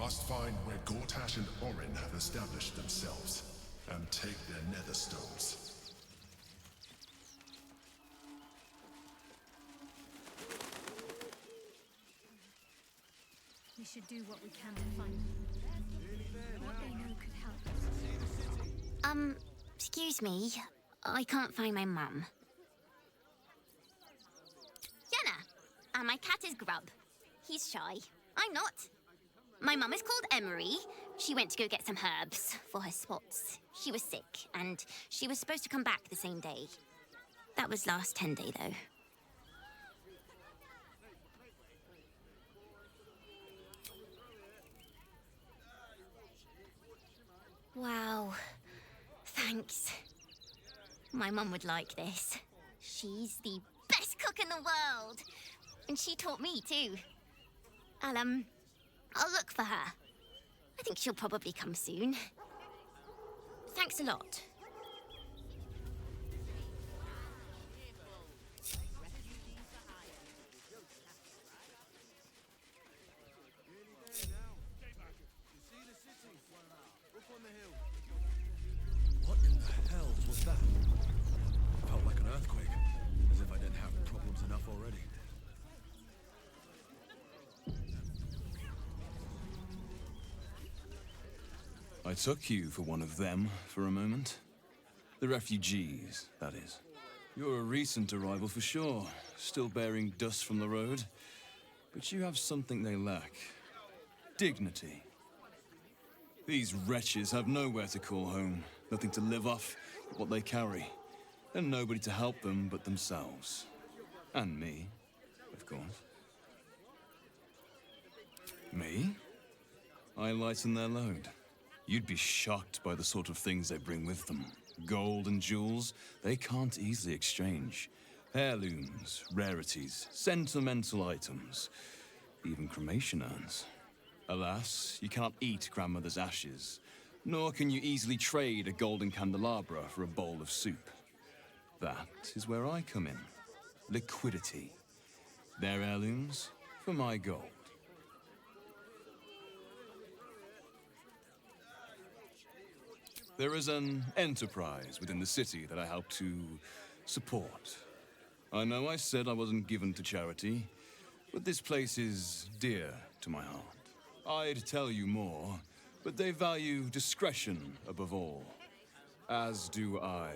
must find where Gortash and Orin have established themselves, and take their nether stones. We should do what we can to find them. What they know could help us. Excuse me. I can't find my mum. Yenna! My cat is Grub. He's shy. I'm not. My mum is called Emery. She went to go get some herbs for her spots. She was sick, and she was supposed to come back the same day. That was last 10 day, though. Wow. Thanks. My mum would like this. She's the best cook in the world. And she taught me, too. I'll look for her. I think she'll probably come soon. Thanks a lot. What in the hell was that? Felt like an earthquake, as if I didn't have problems enough already. I took you for one of them for a moment. The refugees, that is. You're a recent arrival for sure, still bearing dust from the road. But you have something they lack. Dignity. These wretches have nowhere to call home, nothing to live off but what they carry, and nobody to help them but themselves. And me, of course. Me? I lighten their load. You'd be shocked by the sort of things they bring with them. Gold and jewels, they can't easily exchange. Heirlooms, rarities, sentimental items, even cremation urns. Alas, you can't eat grandmother's ashes, nor can you easily trade a golden candelabra for a bowl of soup. That is where I come in. Liquidity. Their heirlooms for my gold. There is an enterprise within the city that I help to support. I know I said I wasn't given to charity, but this place is dear to my heart. I'd tell you more, but they value discretion above all. As do I.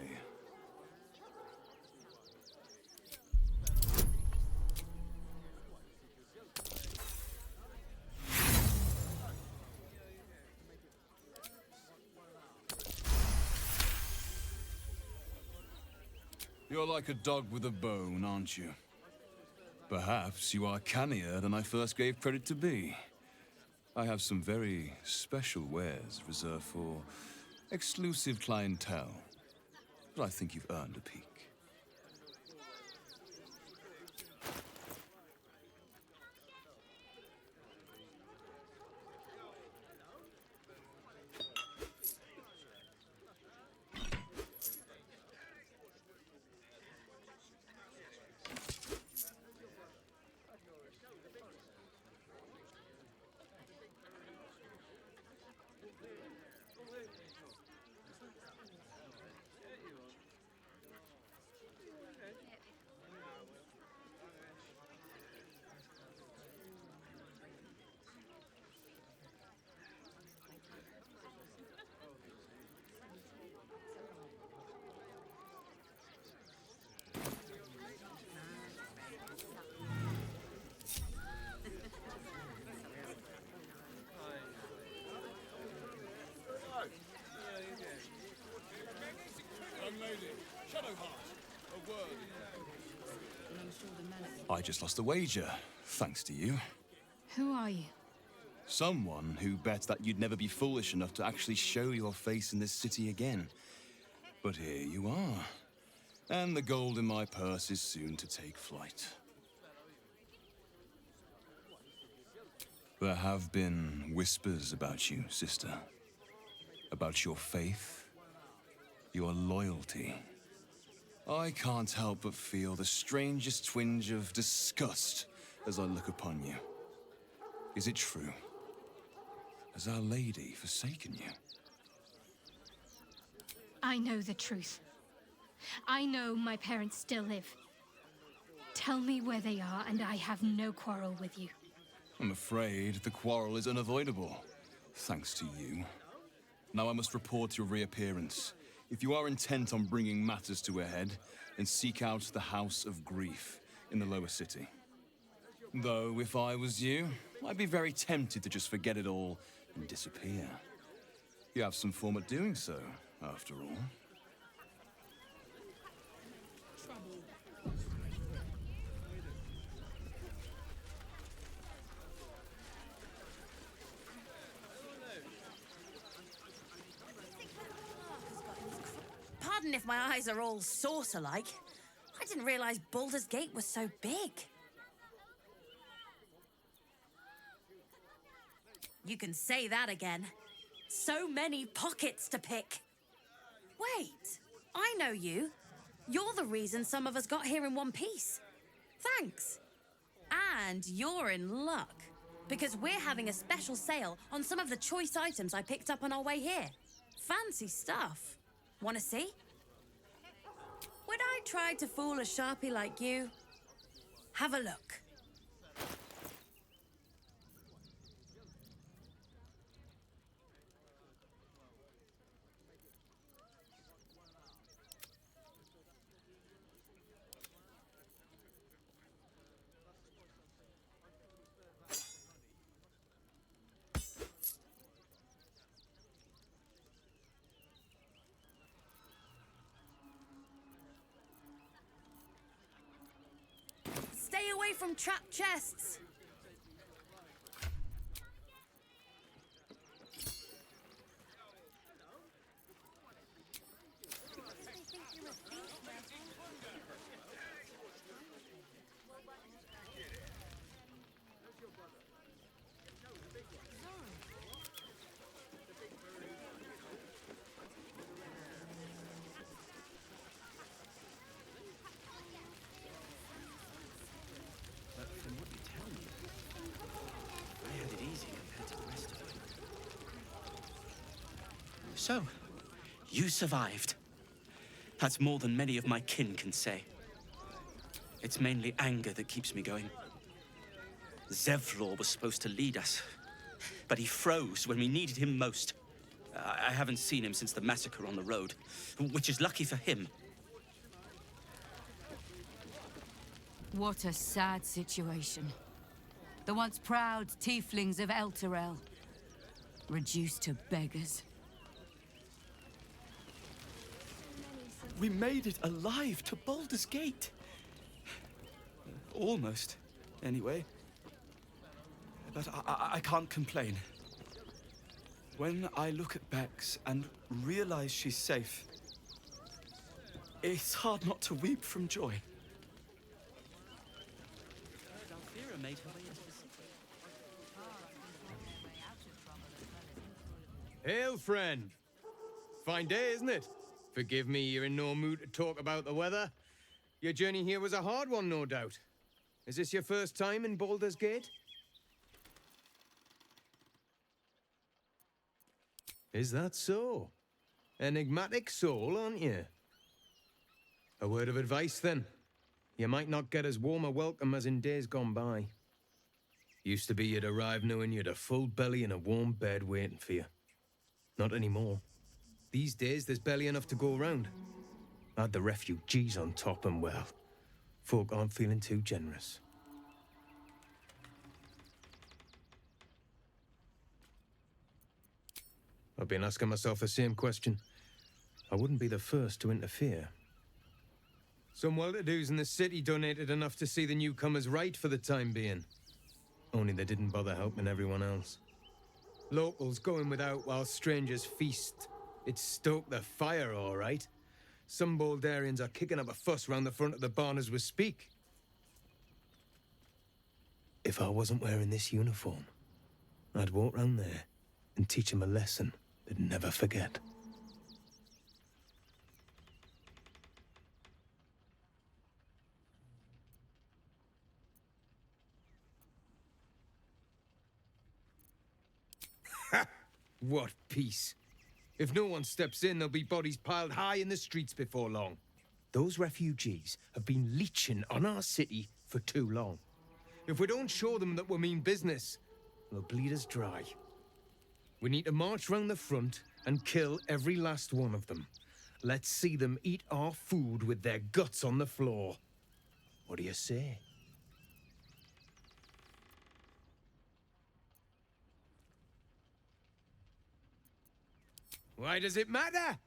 You're like a dog with a bone, aren't you? Perhaps you are cannier than I first gave credit to be. I have some very special wares reserved for exclusive clientele, but I think you've earned a peek. I just lost a wager, thanks to you. Who are you? Someone who bet that you'd never be foolish enough to actually show your face in this city again. But here you are. And the gold in my purse is soon to take flight. There have been whispers about you, sister. About your faith, your loyalty. I can't help but feel the strangest twinge of disgust as I look upon you. Is it true? Has Our Lady forsaken you? I know the truth. I know my parents still live. Tell me where they are, and I have no quarrel with you. I'm afraid the quarrel is unavoidable, thanks to you. Now I must report your reappearance. If you are intent on bringing matters to a head, then seek out the House of Grief in the lower city. Though, if I was you, I'd be very tempted to just forget it all and disappear. You have some form at doing so, after all. Pardon if my eyes are all saucer-like. I didn't realize Baldur's Gate was so big. You can say that again. So many pockets to pick. Wait, I know you. You're the reason some of us got here in one piece. Thanks. And you're in luck, because we're having a special sale on some of the choice items I picked up on our way here. Fancy stuff. Wanna see? Would I try to fool a sharpie like you? Have a look. Stay away from trapped chests. From what you tell me, I had it easy compared to the rest of them. So, you survived. That's more than many of my kin can say. It's mainly anger that keeps me going. Zevlor was supposed to lead us, but he froze when we needed him most. I haven't seen him since the massacre on the road, which is lucky for him. What a sad situation. The once proud tieflings of Elturel, reduced to beggars. We made it alive to Baldur's Gate. Almost, anyway. But I can't complain. When I look at Bex and realize she's safe, it's hard not to weep from joy. Made her way into the city. Hail, friend. Fine day, isn't it? Forgive me, you're in no mood to talk about the weather. Your journey here was a hard one, no doubt. Is this your first time in Baldur's Gate? Is that so? Enigmatic soul, aren't you? A word of advice, then. You might not get as warm a welcome as in days gone by. Used to be you'd arrive knowing you'd a full belly and a warm bed waiting for you. Not anymore. These days, there's barely enough to go around. Add the refugees on top and, well, folk aren't feeling too generous. I've been asking myself the same question. I wouldn't be the first to interfere. Some well-to-dos in the city donated enough to see the newcomers right for the time being. Only they didn't bother helping everyone else. Locals going without while strangers feast. It stoked the fire, all right. Some Baldurians are kicking up a fuss round the front of the barn as we speak. If I wasn't wearing this uniform, I'd walk round there and teach them a lesson they'd never forget. Ha! What peace? If no one steps in, there'll be bodies piled high in the streets before long. Those refugees have been leeching on our city for too long. If we don't show them that we mean business, they'll bleed us dry. We need to march round the front and kill every last one of them. Let's see them eat our food with their guts on the floor. What do you say? Why does it matter?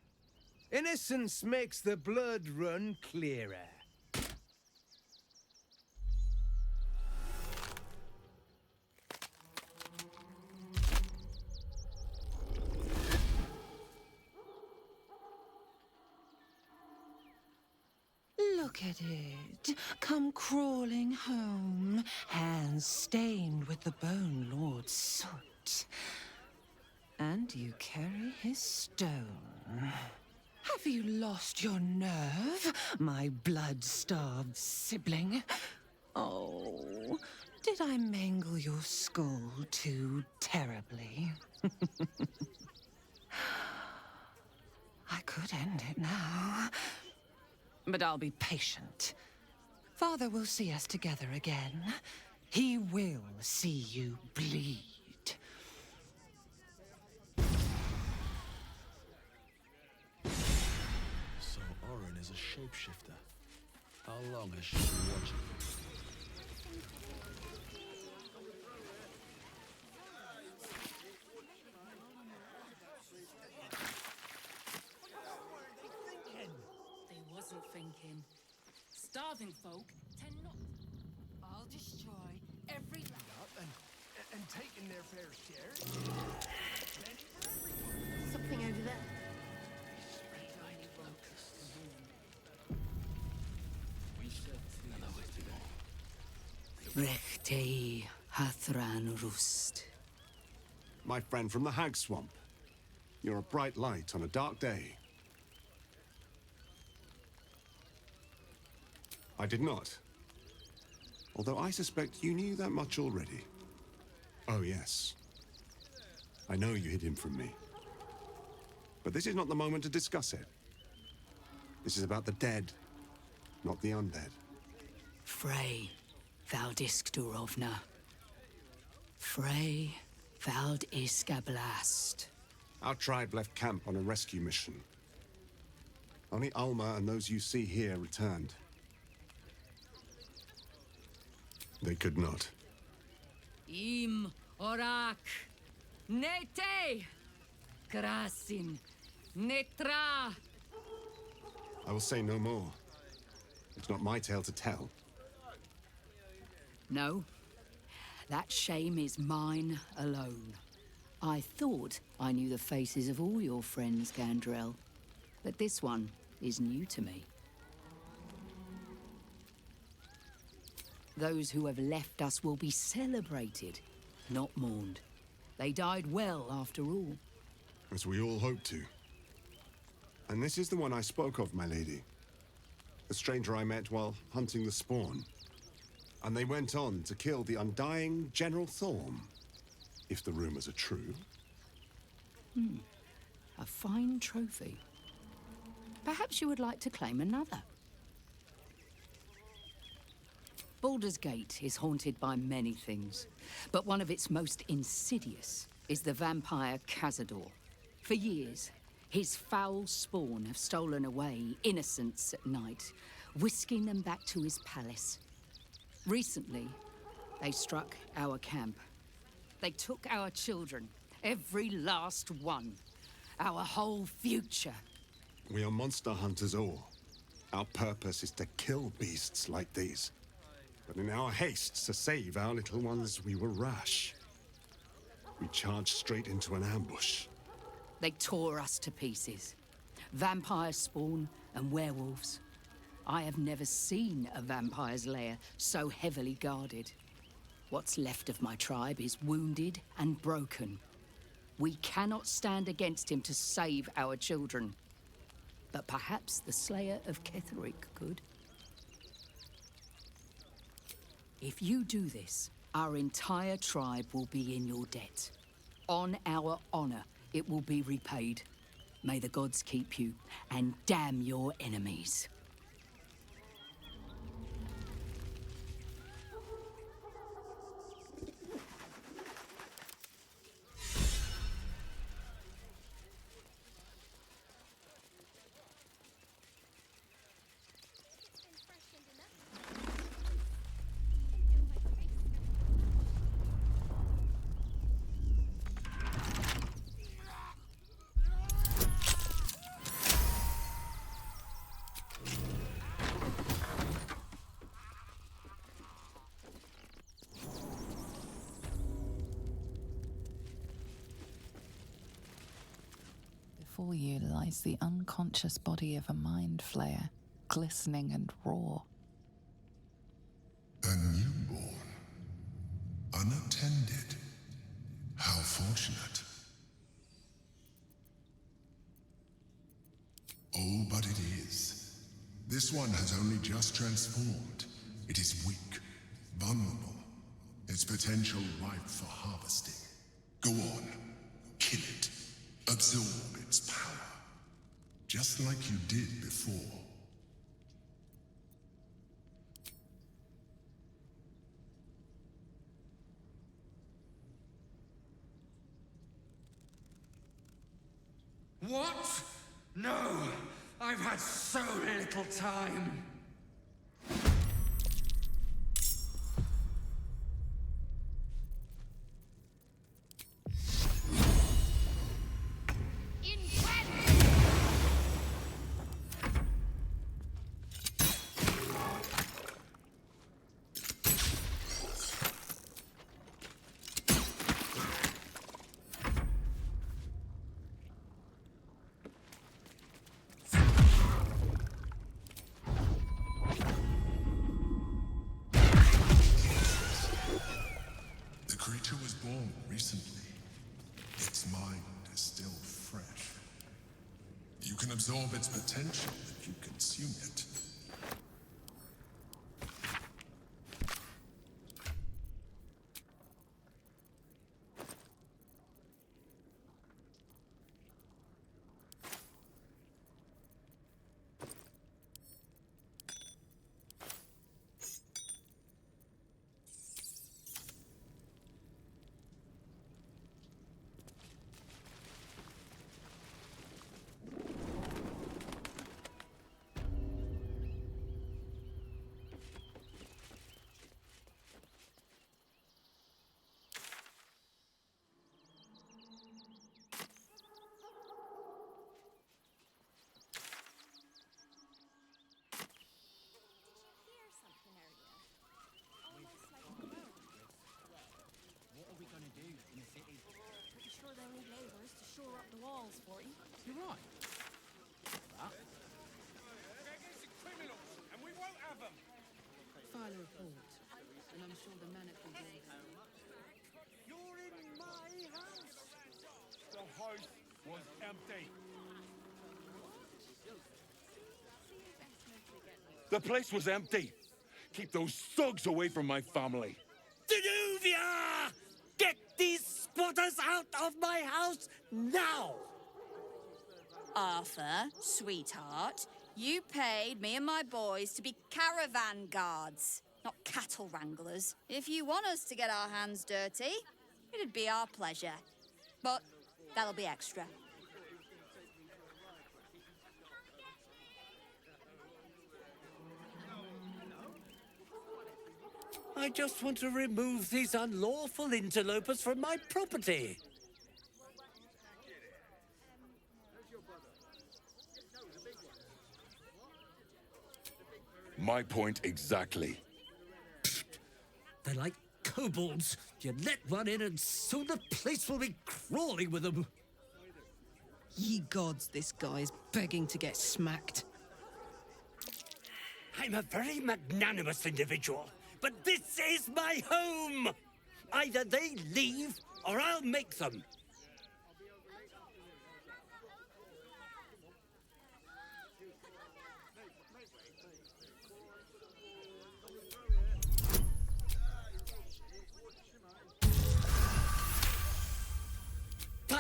Innocence makes the blood run clearer. Look at it. Come crawling home, hands stained with the Bone Lord's soot. And you carry his stone. Have you lost your nerve, my blood-starved sibling? Oh, did I mangle your skull too terribly? I could end it now. But I'll be patient. Father will see us together again. He will see you bleed. So Orin is a shapeshifter. How long has she been watching? They wasn't thinking. Starving folk tend not. I'll destroy every and taking their fair share. Something over there. Rechtei Hathran Rust. My friend from the Hag Swamp. You're a bright light on a dark day. I did not. Although I suspect you knew that much already. Oh, yes. I know you hid him from me. But this is not the moment to discuss it. This is about the dead, not the undead. Frey Valdiskdurovna. Frey Valdiskablast. Our tribe left camp on a rescue mission. Only Alma and those you see here returned. They could not. Im Orak. Nete. Krasin. Netra. I will say no more. It's not my tale to tell. No. That shame is mine alone. I thought I knew the faces of all your friends, Gandrel. But this one is new to me. Those who have left us will be celebrated, not mourned. They died well, after all. As we all hope to. And this is the one I spoke of, my lady. The stranger I met while hunting the spawn. And they went on to kill the undying General Thorm. If the rumors are true. A fine trophy. Perhaps you would like to claim another. Baldur's Gate is haunted by many things, but one of its most insidious is the vampire Cazador. For years, his foul spawn have stolen away innocents at night, whisking them back to his palace. Recently, they struck our camp. They took our children, every last one, our whole future. We are monster hunters all. Our purpose is to kill beasts like these. But in our haste to save our little ones, we were rash. We charged straight into an ambush. They tore us to pieces. Vampire spawn and werewolves. I have never seen a vampire's lair so heavily guarded. What's left of my tribe is wounded and broken. We cannot stand against him to save our children. But perhaps the Slayer of Ketheric could. If you do this, our entire tribe will be in your debt. On our honor, it will be repaid. May the gods keep you, and damn your enemies. Before you lies the unconscious body of a mind flayer, glistening and raw. A newborn. Unattended. How fortunate. Oh, but it is. This one has only just transformed. It is weak, vulnerable. Its potential ripe for harvesting. Go on. Kill it. Absorb its power. Just like you did before. What? No! I've had so little time! The creature was born recently. Its mind is still fresh. You can absorb its potential if you consume it. You're right. That. Criminals, and we won't have them. File a report, and I'm sure the manic will do. You're in my house. The house was empty. The place was empty. Keep those thugs away from my family. Danuvia! Get these squatters out of my house now! Arthur, sweetheart, you paid me and my boys to be caravan guards, not cattle wranglers. If you want us to get our hands dirty, it'd be our pleasure. But that'll be extra. I just want to remove these unlawful interlopers from my property. My point exactly. They're like kobolds. You let one in and soon the place will be crawling with them. Ye gods, this guy's begging to get smacked. I'm a very magnanimous individual, but this is my home! Either they leave, or I'll make them.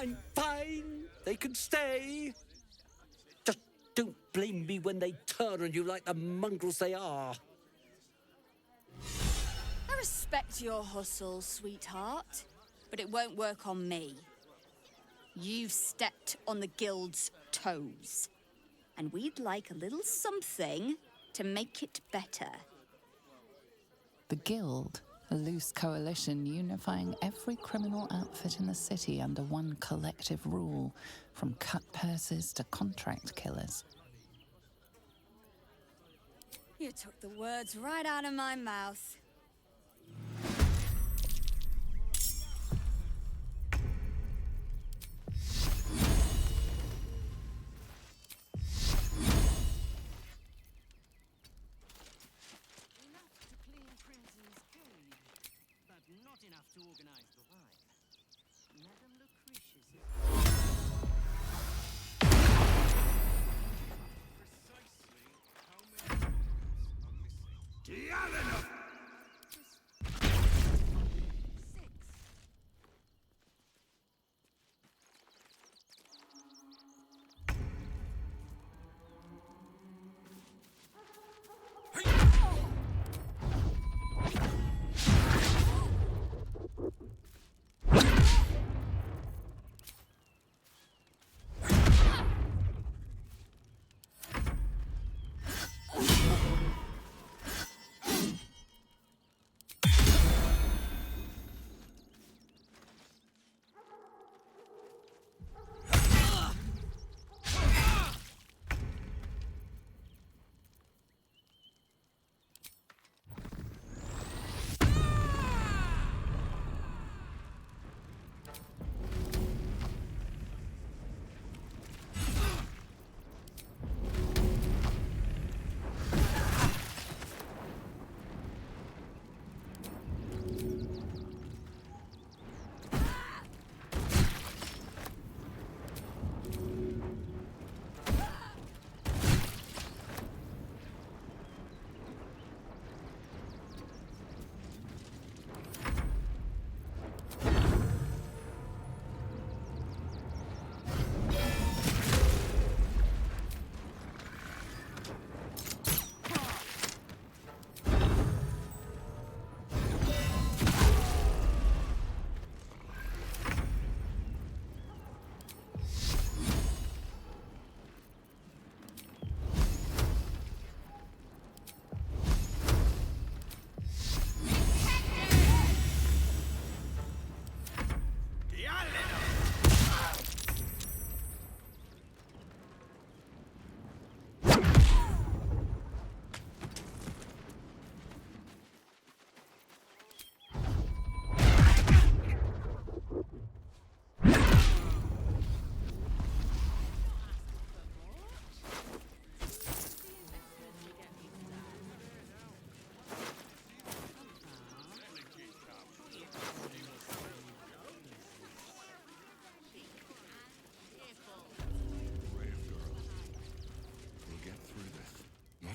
Fine, fine. They can stay. Just don't blame me when they turn on you like the mongrels they are. I respect your hustle, sweetheart, but it won't work on me. You've stepped on the guild's toes, and we'd like a little something to make it better. The Guild, a loose coalition unifying every criminal outfit in the city under one collective rule, from cut purses to contract killers. You took the words right out of my mouth. Not enough to organize the wine. Madame Lucretius is... Dialena!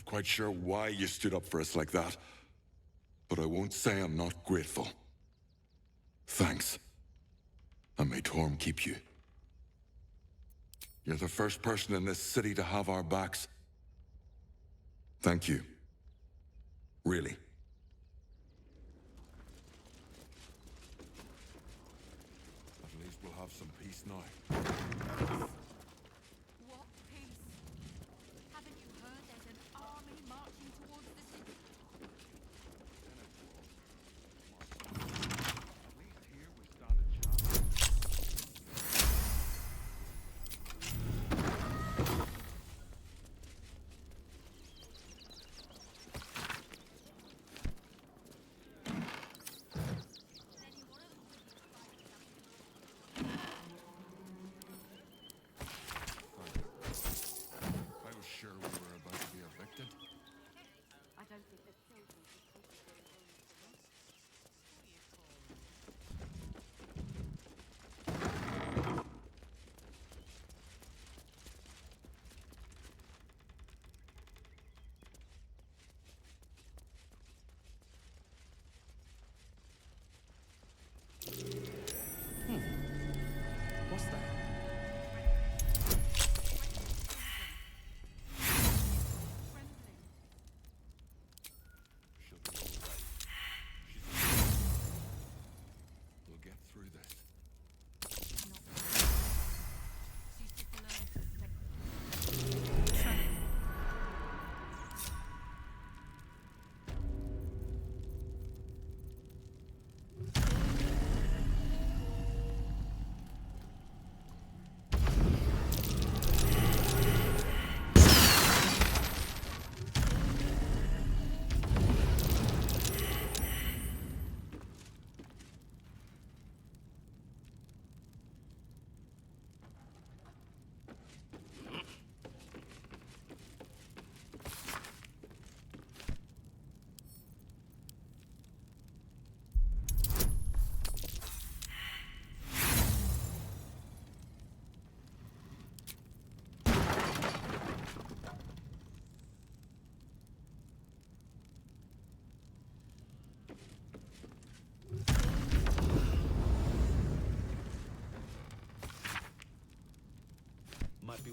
Quite sure why you stood up for us like that, but I won't say I'm not grateful. Thanks. And may Torm keep you. You're the first person in this city to have our backs. Thank you. Really. At least we'll have some peace now. What peace? Haven't you heard there's an army marching towards the city?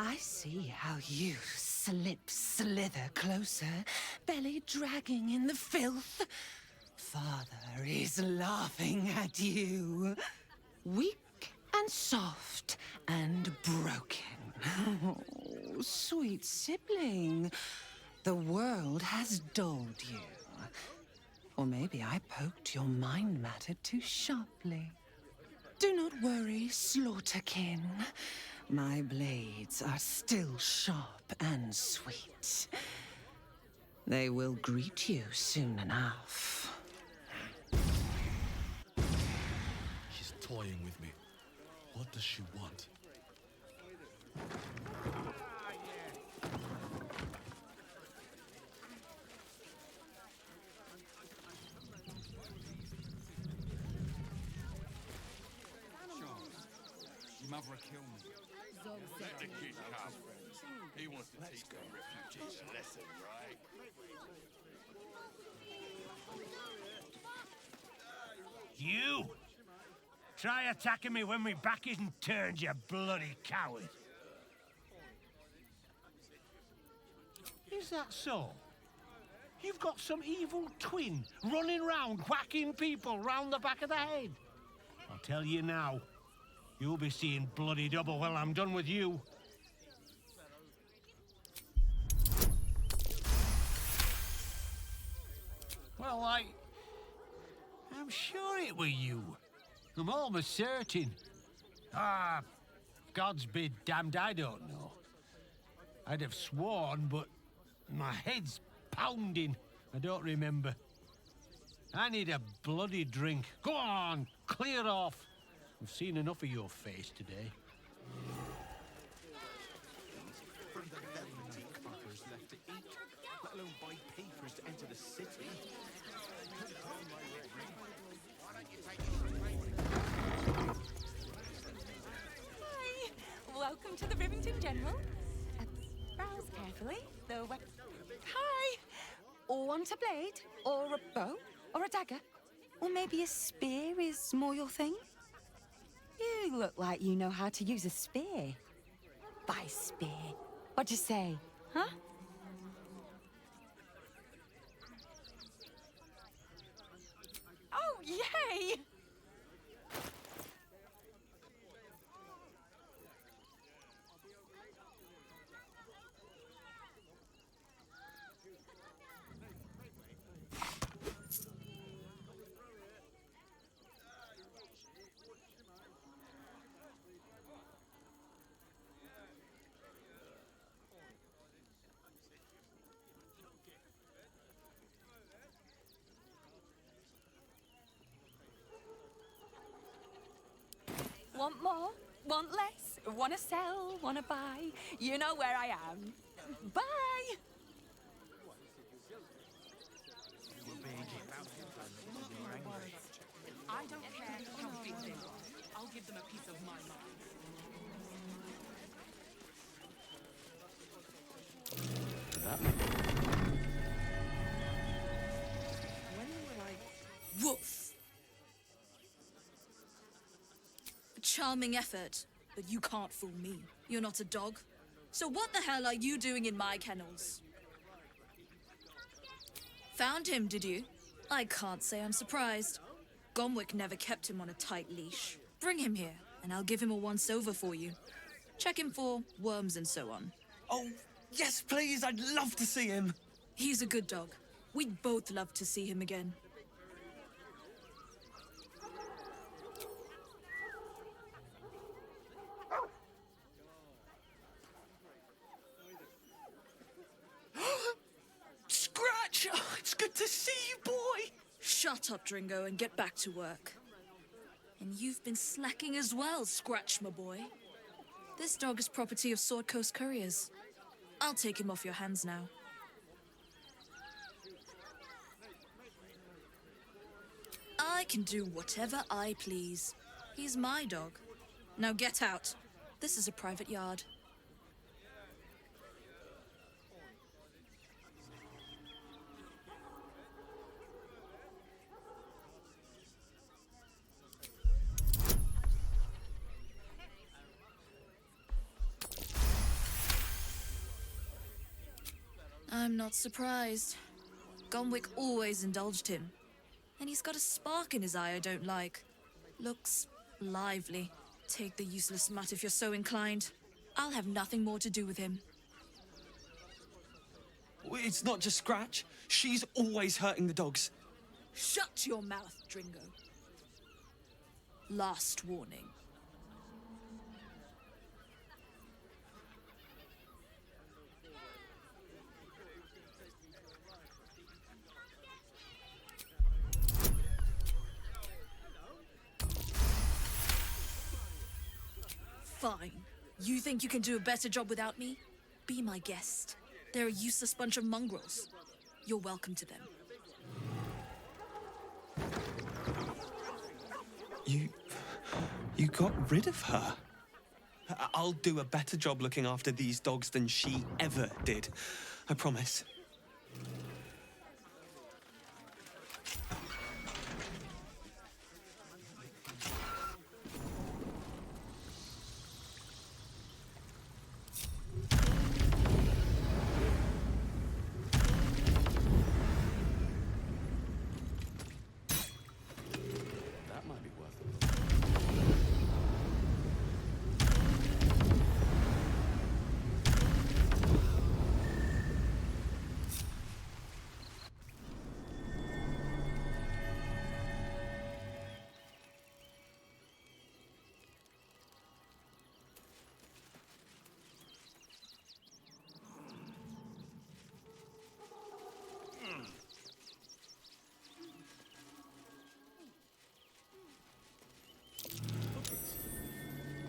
I see how you slither closer, belly dragging in the filth. Father is laughing at you. Weak and soft and broken. Oh, sweet sibling. The world has dulled you. Or maybe I poked your mind matter too sharply. Do not worry, Slaughterkin. My blades are still sharp and sweet. They will greet you soon enough. She's toying with me. What does she want? Your mother will kill me. Let the kid come. He wants to teach the refugees a lesson, right? You! Try attacking me when my back isn't turned, you bloody coward! Is that so? You've got some evil twin running round whacking people round the back of the head? I'll tell you now, you'll be seeing bloody double when I'm done with you. Well, I'm sure it were you. I'm almost certain. Ah, God's be damned, I don't know. I'd have sworn, but my head's pounding. I don't remember. I need a bloody drink. Go on, clear off. I've seen enough of your face today. Fuckers left to eat, let alone buy papers to enter the city. Hi! Welcome to the Rivington General. Browse carefully. The weapon. Hi! Want a blade? Or a bow? Or a dagger? Or maybe a spear is more your thing? You look like you know how to use a spear. By spear. What'd you say? Huh? Oh, yay! Want more? Want less? Wanna sell? Wanna buy? You know where I am. Bye! I don't care how big they are. I'll give them a piece of my mind. Woof! A charming effort, but you can't fool me. You're not a dog. So what the hell are you doing in my kennels? Found him, did you? I can't say I'm surprised. Gomwick never kept him on a tight leash. Bring him here, and I'll give him a once-over for you. Check him for worms and so on. Oh, yes, please, I'd love to see him. He's a good dog. We'd both love to see him again. Scratch! Oh, it's good to see you, boy! Shut up, Dringo, and get back to work. And you've been slacking as well, Scratch, my boy. This dog is property of Sword Coast Couriers. I'll take him off your hands now. I can do whatever I please. He's my dog. Now get out. This is a private yard. I'm not surprised. Gonwick always indulged him. And he's got a spark in his eye I don't like. Looks lively. Take the useless mutt if you're so inclined. I'll have nothing more to do with him. It's not just Scratch. She's always hurting the dogs. Shut your mouth, Dringo. Last warning. Fine. You think you can do a better job without me? Be my guest. They're a useless bunch of mongrels. You're welcome to them. You got rid of her? I'll do a better job looking after these dogs than she ever did. I promise. That might be worth it.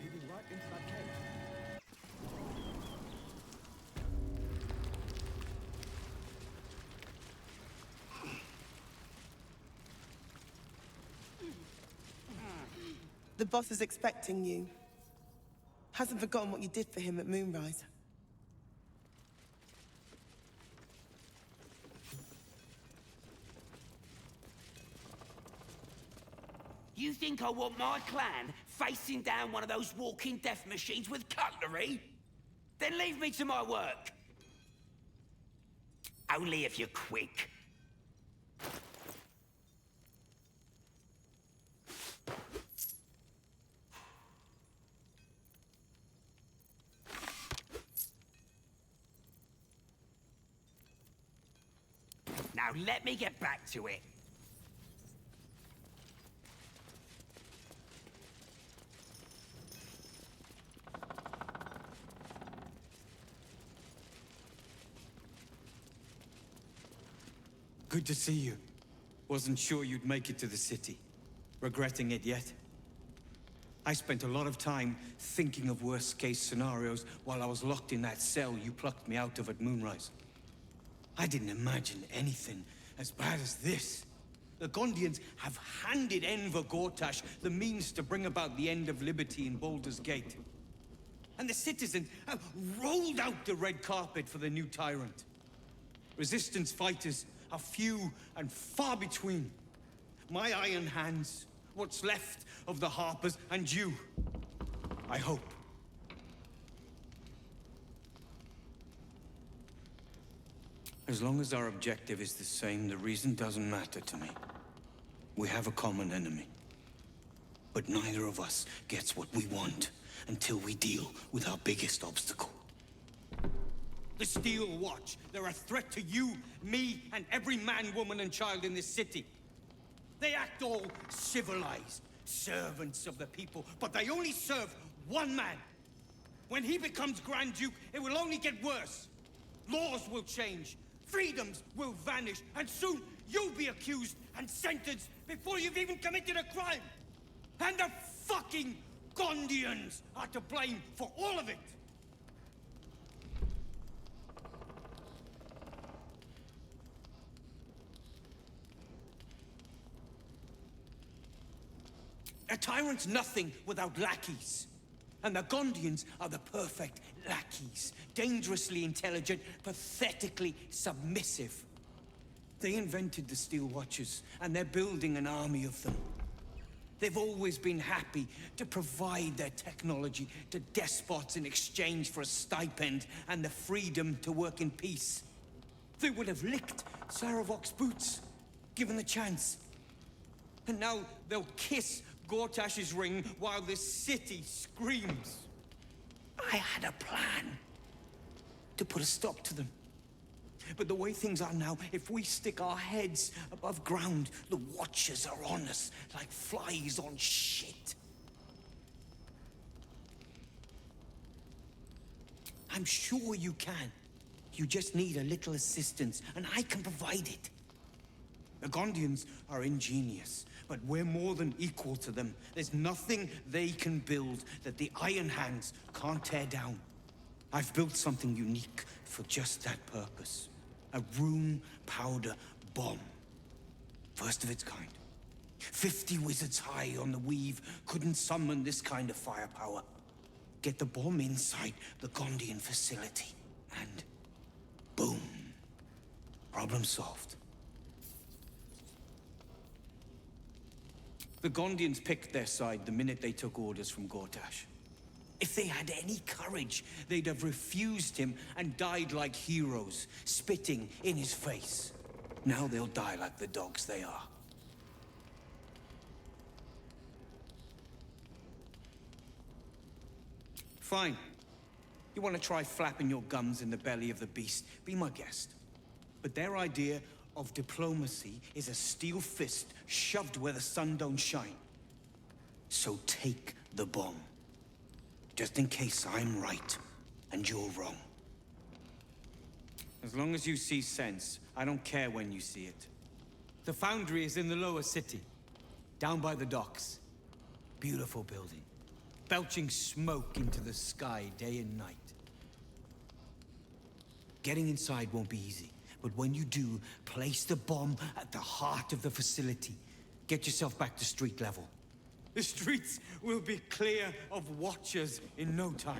Leading right into that cave. The boss is expecting you. Hasn't forgotten what you did for him at Moonrise. You think I want my clan facing down one of those walking death machines with cutlery? Then leave me to my work. Only if you're quick. Now let me get back to it. Good to see you. Wasn't sure you'd make it to the city. Regretting it yet? I spent a lot of time thinking of worst-case scenarios while I was locked in that cell you plucked me out of at Moonrise. I didn't imagine anything as bad as this. The Gondians have handed Enver Gortash the means to bring about the end of liberty in Baldur's Gate. And the citizens have rolled out the red carpet for the new tyrant. Resistance fighters are few and far between. My iron hands, what's left of the Harpers, and you. I hope. As long as our objective is the same, the reason doesn't matter to me. We have a common enemy. But neither of us gets what we want until we deal with our biggest obstacle. The Steel Watch. They're a threat to you, me, and every man, woman, and child in this city. They act all civilized, servants of the people, but they only serve one man. When he becomes Grand Duke, it will only get worse. Laws will change, freedoms will vanish, and soon you'll be accused and sentenced before you've even committed a crime. And the fucking Gondians are to blame for all of it. A tyrant's nothing without lackeys. And the Gondians are the perfect lackeys. Dangerously intelligent, pathetically submissive. They invented the Steel Watchers, and they're building an army of them. They've always been happy to provide their technology to despots in exchange for a stipend and the freedom to work in peace. They would have licked Saravok's boots, given the chance. And now they'll kiss Gortash's ring while this city screams. I had a plan to put a stop to them. But the way things are now, if we stick our heads above ground, the Watchers are on us like flies on shit. I'm sure you can. You just need a little assistance, and I can provide it. The Gondians are ingenious, but we're more than equal to them. There's nothing they can build that the Iron Hands can't tear down. I've built something unique for just that purpose. A rune powder bomb. First of its kind. 50 wizards high on the weave couldn't summon this kind of firepower. Get the bomb inside the Gondian facility, and boom. Problem solved. The Gondians picked their side the minute they took orders from Gortash. If they had any courage, they'd have refused him and died like heroes, spitting in his face. Now they'll die like the dogs they are. Fine. You want to try flapping your gums in the belly of the beast, be my guest. But their idea of diplomacy is a steel fist shoved where the sun don't shine. So take the bomb. Just in case I'm right and you're wrong. As long as you see sense, I don't care when you see it. The foundry is in the lower city, down by the docks. Beautiful building, belching smoke into the sky day and night. Getting inside won't be easy, but when you do, place the bomb at the heart of the facility. Get yourself back to street level. The streets will be clear of Watchers in no time.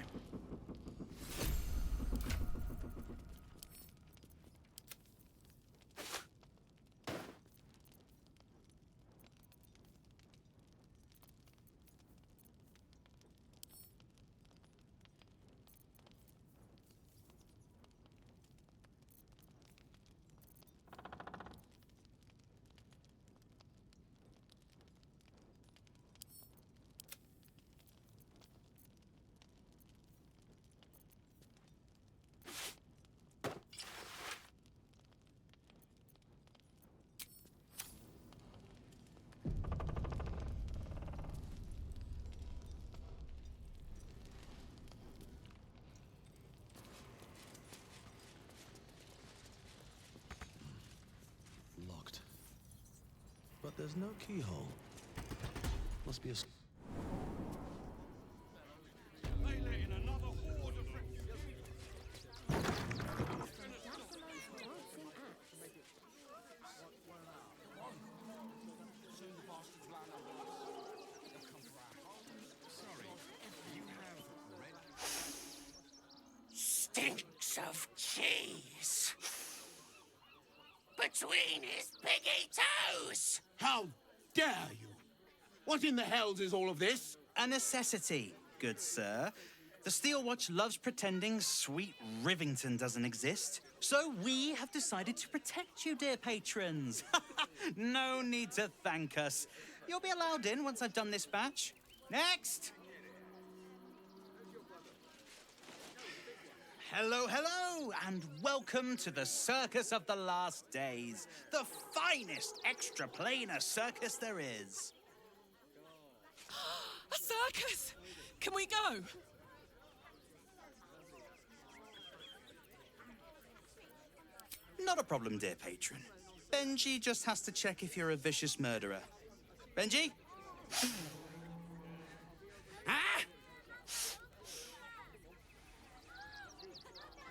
Locked. But there's no keyhole. Must be a... Stinks of cheese between his piggy toes. How dare you? What in the hells is all of this? A necessity, good sir. The Steel Watch loves pretending sweet Rivington doesn't exist. So we have decided to protect you, dear patrons. No need to thank us. You'll be allowed in once I've done this batch. Next! Hello, hello, and welcome to the Circus of the Last Days, the finest extra-planar circus there is. A circus! Can we go? Not a problem, dear patron. Benji just has to check if you're a vicious murderer. Benji? Ah!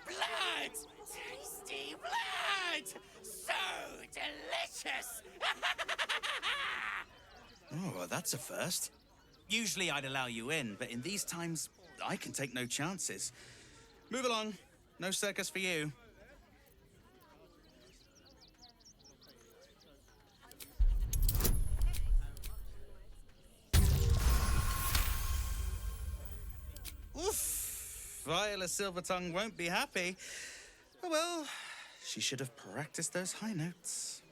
Blood! Tasty blood! So delicious! Oh, well, that's a first. Usually I'd allow you in, but in these times, I can take no chances. Move along. No circus for you. Oof! Viola Silvertongue won't be happy. Oh well, She should have practiced those high notes.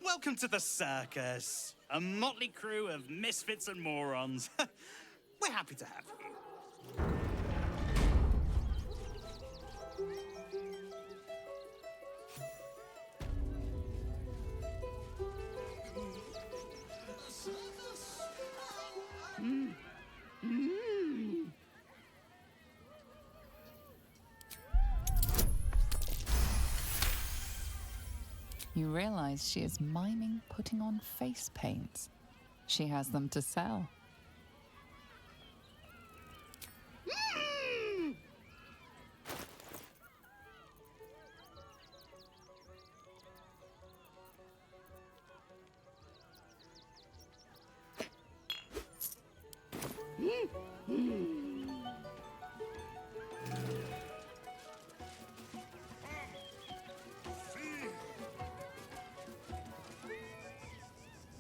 Welcome to the circus. A motley crew of misfits and morons. We're happy to have you. You realize she is miming putting on face paints. She has them to sell.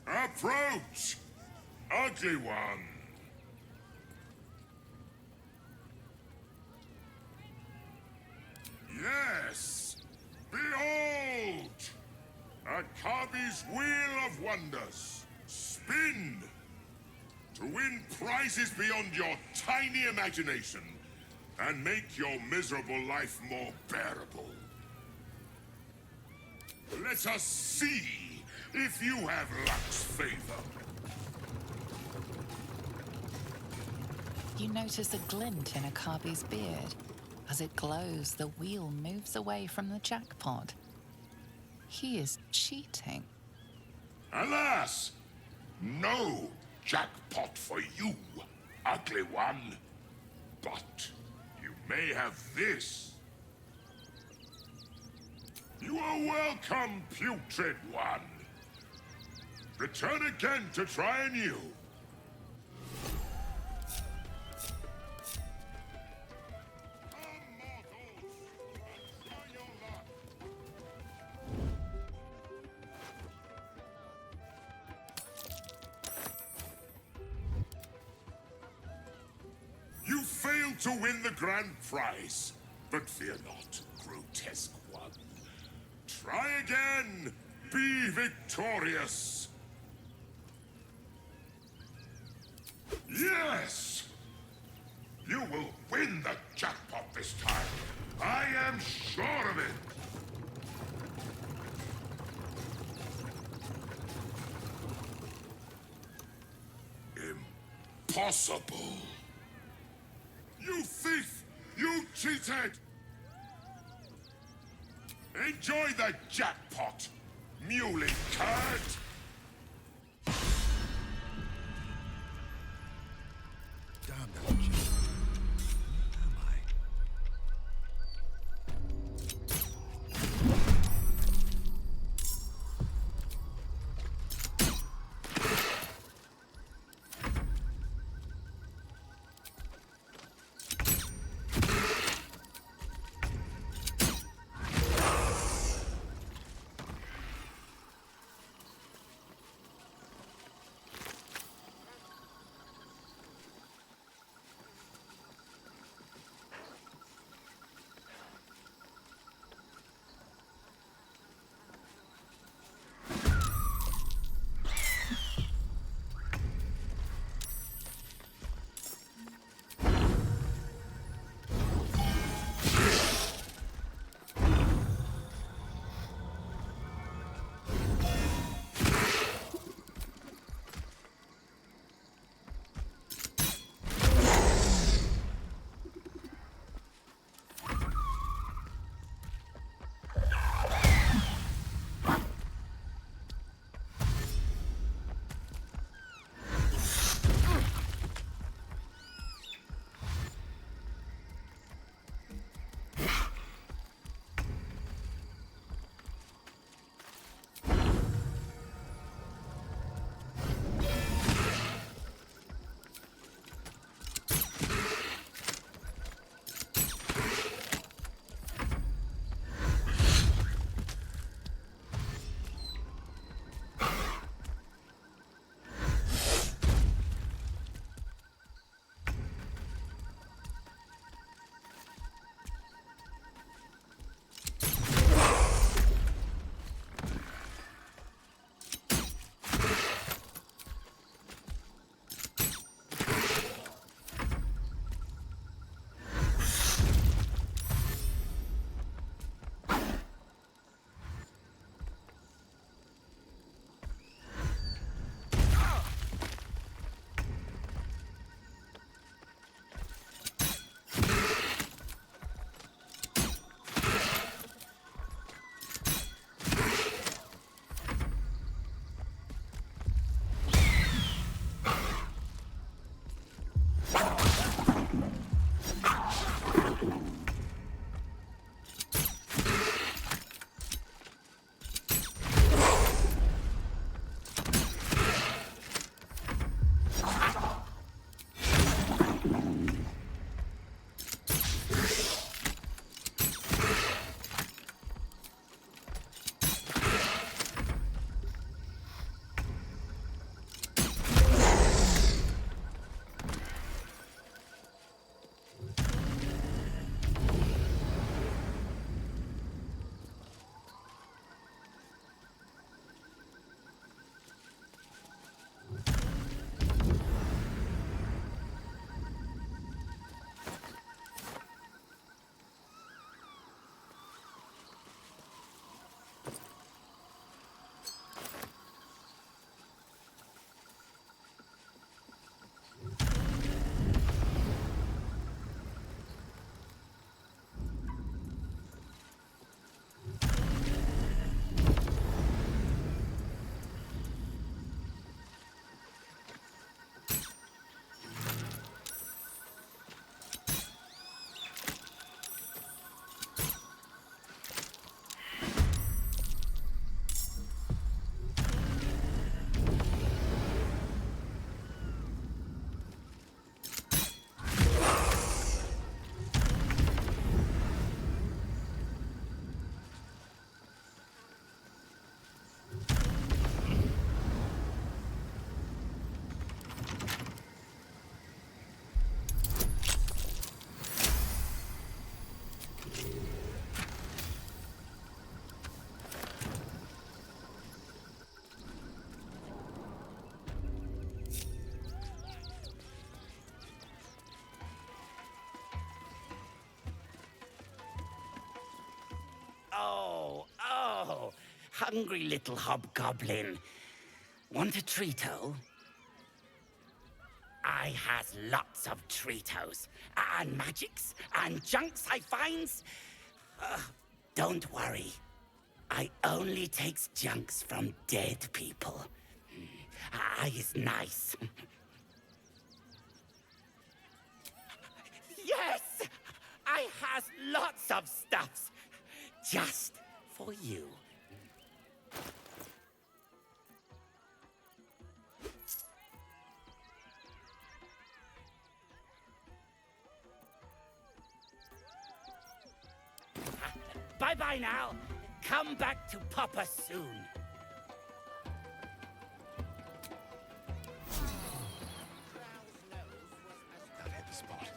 Approach, ugly one. Yes, behold, Akabi's Wheel of Wonders. Spin to win prizes beyond your tiny imagination and make your miserable life more bearable. Let us see if you have luck's favor. You notice a glint in Akabi's beard. As it glows, the wheel moves away from the jackpot. He is cheating. Alas, no jackpot for you, ugly one. But you may have this. You are welcome, putrid one. Return again to try anew. You failed to win the grand prize, but fear not, grotesque one. Try again. Be victorious. Yes! You will win the jackpot this time. I am sure of it. Impossible. You thief! You cheated! Enjoy the jackpot, muley curd! Damn that shit. Where am I? hungry little hobgoblin. Want a treato? I has lots of treatos, and magics, and junks I finds. Don't worry. I only takes junks from dead people. I is nice. Yes! I has lots of stuffs. Just for you. Bye-bye now. Come back to Papa soon. That hit the spot.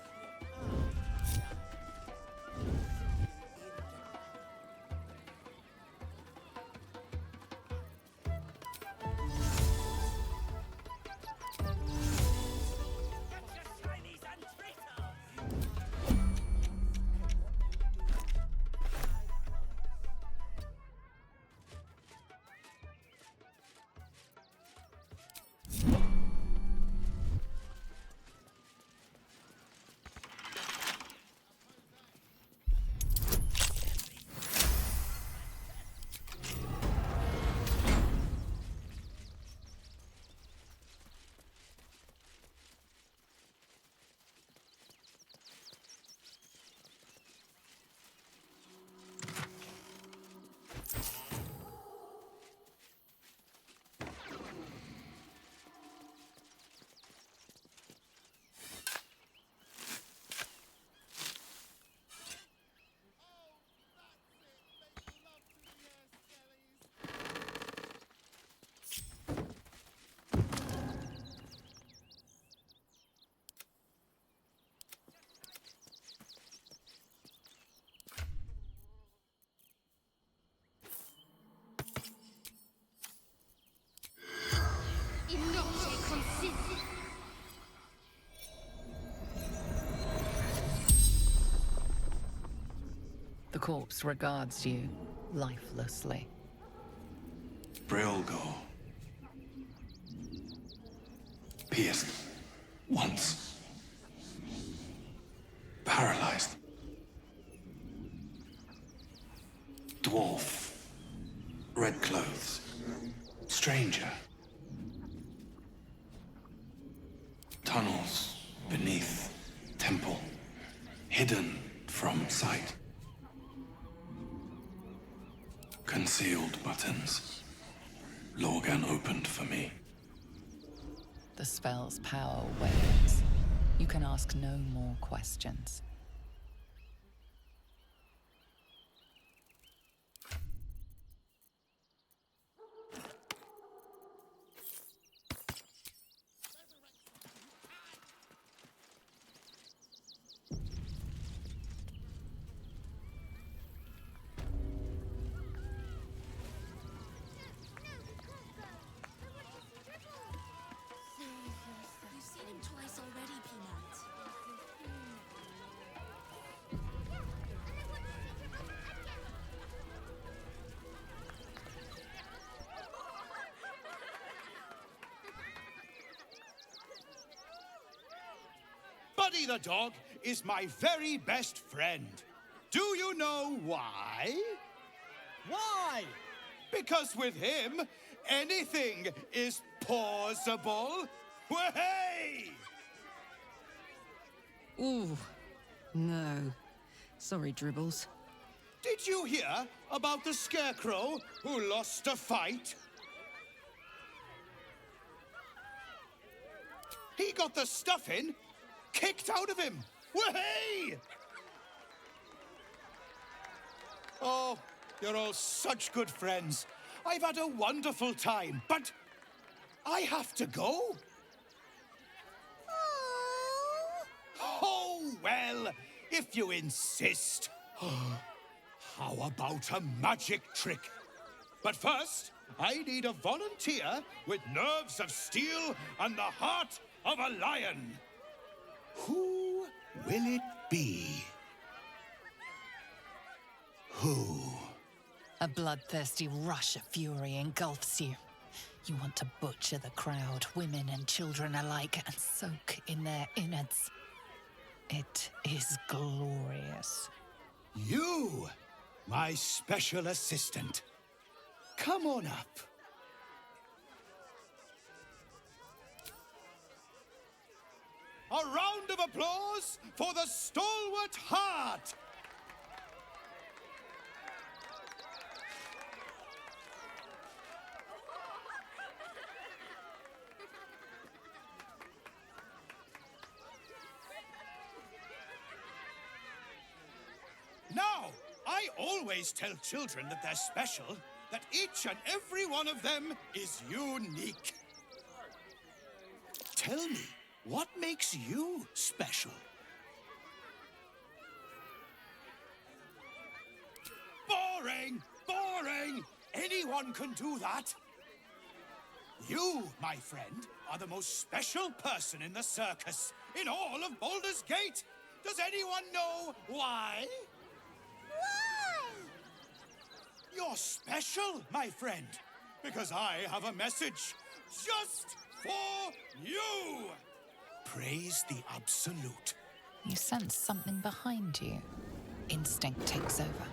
The corpse regards you lifelessly. Brilgo. Pierced. Once. Paralyzed. Dwarf. Red clothes. Stranger. Tunnels beneath temple. Hidden from sight. Concealed buttons. Lorgan opened for me. The spell's power wanes. You can ask no more questions. You've seen him twice already, Peanut. Buddy the dog is my very best friend. Do you know why? Why? Because with him, anything is possible. Way! Ooh, no. Sorry, Dribbles. Did you hear about the scarecrow who lost a fight? He got the stuffing kicked out of him. Way! Oh, you're all such good friends. I've had a wonderful time, but I have to go. Oh, well, if you insist. How about a magic trick? But first, I need a volunteer with nerves of steel and the heart of a lion. Who will it be? Who? A bloodthirsty rush of fury engulfs you. You want to butcher the crowd, women and children alike, and soak in their innards. It is glorious. You, my special assistant. Come on up. A round of applause for the stalwart heart! Now, I always tell children that they're special, that each and every one of them is unique. Tell me, what makes you special? Boring! Boring! Anyone can do that. You, my friend, are the most special person in the circus, in all of Baldur's Gate. Does anyone know why? Why? You're special, my friend, because I have a message just for you. Praise the Absolute. You sense something behind you. Instinct takes over.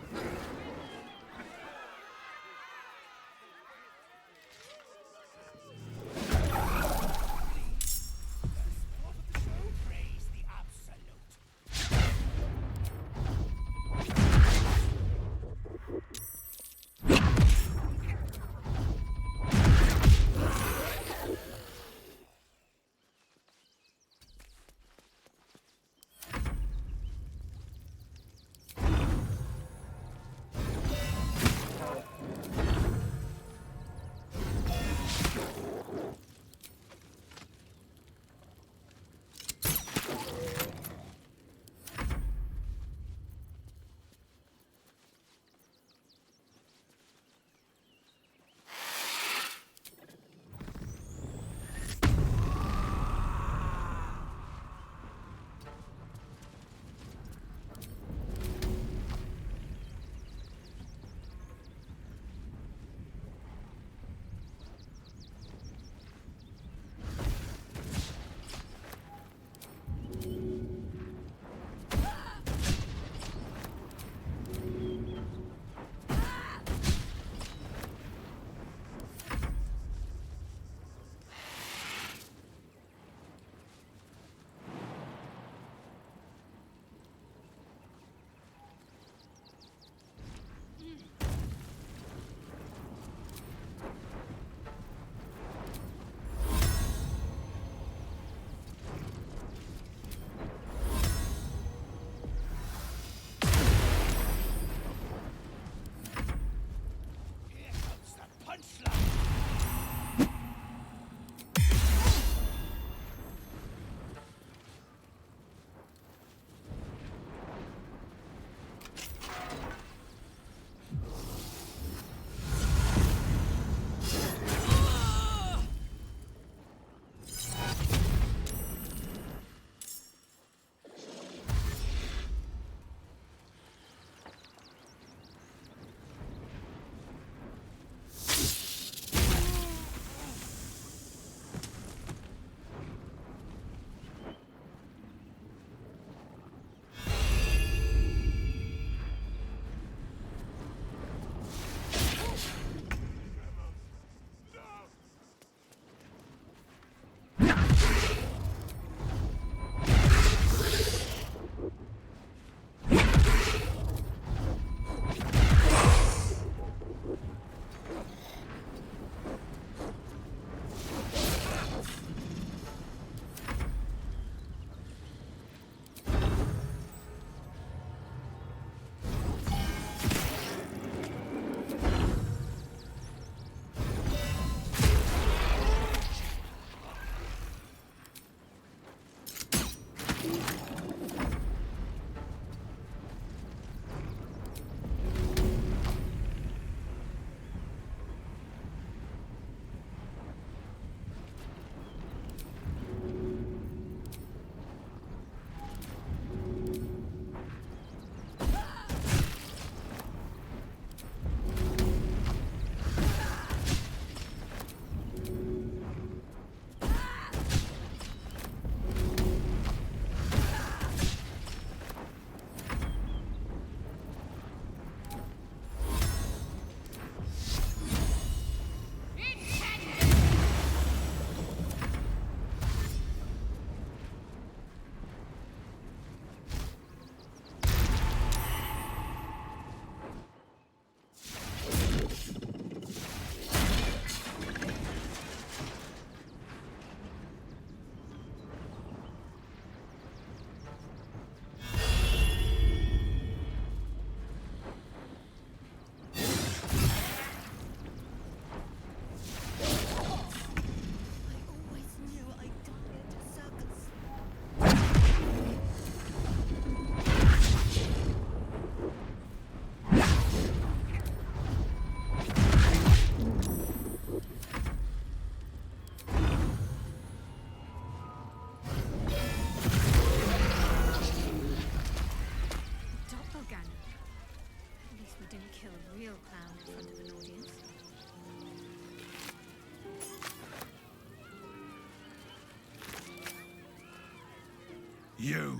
You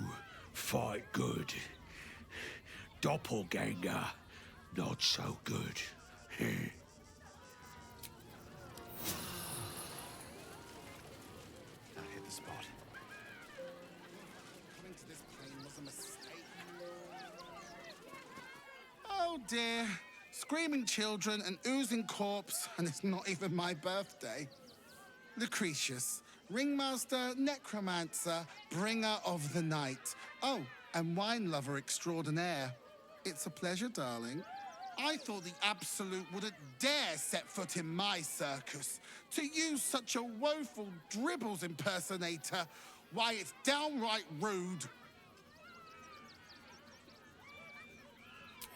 fight good. Doppelganger, not so good. That hit the spot. Coming to this plane was a mistake. Oh dear. Screaming children, an oozing corpse, and it's not even my birthday. Lucretius, ringmaster, necromancer, bringer of the night. Oh, and wine lover extraordinaire. It's a pleasure, darling. I thought the Absolute wouldn't dare set foot in my circus. To use such a woeful dribbles impersonator, why, it's downright rude.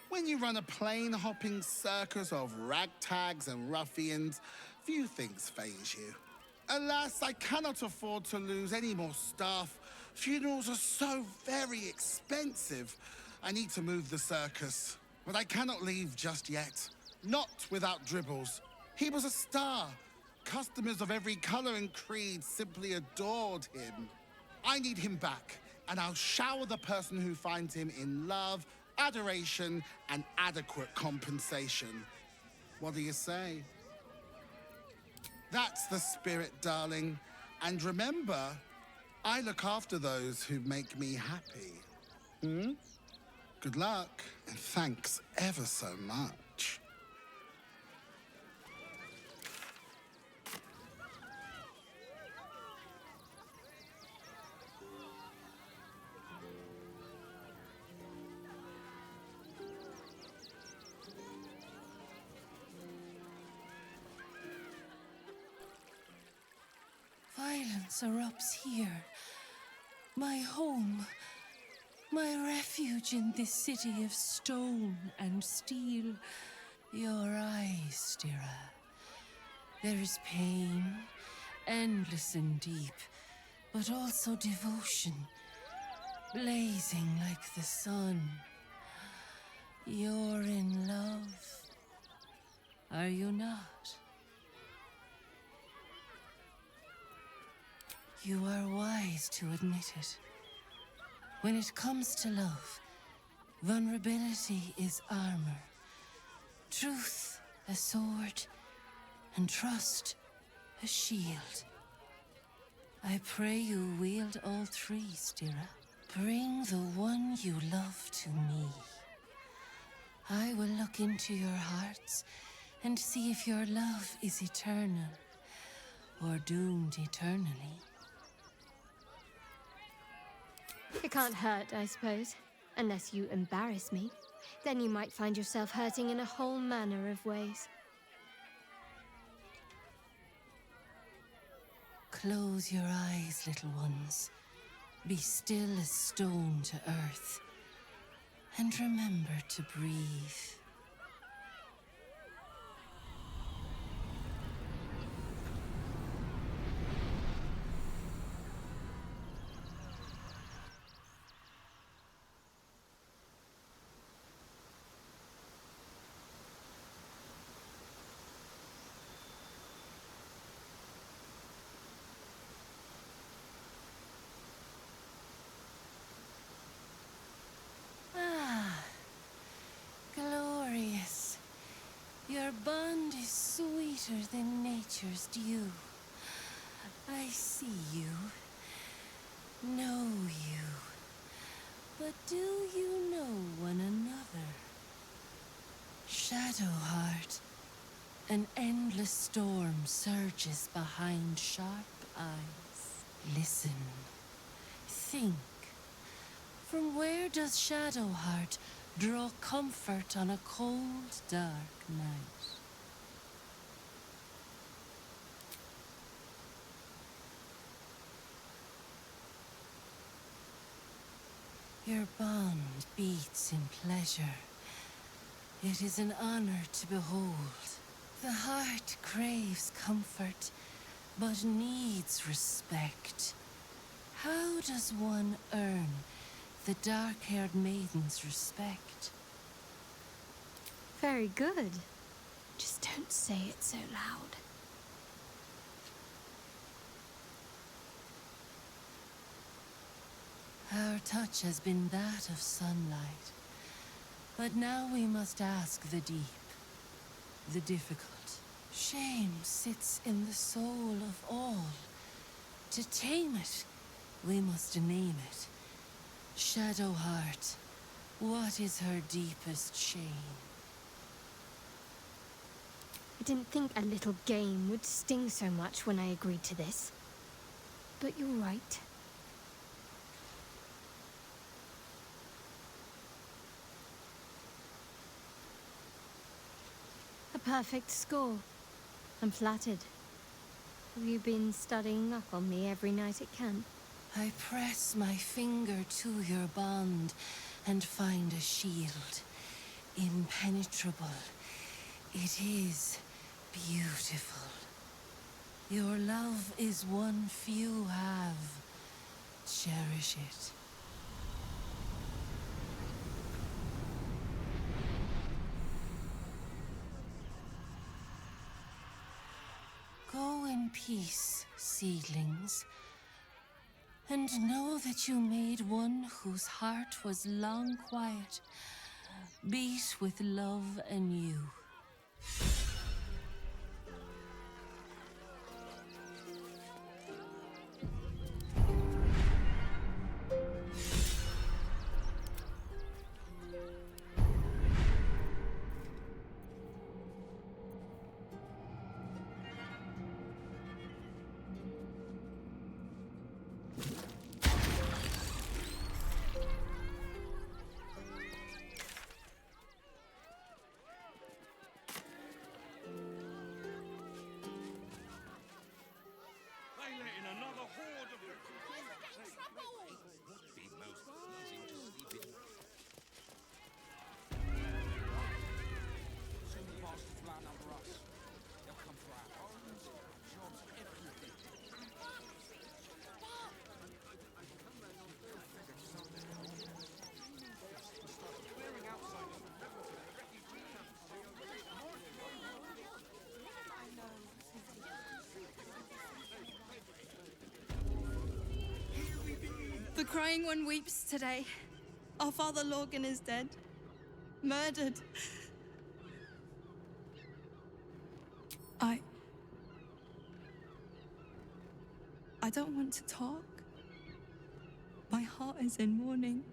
When you run a plain-hopping circus of ragtags and ruffians, few things faze you. Alas, I cannot afford to lose any more staff. Funerals are so very expensive. I need to move the circus, but I cannot leave just yet. Not without Dribbles. He was a star. Customers of every color and creed simply adored him. I need him back, and I'll shower the person who finds him in love, adoration, and adequate compensation. What do you say? That's the spirit, darling. And remember, I look after those who make me happy. Hmm? Good luck, and thanks ever so much. Violence erupts here. My home. My refuge in this city of stone and steel. Your eyes, Stira. There is pain, endless and deep, but also devotion, blazing like the sun. You're in love, are you not? You are wise to admit it. When it comes to love, vulnerability is armor, truth a sword, and trust a shield. I pray you wield all three, Stira. Bring the one you love to me. I will look into your hearts and see if your love is eternal or doomed eternally. It can't hurt, I suppose. Unless you embarrass me. Then you might find yourself hurting in a whole manner of ways. Close your eyes, little ones. Be still as stone to earth. And remember to breathe. Glorious. Your bond is sweeter than nature's dew. I see you, know you, but do you know one another? Shadowheart, an endless storm surges behind sharp eyes. Listen, think. From where does Shadowheart draw comfort on a cold, dark night? Your bond beats in pleasure. It is an honor to behold. The heart craves comfort, but needs respect. How does one earn the dark-haired maiden's respect? Very good. Just don't say it so loud. How Our touch has been that of sunlight. But now we must ask the deep, the difficult. Shame sits in the soul of all. To tame it, we must name it. Shadowheart, what is her deepest shame? I didn't think a little game would sting so much when I agreed to this. But you're right. A perfect score. I'm flattered. Have you been studying up on me every night at camp? I press my finger to your bond and find a shield. Impenetrable. It is beautiful. Your love is one few have. Cherish it. Go in peace, seedlings, and know that you made one whose heart was long quiet, beat with love anew. The crying one weeps today. Our father Lorgan is dead. Murdered. I don't want to talk. My heart is in mourning.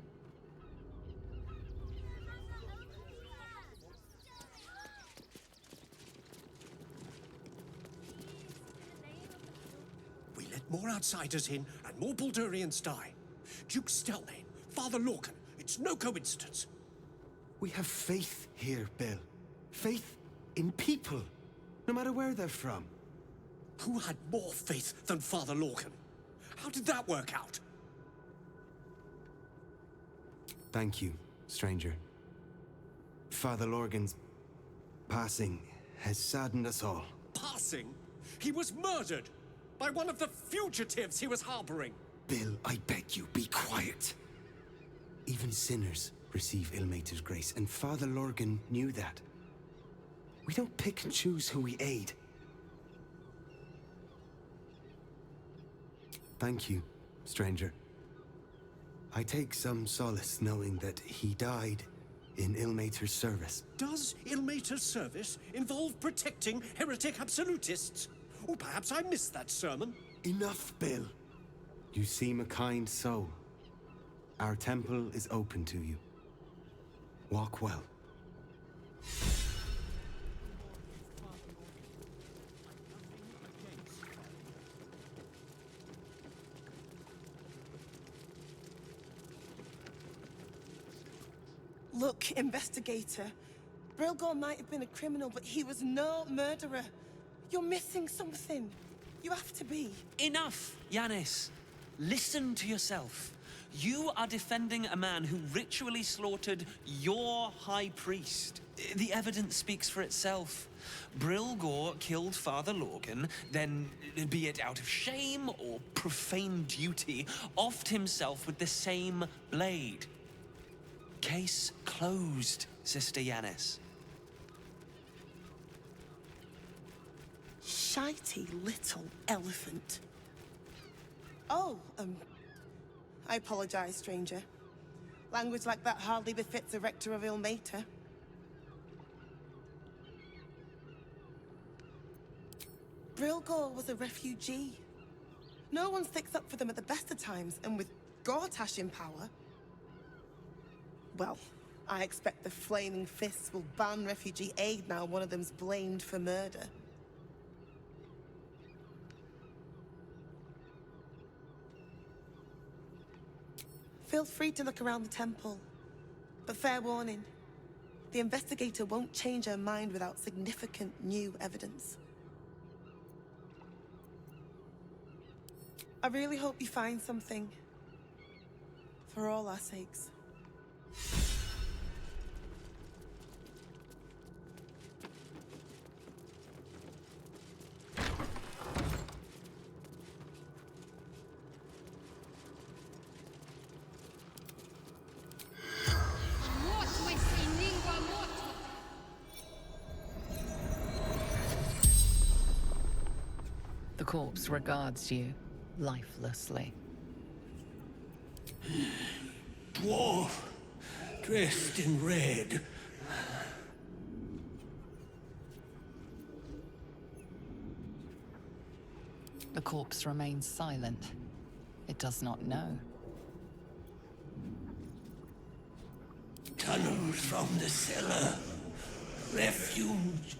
We let more outsiders in and more Baldurians die. Duke Stelnane, Father Lorcan, it's no coincidence. We have faith here, Bill. Faith in people, no matter where they're from. Who had more faith than Father Lorcan? How did that work out? Thank you, stranger. Father Lorgan's passing has saddened us all. Passing? He was murdered by one of the fugitives he was harboring. Bill, I beg you, be quiet. Even sinners receive Ilmater's grace, and Father Lorgan knew that. We don't pick and choose who we aid. Thank you, stranger. I take some solace knowing that he died in Ilmater's service. Does Ilmater's service involve protecting heretic absolutists? Or perhaps I missed that sermon. Enough, Bill. You seem a kind soul. Our temple is open to you. Walk well. Look, investigator. Brilgor might have been a criminal, but he was no murderer. You're missing something. You have to be. Enough, Yanis. Listen to yourself. You are defending a man who ritually slaughtered your high priest. The evidence speaks for itself. Brilgor killed Father Lorgan, then, be it out of shame or profane duty, offed himself with the same blade. Case closed, Sister Yanis. Shitey little elephant. Oh, I apologize, stranger. Language like that hardly befits a rector of Ilmater. Brilgor was a refugee. No one sticks up for them at the best of times, and with Gortash in power... Well, I expect the Flaming Fists will ban refugee aid now one of them's blamed for murder. Feel free to look around the temple. But fair warning, the investigator won't change her mind without significant new evidence. I really hope you find something. For all our sakes. The corpse regards you lifelessly. Dwarf, dressed in red. The corpse remains silent. It does not know. Tunnels from the cellar. Refuge.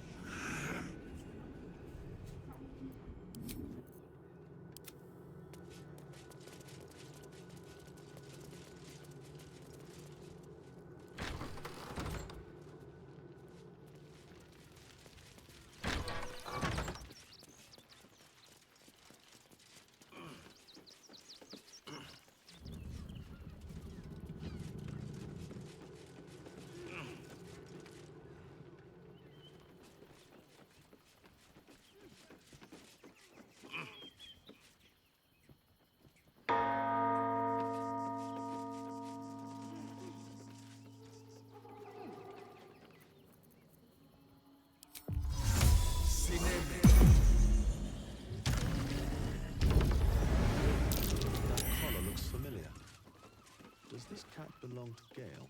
Does this cat belong to Gale?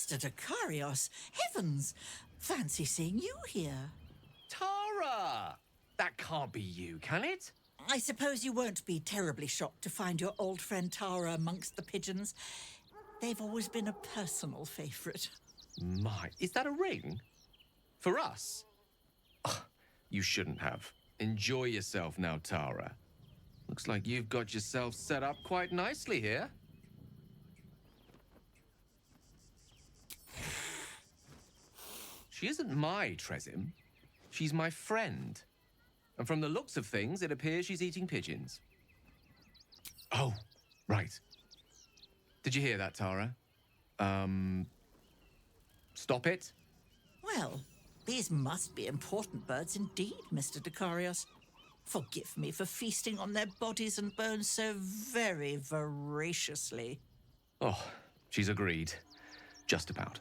Mr. Dakarios, heavens! Fancy seeing you here. Tara! That can't be you, can it? I suppose you won't be terribly shocked to find your old friend Tara amongst the pigeons. They've always been a personal favourite. My, is that a ring? For us? Oh, you shouldn't have. Enjoy yourself now, Tara. Looks like you've got yourself set up quite nicely here. She isn't my Tresim. She's my friend. And from the looks of things, it appears she's eating pigeons. Oh, right. Did you hear that, Tara? Stop it? Well, these must be important birds indeed, Mr. Dakarios. Forgive me for feasting on their bodies and bones so very voraciously. Oh, she's agreed. Just about.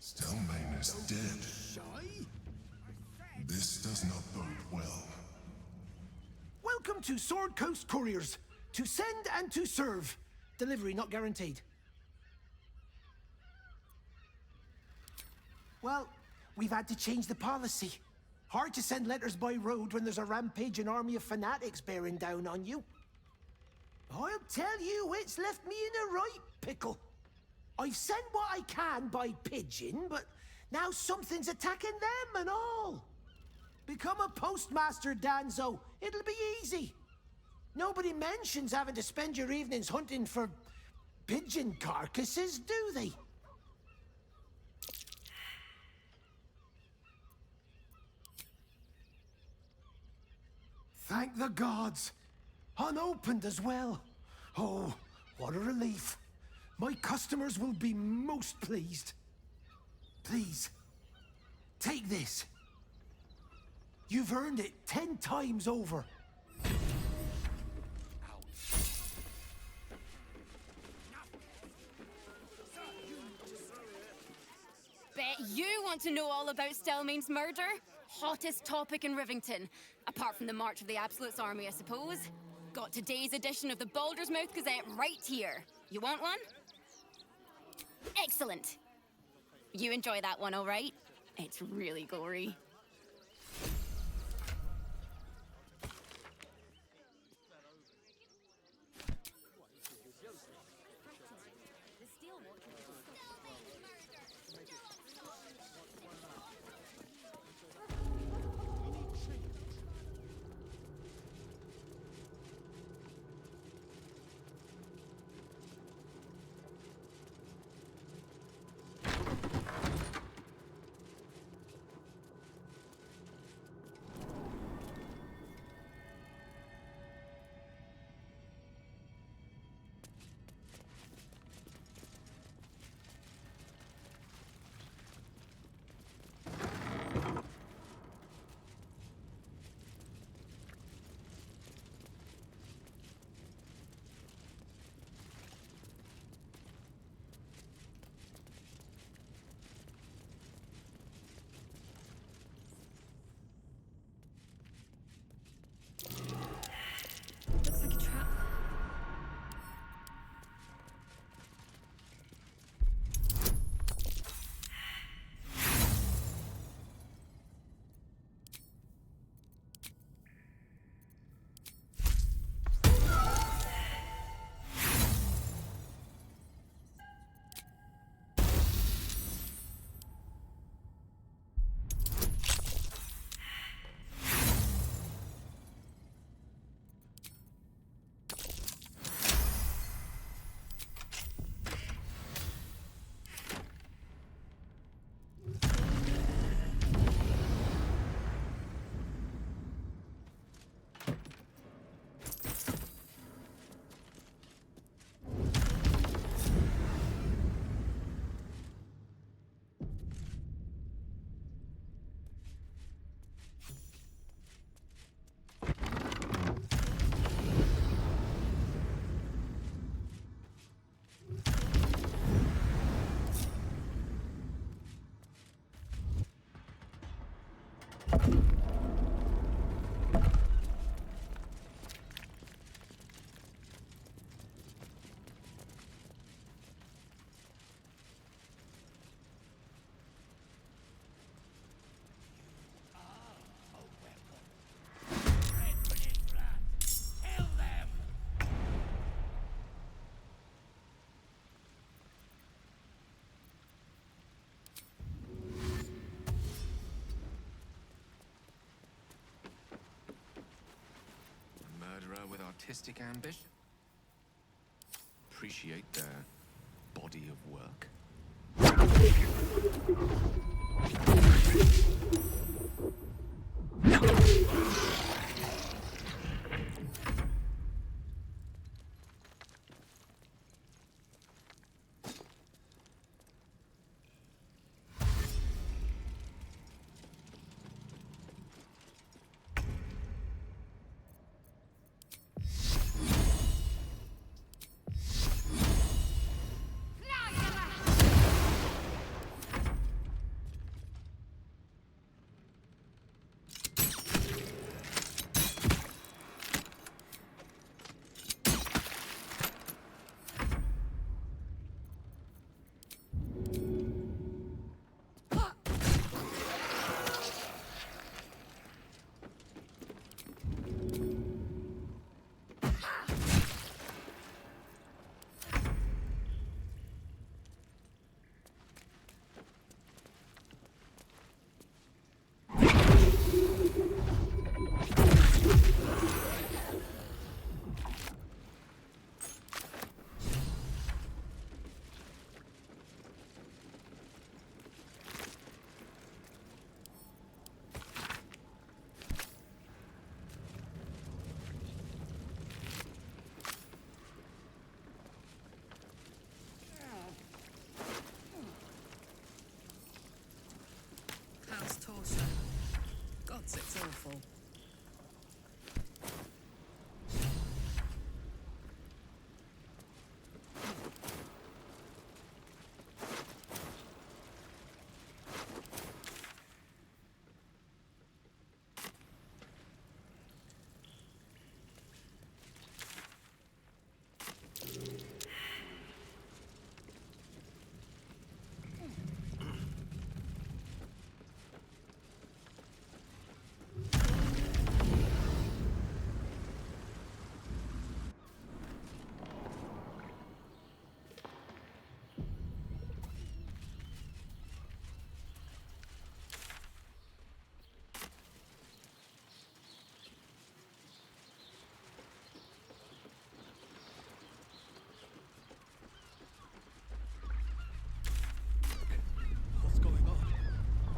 Stelmane is dead. This does not bode well. Welcome to Sword Coast Couriers. To send and to serve. Delivery not guaranteed. Well, we've had to change the policy. Hard to send letters by road when there's a rampaging army of fanatics bearing down on you. I'll tell you, it's left me in a right pickle. I've sent what I can by pigeon, but now something's attacking them and all. Become a postmaster, Danzo. It'll be easy. Nobody mentions having to spend your evenings hunting for pigeon carcasses, do they? Thank the gods. Unopened as well. Oh, what a relief. My customers will be most pleased. Please, take this. You've earned it 10 times over. Bet you want to know all about Stelmane's murder? Hottest topic in Rivington. Apart from the March of the Absolute's army, I suppose. Got today's edition of the Baldur's Mouth Gazette right here. You want one? Excellent. You enjoy that one, all right? It's really gory. Looks like a trap. With artistic ambition. Appreciate their body of work. It's awful.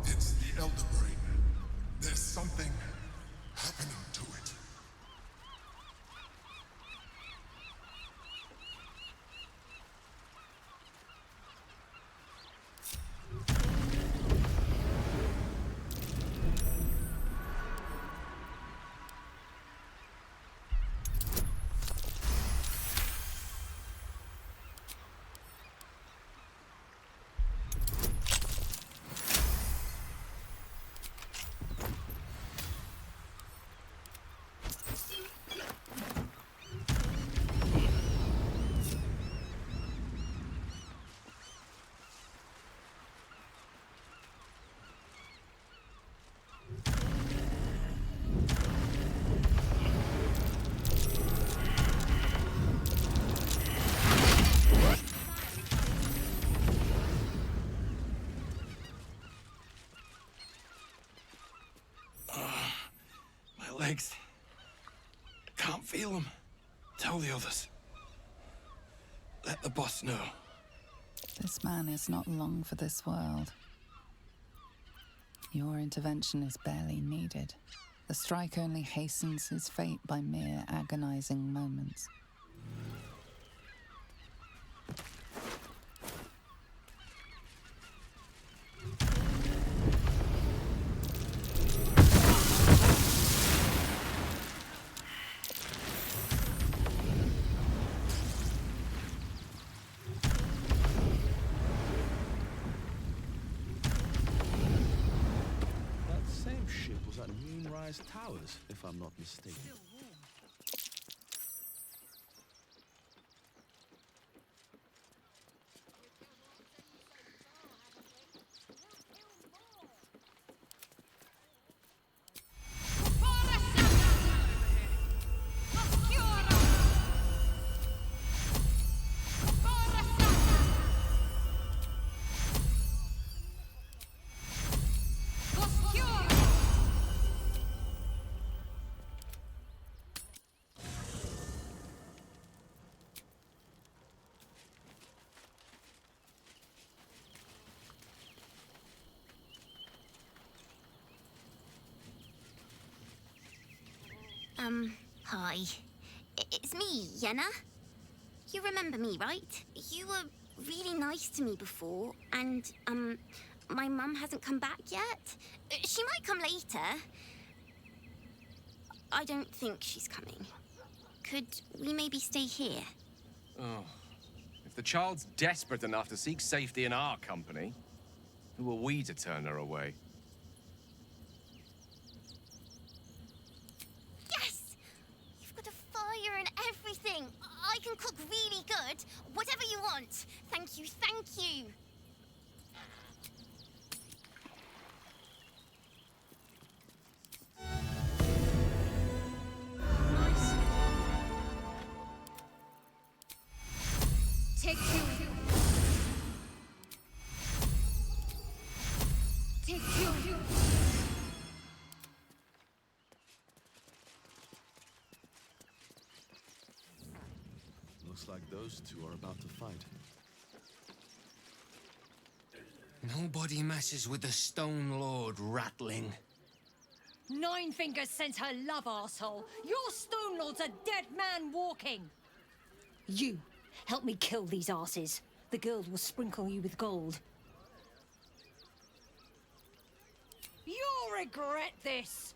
It's the Elder Brain. There's something happening to it. Legs. Can't feel them. Tell the others. Let the boss know. This man is not long for this world. Your intervention is barely needed. The strike only hastens his fate by mere agonizing moments. Towers, if I'm not mistaken. Hi. It's me, Yenna. You remember me, right? You were really nice to me before, and, my mum hasn't come back yet. She might come later. I don't think she's coming. Could we maybe stay here? Oh. If the child's desperate enough to seek safety in our company, who are we to turn her away? Fire and everything. I can cook really good. Whatever you want. Thank you, thank you. Nice. Take two. Take two. Looks like those two are about to fight. Nobody messes with the Stone Lord, Ratling. Nine Fingers sent her love, arsehole. Your Stone Lord's a dead man walking. You, help me kill these arses. The guild will sprinkle you with gold. You'll regret this.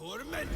tormented.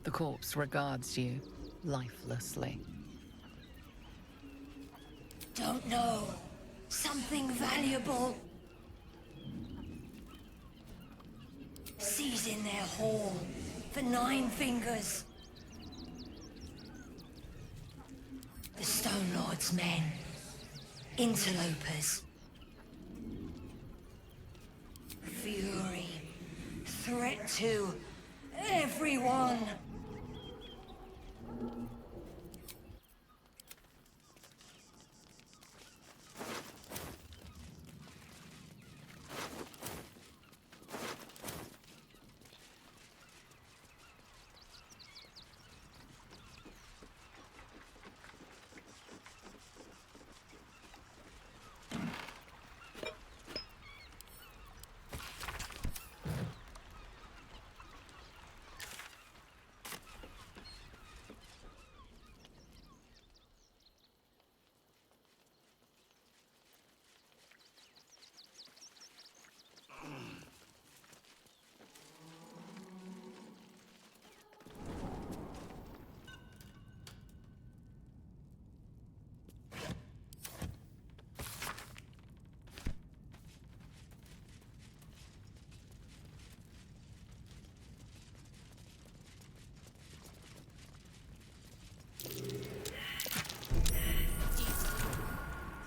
The corpse regards you lifelessly. Don't know. Something valuable. Seize in their hall for 9 fingers. The Stone Lord's men. Interlopers. Fury. Threat to everyone.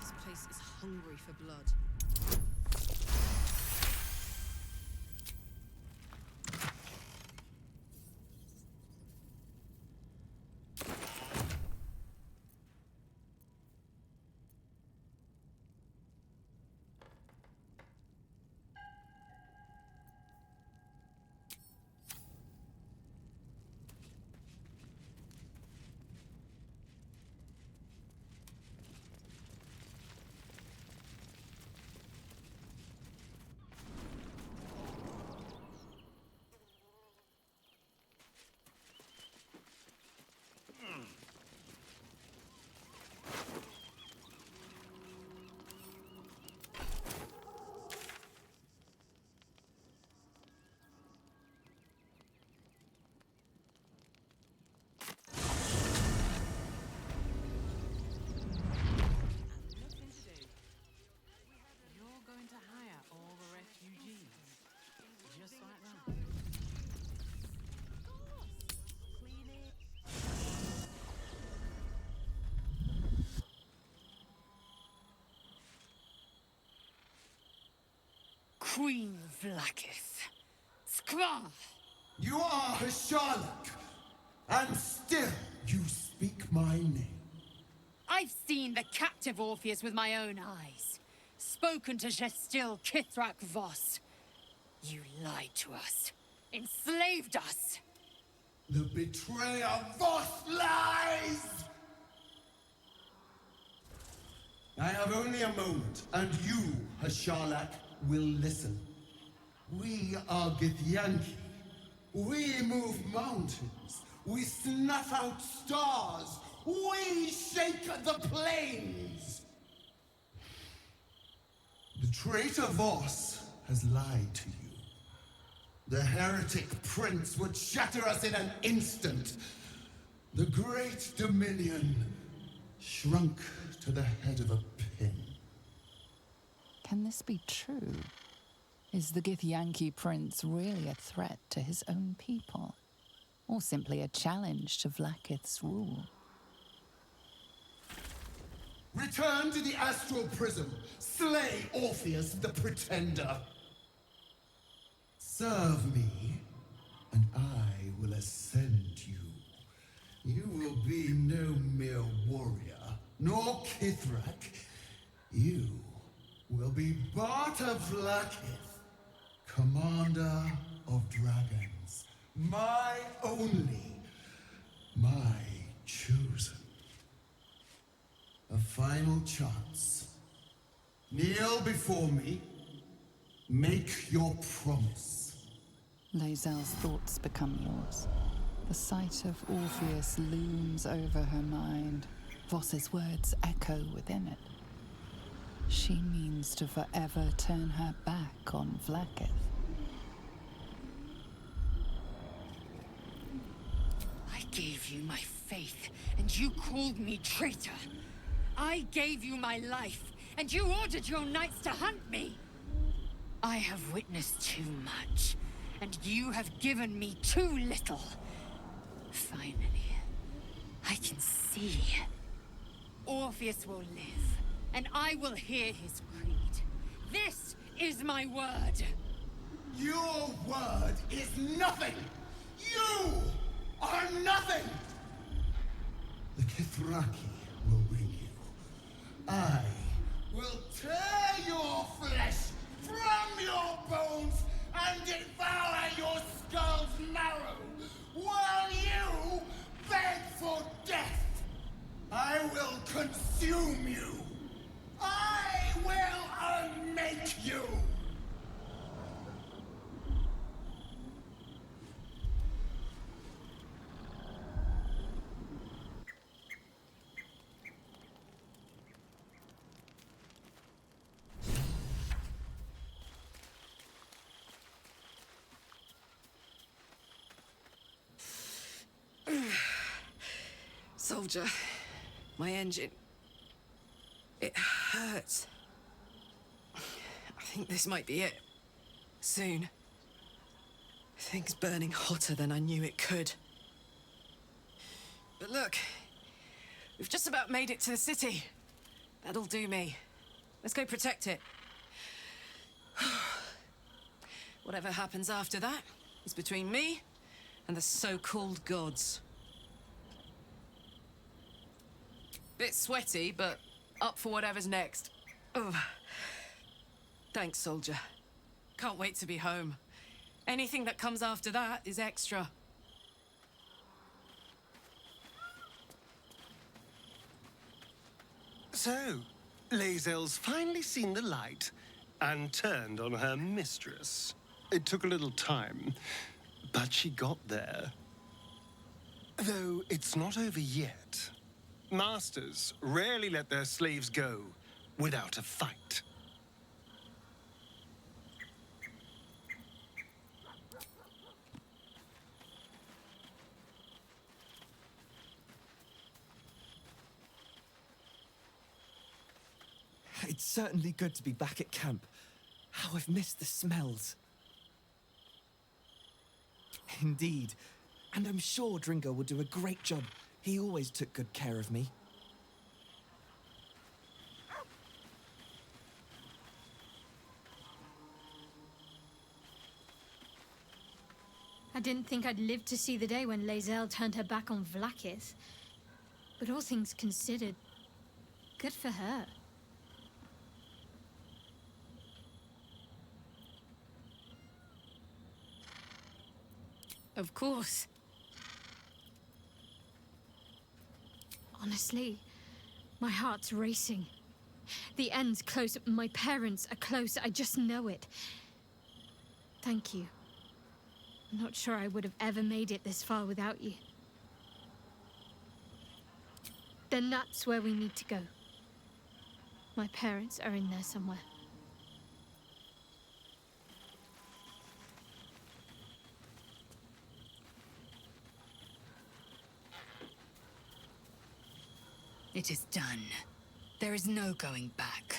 This place is hungry for blood. Queen Vlakith. Skra! You are Hisharlok, and still you speak my name. I've seen the captive Orpheus with my own eyes. Spoken to Gestil Kithrak Voss. You lied to us. Enslaved us. The betrayer Voss lies! I have only a moment, and you, Hashalak, will listen. We are Githyanki. We move mountains. We snuff out stars. We shake the plains. The traitor Voss has lied to you. The heretic prince would shatter us in an instant. The great dominion shrunk to the head of a pin. Can this be true? Is the Githyanki prince really a threat to his own people? Or simply a challenge to Vlaakith's rule? Return to the astral prism. Slay Orpheus the Pretender. Serve me, and I will ascend you. You will be no mere warrior, nor Kithrak. You will be Barta Vlaakith, commander of dragons. My only, my chosen. A final chance. Kneel before me. Make your promise. Lae'zel's thoughts become yours. The sight of Orpheus looms over her mind. Voss's words echo within it. She means to forever turn her back on Vlaakith. I gave you my faith, and you called me traitor. I gave you my life, and you ordered your knights to hunt me. I have witnessed too much, and you have given me too little. Finally, I can see. Orpheus will live, and I will hear his creed. This is my word. Your word is nothing! You are nothing! The Kithraki will bring you. I will tear your flesh from your bones and devour your skull's marrow, while you beg for death. I will consume you. I will unmake you. Soldier, my engine. It hurts. I think this might be it. Soon. Things burning hotter than I knew it could. But look, we've just about made it to the city. That'll do me. Let's go protect it. Whatever happens after that is between me and the so-called gods. Bit sweaty, but up for whatever's next. Ugh. Thanks, soldier. Can't wait to be home. Anything that comes after that is extra. So, Lae'zel's finally seen the light and turned on her mistress. It took a little time, but she got there. Though it's not over yet. Masters rarely let their slaves go without a fight. It's certainly good to be back at camp. How I've missed the smells. Indeed. And I'm sure Dringo will do a great job. He always took good care of me. I didn't think I'd live to see the day when Lae'zel turned her back on Vlaakith. But all things considered, good for her. Of course. Honestly, my heart's racing. The end's close. My parents are close. I just know it. Thank you. I'm not sure I would have ever made it this far without you. Then that's where we need to go. My parents are in there somewhere. It is done. There is no going back.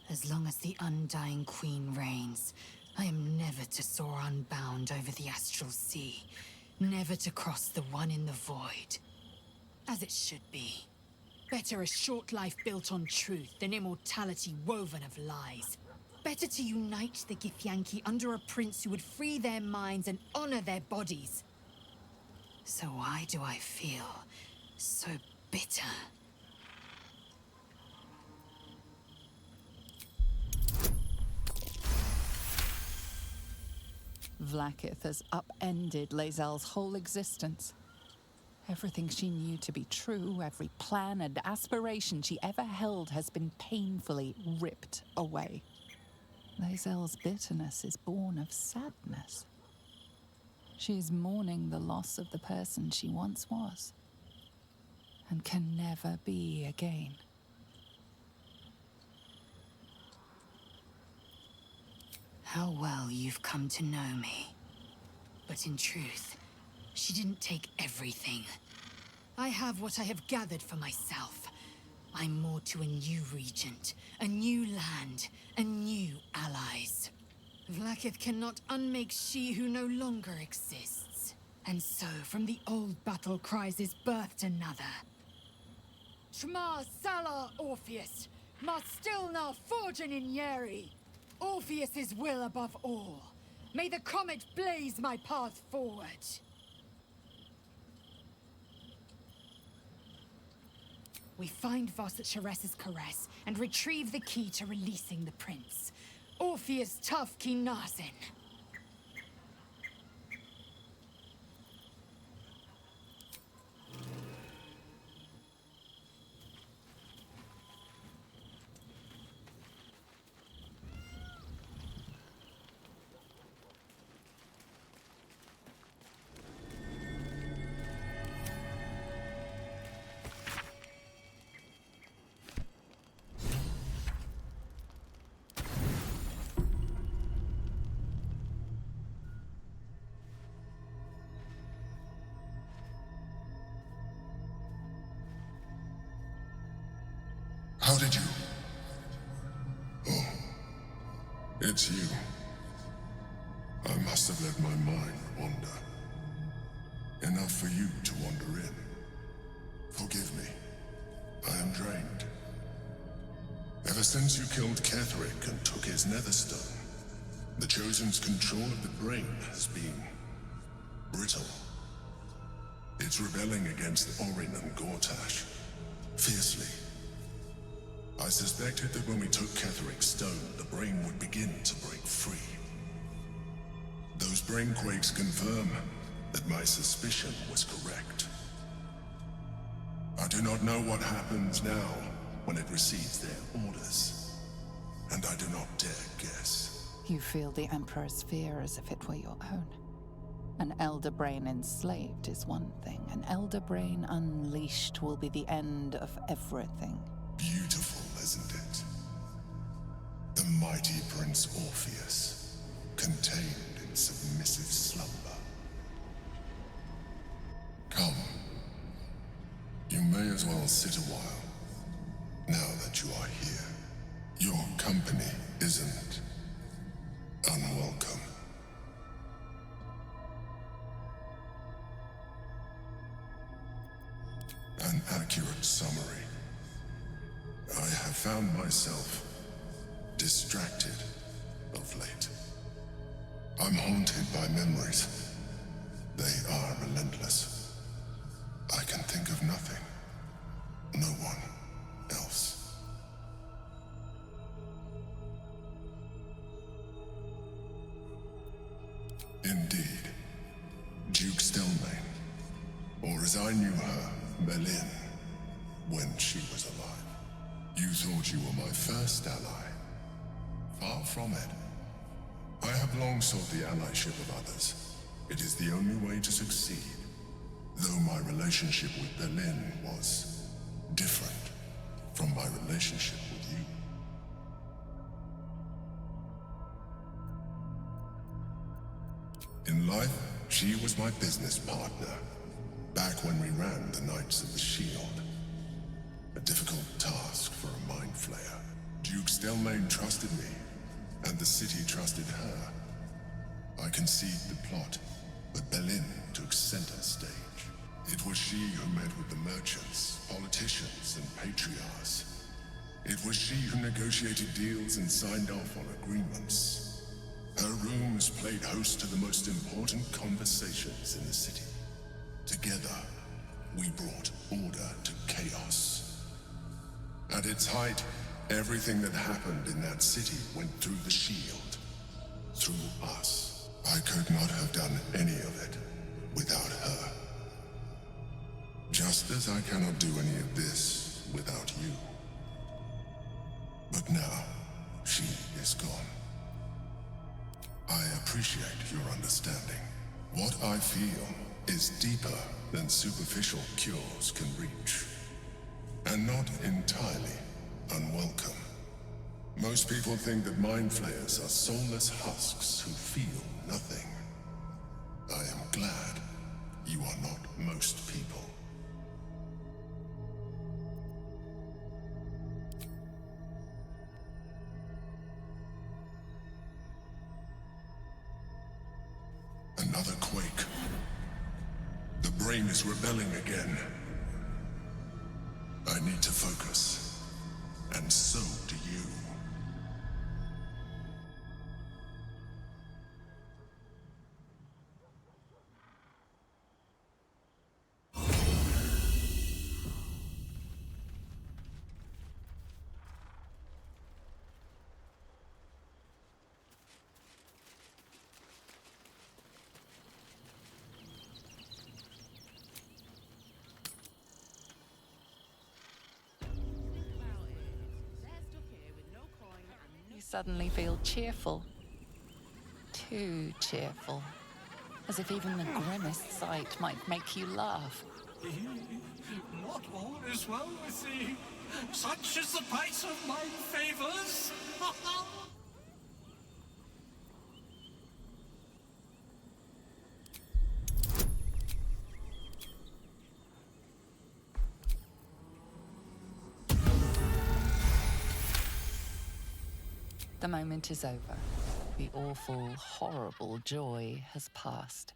As long as the Undying Queen reigns, I am never to soar unbound over the astral sea, never to cross the one in the void. As it should be. Better a short life built on truth than immortality woven of lies. Better to unite the Githyanki under a prince who would free their minds and honor their bodies. So why do I feel so bitter? Vlaakith has upended Lae'zel's whole existence. Everything she knew to be true, every plan and aspiration she ever held has been painfully ripped away. Lae'zel's bitterness is born of sadness. She is mourning the loss of the person she once was, and can never be again. How well you've come to know me. But in truth, she didn't take everything. I have what I have gathered for myself. I'm more to a new regent, a new land, and new allies. Vlaakith cannot unmake she who no longer exists. And so, from the old battle cries is birthed another. Shma Salar Orpheus, Ma Stilna Forgin in Yeri. Orpheus's will above all. May the comet blaze my path forward. We find Voss at Sharess's caress and retrieve the key to releasing the prince. Orpheus tough Kinazin. How did you? Oh, it's you. I must have let my mind wander. Enough for you to wander in. Forgive me. I am drained. Ever since you killed Ketheric and took his netherstone, the Chosen's control of the brain has been brittle. It's rebelling against Orin and Gortash, fiercely. I suspected that when we took Ketheric's stone, the brain would begin to break free. Those brain quakes confirm that my suspicion was correct. I do not know what happens now when it receives their orders, and I do not dare guess. You feel the Emperor's fear as if it were your own. An elder brain enslaved is one thing. An elder brain unleashed will be the end of everything. Beautiful, isn't it? The mighty Prince Orpheus, contained in submissive slumber. Come. You may as well sit a while, now that you are here. Your company isn't unwelcome. An accurate summary. I have found myself distracted of late. I'm haunted by memories. They are relentless. I can think of nothing. No one else. Indeed. Duke I knew her, Berlin, when she was alive. You thought you were my first ally. Far from it. I have long sought the allyship of others. It is the only way to succeed. Though my relationship with Berlin was different from my relationship with you. In life, she was my business partner, back when we ran the Knights of the Shield. A difficult task for a mind flayer. Duke Stelmane trusted me, and the city trusted her. I conceived the plot, but Berlin took center stage. It was she who met with the merchants, politicians, and patriarchs. It was she who negotiated deals and signed off on agreements. Her rooms played host to the most important conversations in the city. Together, we brought order to chaos. At its height, everything that happened in that city went through the shield. Through us. I could not have done any of it without her. Just as I cannot do any of this without you. But now, she is gone. I appreciate your understanding. What I feel is deeper than superficial cures can reach. And not entirely unwelcome. Most people think that mind flayers are soulless husks who feel nothing. I am glad you are not most people. Another quake. The brain is rebelling again. I need to focus. And so do you. You suddenly feel cheerful. Too cheerful. As if even the grimmest sight might make you laugh. Not all is well with thee. Such is the price of my favors. The moment is over. The awful, horrible joy has passed.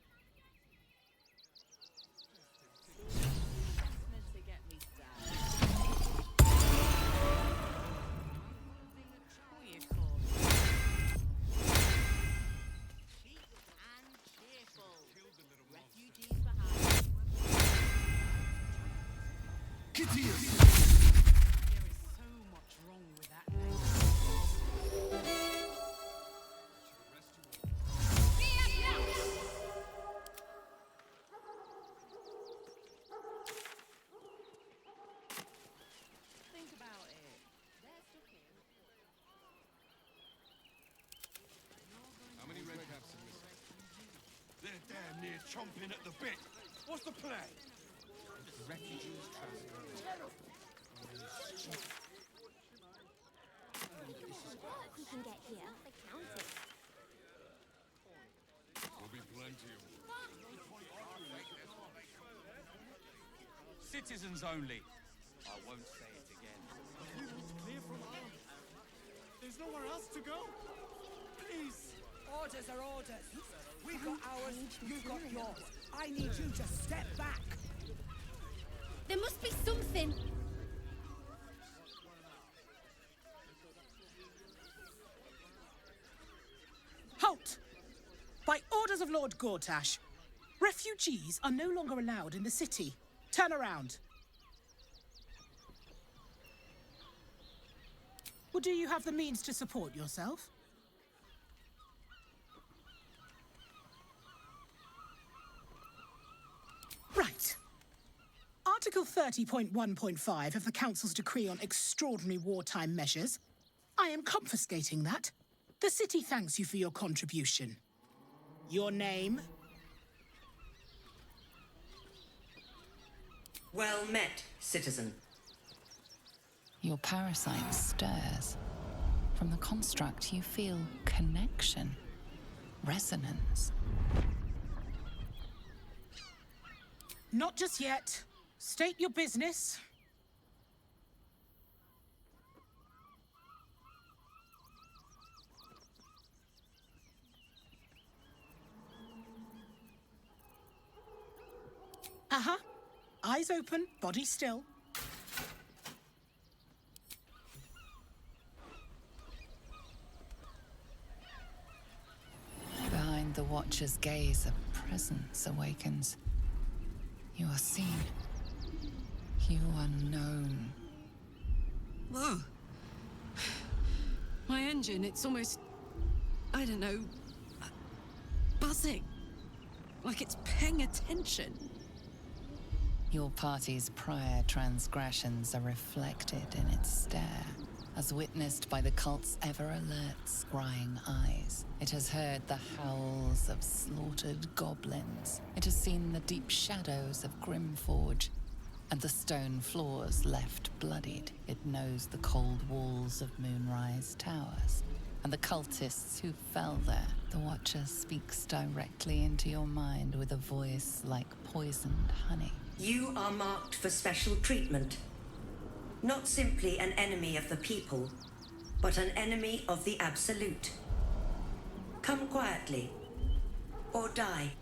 They're damn near chomping at the bit. What's the plan? Refugees we can get here. They counted. There'll be plenty of Citizens only. I won't say it again. Clear from arms. There's nowhere else to go. Please. Orders are orders. We've got ours, you've got yours. I need you to step back. There must be something. Halt! By orders of Lord Gortash, refugees are no longer allowed in the city. Turn around. Well, do you have the means to support yourself? Right. 30.1.5 of the Council's decree on extraordinary wartime measures. I am confiscating that. The city thanks you for your contribution. Your name? Well met, citizen. Your parasite stirs. From the construct, you feel connection, resonance. Not just yet. State your business. Uh-huh. Eyes open, body still. Behind the Watcher's gaze, a presence awakens. You are seen. You are known. Whoa. My engine, it's almost, I don't know, buzzing. Like it's paying attention. Your party's prior transgressions are reflected in its stare, as witnessed by the cult's ever-alert, scrying eyes. It has heard the howls of slaughtered goblins. It has seen the deep shadows of Grimforge, and the stone floors left bloodied. It knows the cold walls of Moonrise Towers, and the cultists who fell there. The Watcher speaks directly into your mind with a voice like poisoned honey. You are marked for special treatment. Not simply an enemy of the people, but an enemy of the Absolute. Come quietly, or die.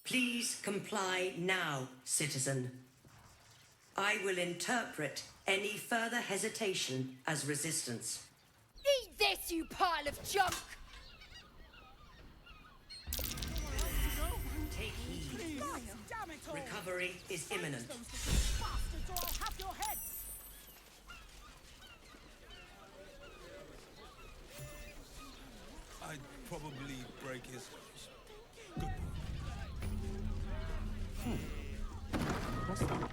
Please comply now, citizen. I will interpret any further hesitation as resistance. Eat this, you pile of junk! Take heed. Recovery is imminent. I'd probably break his nose. Good. What's that?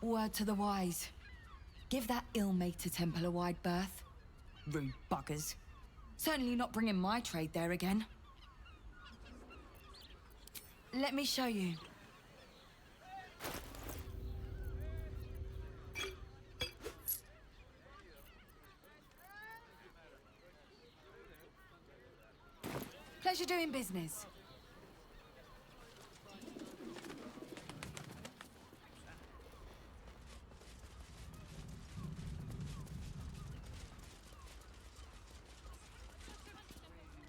Word to the wise. Give that ill-mated temple a wide berth. Rude buggers. Certainly not bringing my trade there again. Let me show you. Pleasure doing business.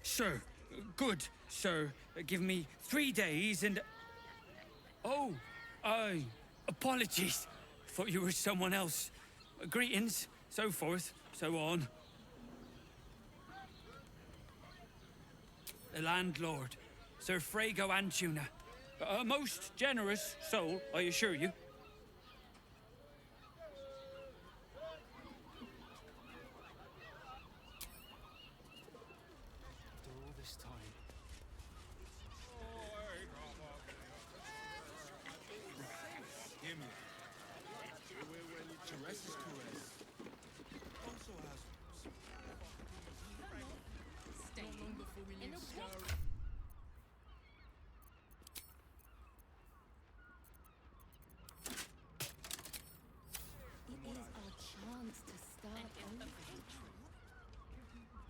Sir, good, sir. Give me 3 days and... Oh, apologies. Thought you were someone else. Greetings, so forth, so on. The landlord, Sir Frago Antuna. A most generous soul, I assure you.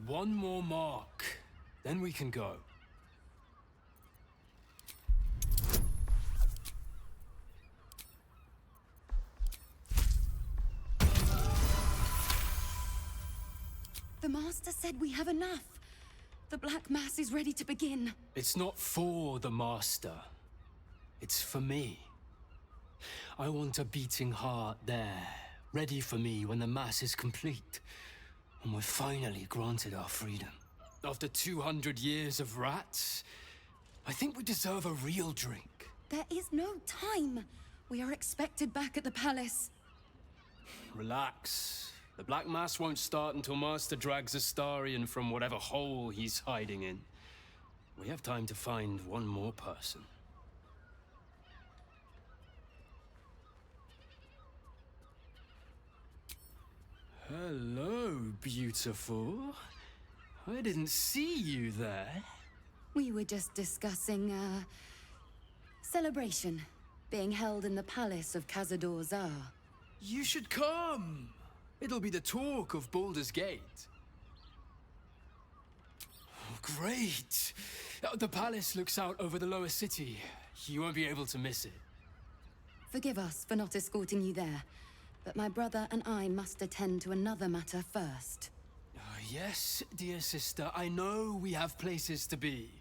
One more mark, then we can go. The Master said we have enough. The Black Mass is ready to begin. It's not for the Master. It's for me. I want a beating heart there, ready for me when the Mass is complete. And we're finally granted our freedom. After 200 years of rats, I think we deserve a real drink. There is no time. We are expected back at the palace. Relax. The Black Mass won't start until Master drags Astarion from whatever hole he's hiding in. We have time to find one more person. Hello, beautiful. I didn't see you there. We were just discussing, celebration being held in the palace of Cazador Zar. You should come. It'll be the talk of Baldur's Gate. Oh, great. The palace looks out over the lower city. You won't be able to miss it. Forgive us for not escorting you there, but my brother and I must attend to another matter first. Yes, dear sister, I know we have places to be.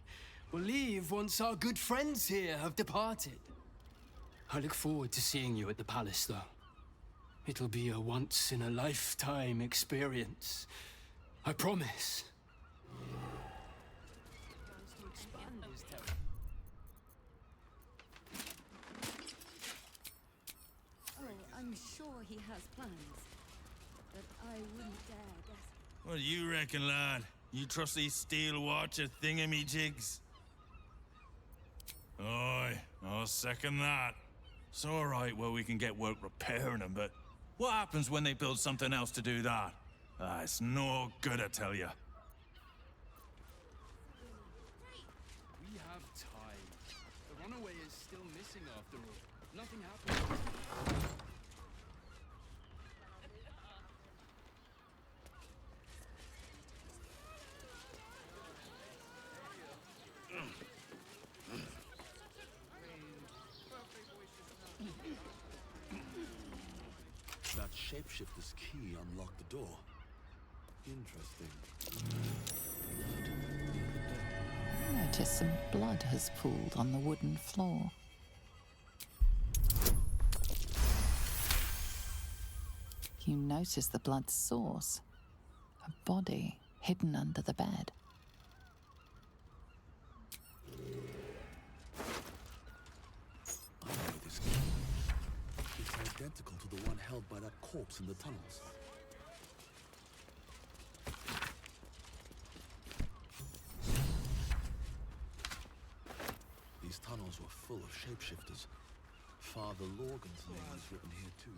We'll leave once our good friends here have departed. I look forward to seeing you at the palace, though. It'll be a once-in-a-lifetime experience. I promise. Oh, I'm sure he has plans, but I wouldn't dare guess. What do you reckon, lad? You trust these steel watcher thingamajigs? Aye, I'll second that. It's all right where we can get work repairing them, but what happens when they build something else to do that? It's no good, I tell you. We have time. The runaway is still missing after all. Nothing happened. That shapeshifter's key unlocked the door. Interesting. Notice some blood has pooled on the wooden floor. You notice the blood's source. A body hidden under the bed. I know this key. It's identical to the one held by that corpse in the tunnels. These tunnels were full of shapeshifters. Father Lorgan's name is written here too.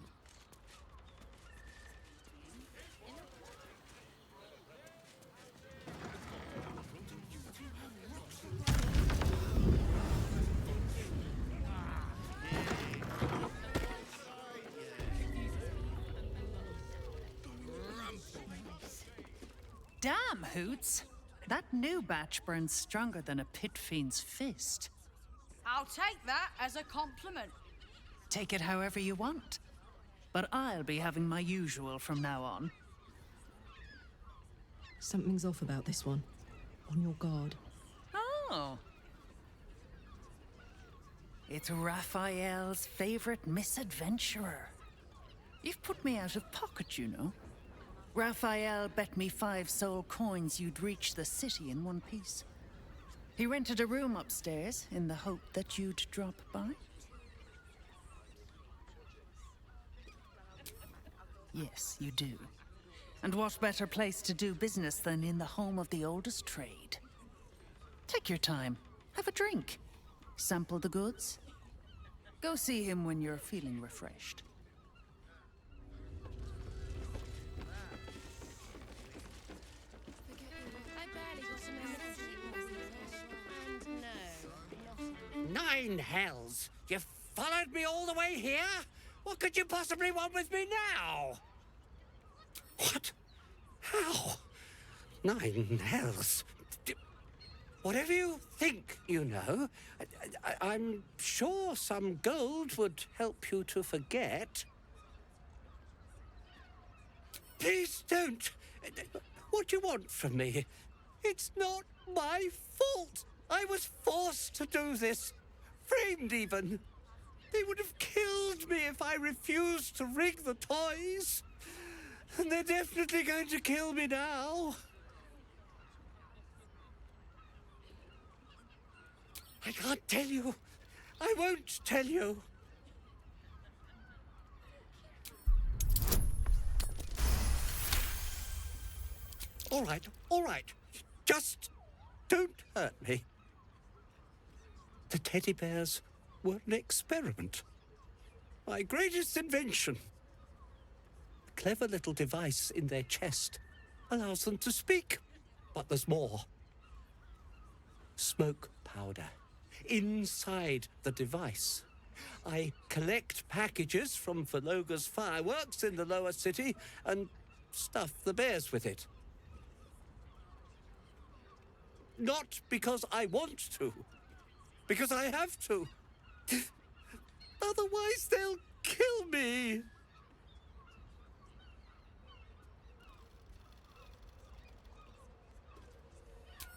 Damn, Hoots! That new batch burns stronger than a pit fiend's fist. I'll take that as a compliment. Take it however you want. But I'll be having my usual from now on. Something's off about this one. On your guard. Oh. It's Raphael's favorite misadventurer. You've put me out of pocket, you know. Raphael bet me 5 soul coins you'd reach the city in one piece. He rented a room upstairs in the hope that you'd drop by. Yes, you do. And what better place to do business than in the home of the oldest trade? Take your time. Have a drink. Sample the goods. Go see him when you're feeling refreshed. Nine hells! You followed me all the way here? What could you possibly want with me now? What? How? Nine hells? Whatever you think, you know, I'm sure some gold would help you to forget. Please don't. What do you want from me? It's not my fault. I was forced to do this. Framed even. They would have killed me if I refused to rig the toys. And they're definitely going to kill me now. I can't tell you. I won't tell you. All right, all right. Just don't hurt me. The teddy bears were an experiment. My greatest invention. A clever little device in their chest allows them to speak. But there's more. Smoke powder inside the device. I collect packages from Verloga's fireworks in the lower city and stuff the bears with it. Not because I want to, because I have to. Otherwise, they'll kill me.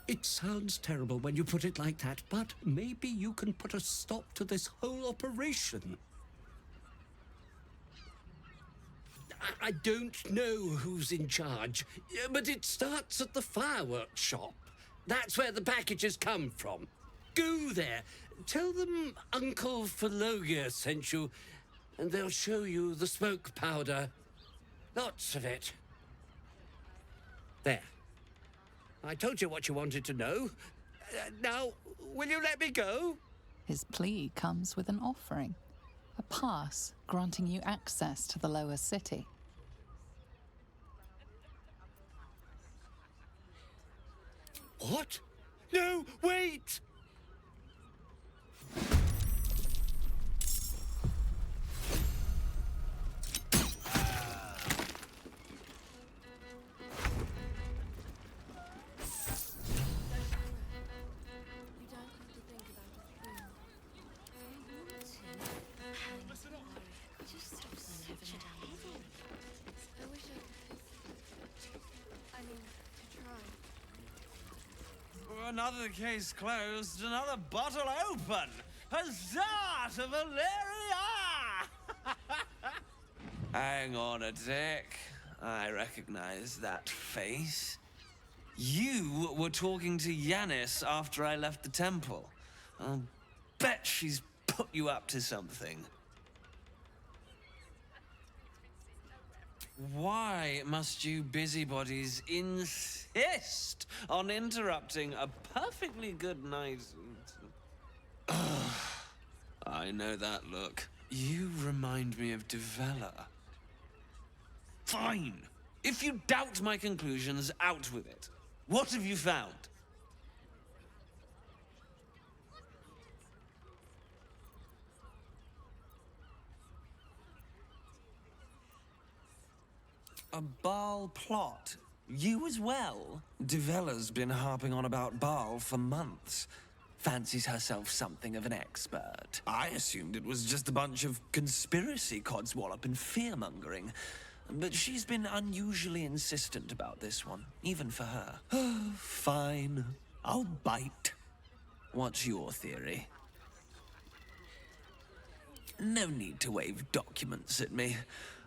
It sounds terrible when you put it like that, but maybe you can put a stop to this whole operation. I don't know who's in charge, but it starts at the fireworks shop. That's where the packages come from. Go there. Tell them Uncle Verloga sent you, and they'll show you the smoke powder. Lots of it. There. I told you what you wanted to know. Now, will you let me go? His plea comes with an offering, a pass granting you access to the lower city. What? No, wait! Another case closed, another bottle open. Huzzah to Valeria! Hang on a tick. I recognize that face. You were talking to Yanis after I left the temple. I'll bet she's put you up to something. Why must you busybodies insist on interrupting a perfectly good night? I know that look. You remind me of Devella. Fine. If you doubt my conclusions, out with it. What have you found? A Baal plot? You as well? Devella's been harping on about Baal for months. Fancies herself something of an expert. I assumed it was just a bunch of conspiracy codswallop and fear-mongering. But she's been unusually insistent about this one, even for her. Fine. I'll bite. What's your theory? No need to wave documents at me.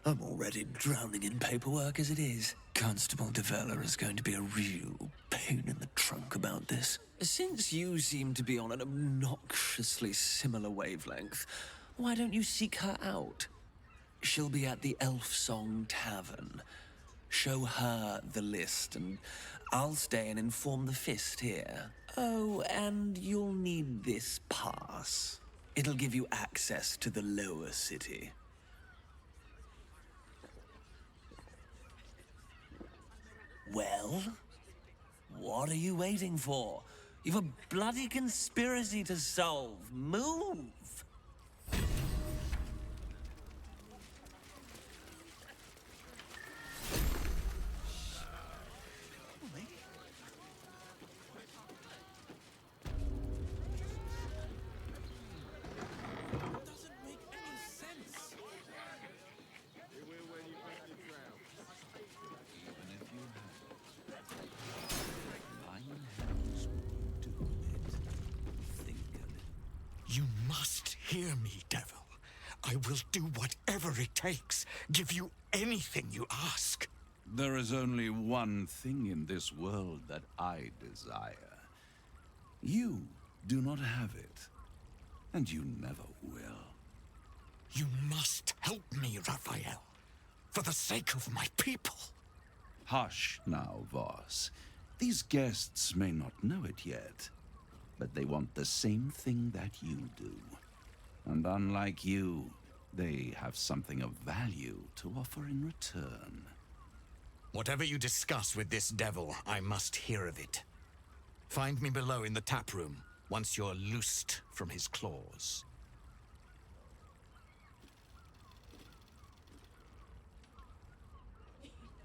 I'm already drowning in paperwork as it is. Constable Devella is going to be a real pain in the trunk about this. Since you seem to be on an obnoxiously similar wavelength, why don't you seek her out? She'll be at the Elf Song Tavern. Show her the list, and I'll stay and inform the Fist here. Oh, and you'll need this pass. It'll give you access to the lower city. Well, what are you waiting for? You've a bloody conspiracy to solve. Move! You must hear me, devil. I will do whatever it takes, give you anything you ask. There is only one thing in this world that I desire. You do not have it, and you never will. You must help me, Raphael, for the sake of my people. Hush now, Voss. These guests may not know it yet, but they want the same thing that you do. And unlike you, they have something of value to offer in return. Whatever you discuss with this devil, I must hear of it. Find me below in the tap room, once you're loosed from his claws.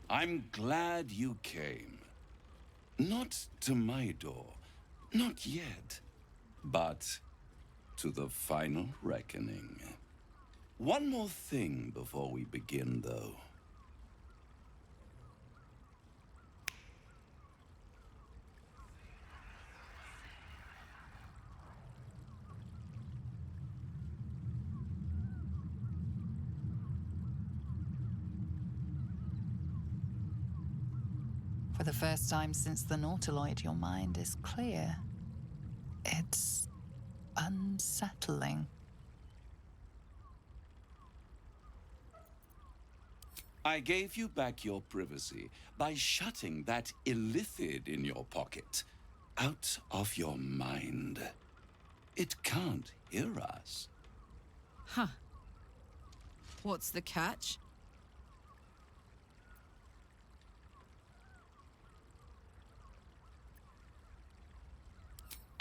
I'm glad you came. Not to my door, not yet, but to the final reckoning. One more thing before we begin, though. For the first time since the Nautiloid, your mind is clear. It's unsettling. I gave you back your privacy by shutting that illithid in your pocket out of your mind. It can't hear us. Huh. What's the catch?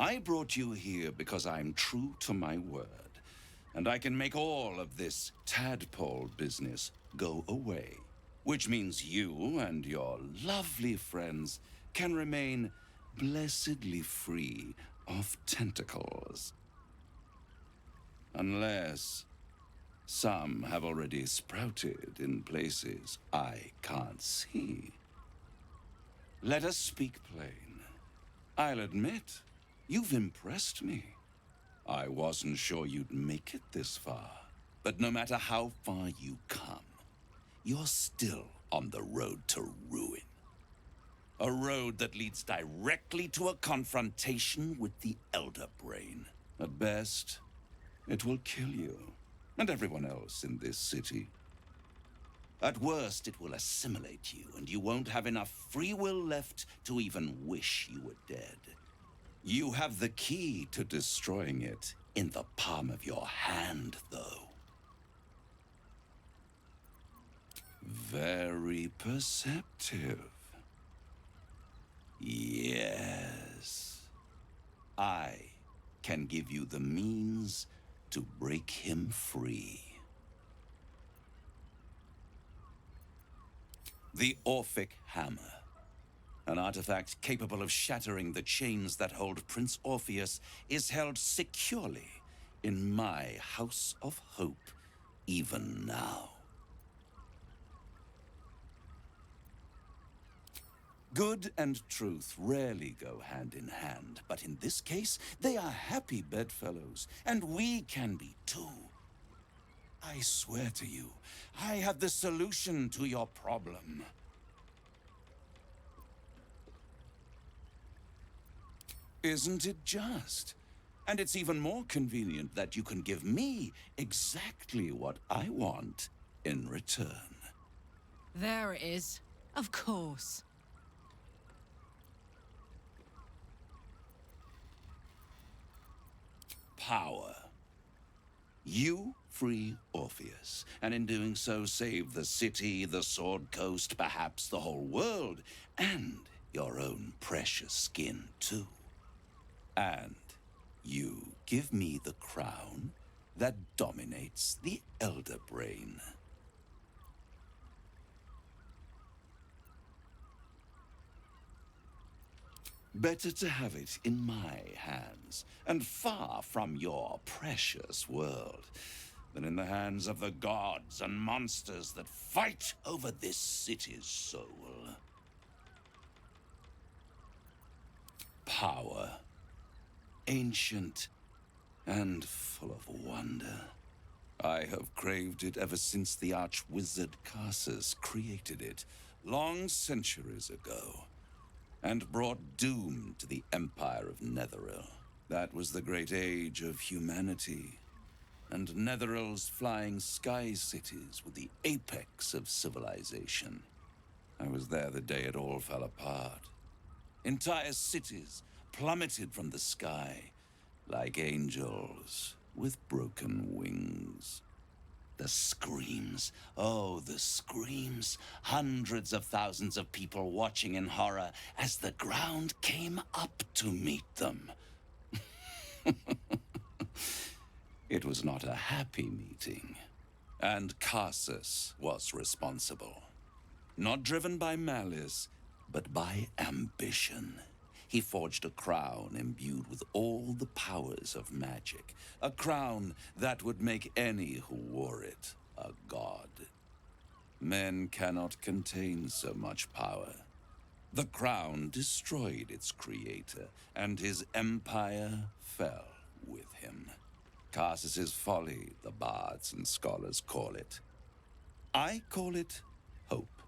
I brought you here because I'm true to my word, and I can make all of this tadpole business go away, which means you and your lovely friends can remain blessedly free of tentacles. Unless some have already sprouted in places I can't see. Let us speak plain. I'll admit, you've impressed me. I wasn't sure you'd make it this far, but no matter how far you come, you're still on the road to ruin. A road that leads directly to a confrontation with the Elder Brain. At best, it will kill you, and everyone else in this city. At worst, it will assimilate you, and you won't have enough free will left to even wish you were dead. You have the key to destroying it in the palm of your hand, though. Very perceptive. Yes. I can give you the means to break him free. The Orphic Hammer. An artifact capable of shattering the chains that hold Prince Orpheus is held securely in my House of Hope, even now. Good and truth rarely go hand in hand, but in this case, they are happy bedfellows, and we can be too. I swear to you, I have the solution to your problem. Isn't it just? And it's even more convenient that you can give me exactly what I want in return. There it is. Of course. Power. You free Orpheus, and in doing so save the city, the Sword Coast, perhaps the whole world, and your own precious skin too. And you give me the crown that dominates the Elder Brain. Better to have it in my hands, and far from your precious world, than in the hands of the gods and monsters that fight over this city's soul. Power. Ancient and full of wonder. I have craved it ever since the arch-wizard Carsus created it, long centuries ago, and brought doom to the Empire of Netheril. That was the great age of humanity, and Netheril's flying sky cities were the apex of civilization. I was there the day it all fell apart. Entire cities plummeted from the sky like angels with broken wings. The screams, oh, the screams. Hundreds of thousands of people watching in horror as the ground came up to meet them. It was not a happy meeting, and Carsus was responsible. Not driven by malice, but by ambition. He forged a crown imbued with all the powers of magic. A crown that would make any who wore it a god. Men cannot contain so much power. The crown destroyed its creator, and his empire fell with him. Carsus's folly, the bards and scholars call it. I call it hope.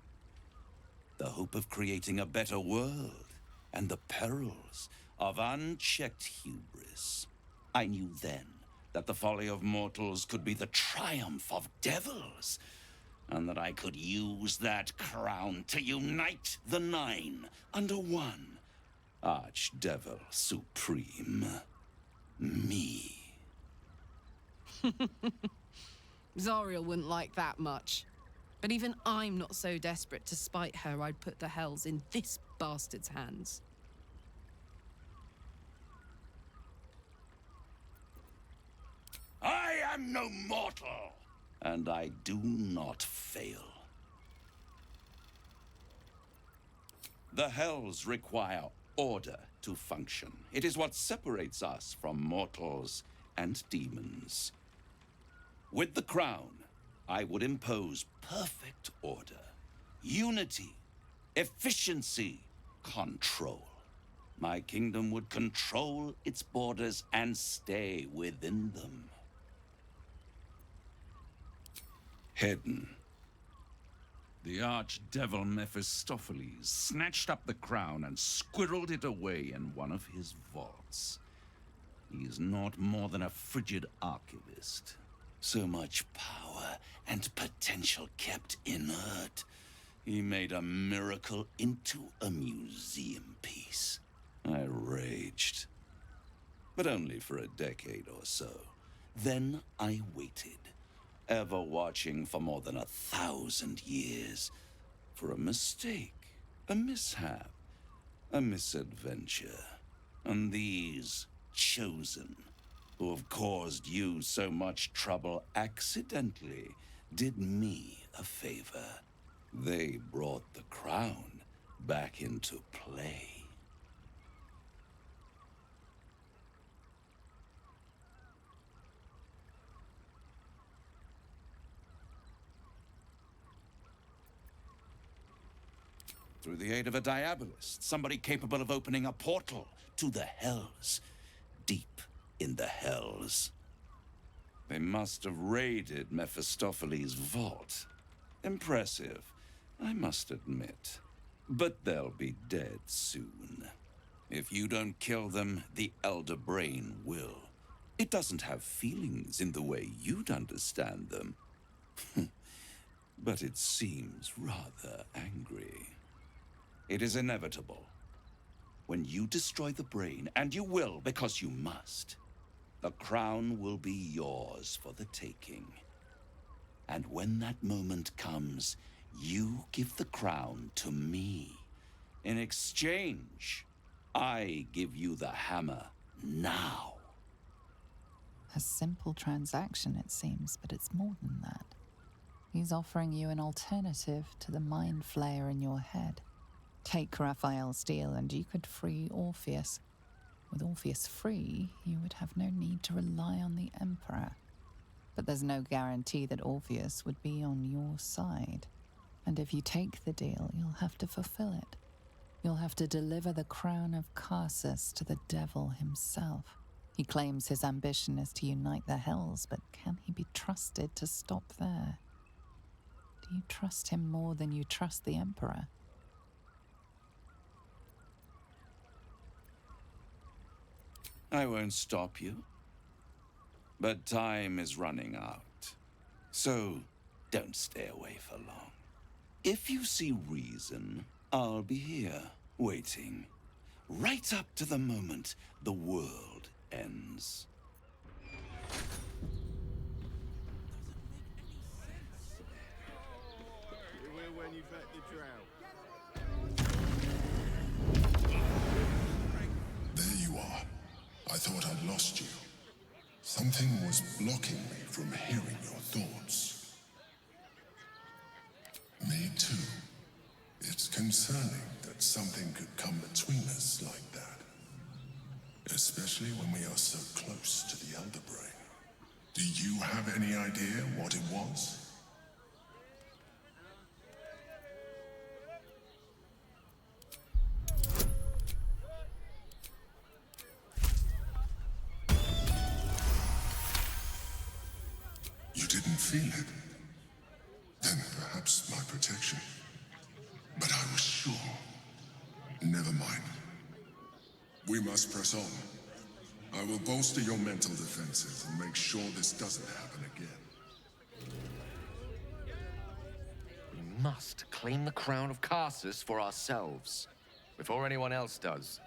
The hope of creating a better world, and the perils of unchecked hubris. I knew then that the folly of mortals could be the triumph of devils, and that I could use that crown to unite the Nine under one Archdevil Supreme. Me. Zariel wouldn't like that much. But even I'm not so desperate to spite her I'd put the hells in this bastard's hands. I am no mortal, and I do not fail. The hells require order to function. It is what separates us from mortals and demons. With the crown, I would impose perfect order, unity, efficiency, control. My kingdom would control its borders and stay within them. Hidden. The archdevil Mephistopheles snatched up the crown and squirreled it away in one of his vaults. He is not more than a frigid archivist. So much power and potential kept inert. He made a miracle into a museum piece. I raged. But only for a decade or so. Then I waited, ever watching for more than 1,000 years, for a mistake, a mishap, a misadventure. And these chosen, who have caused you so much trouble accidentally, did me a favor. They brought the crown back into play. Through the aid of a diabolist, somebody capable of opening a portal to the hells, deep in the hells. They must have raided Mephistopheles' vault. Impressive, I must admit. But they'll be dead soon. If you don't kill them, the Elder Brain will. It doesn't have feelings in the way you'd understand them. But it seems rather angry. It is inevitable. When you destroy the brain, and you will because you must, the crown will be yours for the taking. And when that moment comes, you give the crown to me. In exchange, I give you the hammer now. A simple transaction, it seems, but it's more than that. He's offering you an alternative to the mind flayer in your head. Take Raphael's deal and you could free Orpheus. With Orpheus free, you would have no need to rely on the Emperor. But there's no guarantee that Orpheus would be on your side. And if you take the deal, you'll have to fulfill it. You'll have to deliver the crown of Carsus to the devil himself. He claims his ambition is to unite the hells, but can he be trusted to stop there? Do you trust him more than you trust the Emperor? I won't stop you. But time is running out. So don't stay away for long. If you see reason, I'll be here, waiting. Right up to the moment the world ends. When you've had the drought. There you are. I thought I'd lost you. Something was blocking me from hearing your thoughts. Me too. It's concerning that something could come between us like that. Especially when we are so close to the Elder Brain. Do you have any idea what it was? You didn't feel it? Then perhaps my protection. But I was sure. Never mind. We must press on. I will bolster your mental defenses and make sure this doesn't happen again. We must claim the crown of Carsus for ourselves, before anyone else does.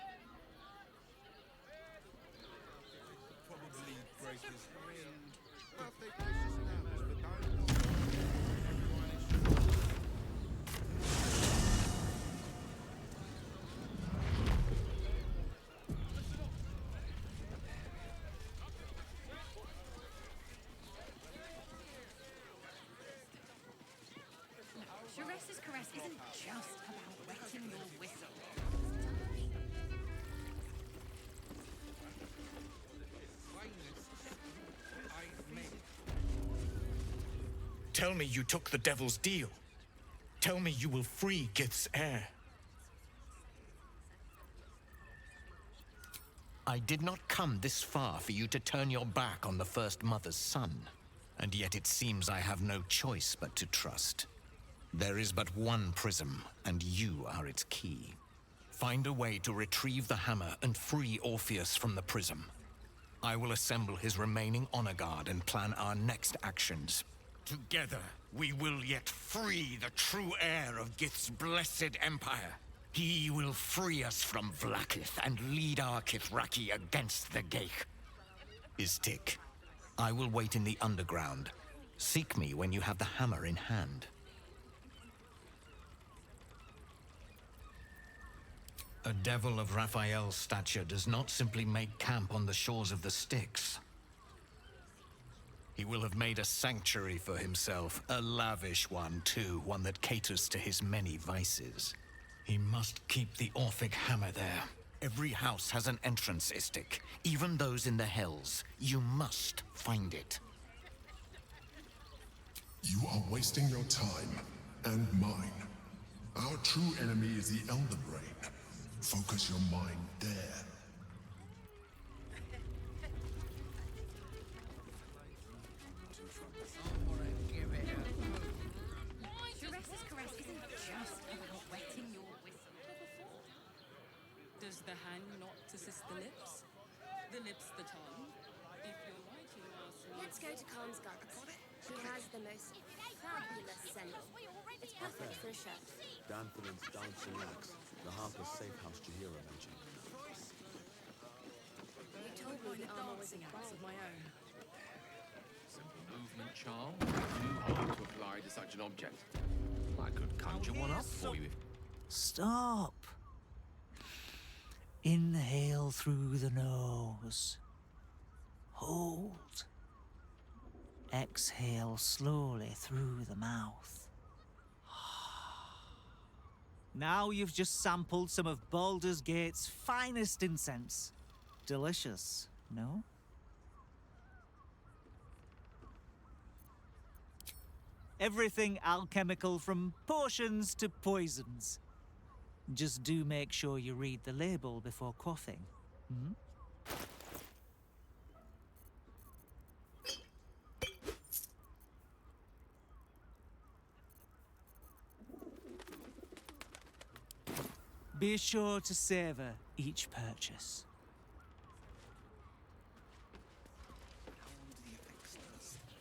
Sharessa's caress isn't just about wetting your whistle. Tell me you took the devil's deal. Tell me you will free Gith's heir. I did not come this far for you to turn your back on the First Mother's son. And yet it seems I have no choice but to trust. There is but one prism, and you are its key. Find a way to retrieve the hammer and free Orpheus from the prism. I will assemble his remaining honor guard and plan our next actions. Together, we will yet free the true heir of Gith's blessed empire. He will free us from Vlaakith and lead our Kithraki against the Geich. Istik, I will wait in the underground. Seek me when you have the hammer in hand. A devil of Raphael's stature does not simply make camp on the shores of the Styx. He will have made a sanctuary for himself, a lavish one too, one that caters to his many vices. He must keep the Orphic hammer there. Every house has an entrance, Istik, even those in the Hells. You must find it. You are wasting your time, and mine. Our true enemy is the Elder Brain. Focus your mind there. Sharessa's caress isn't just about wetting your whistle. Does the hand not assist the lips? The lips the tongue? If you're writing last Let's go to Khan's Guts. She has the most fabulous scent. It's perfect for a shirt. Dantherin's dancing lax. The Harper's safe house Jahira mentioned. You told me the armor was a of my own. Simple movement charm. Too hard to apply to such an object. I could conjure one up for you if... Stop. Inhale through the nose. Hold. Exhale slowly through the mouth. Now you've just sampled some of Baldur's Gate's finest incense. Delicious, no? Everything alchemical from potions to poisons. Just do make sure you read the label before quaffing. Hmm? Be sure to savor each purchase.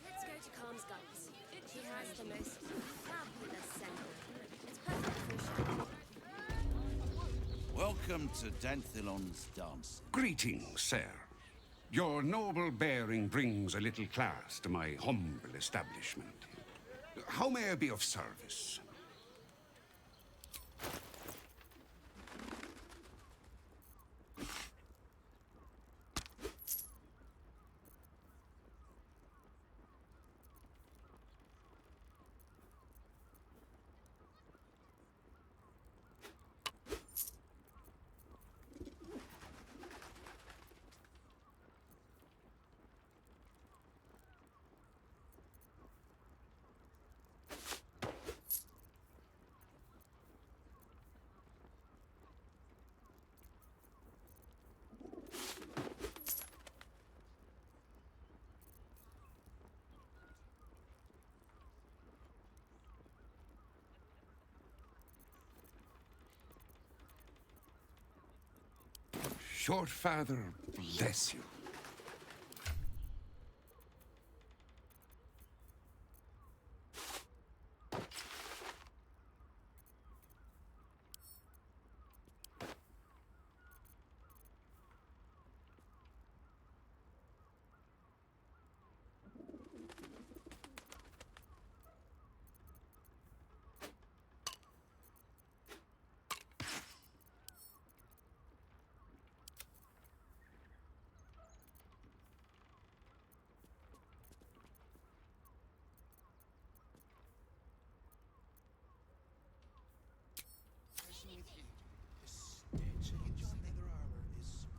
Let's go to Khan's Guts. She has the most fabulous scent. Welcome to Danthilon's dance. Greetings, sir. Your noble bearing brings a little class to my humble establishment. How may I be of service? Your father bless you.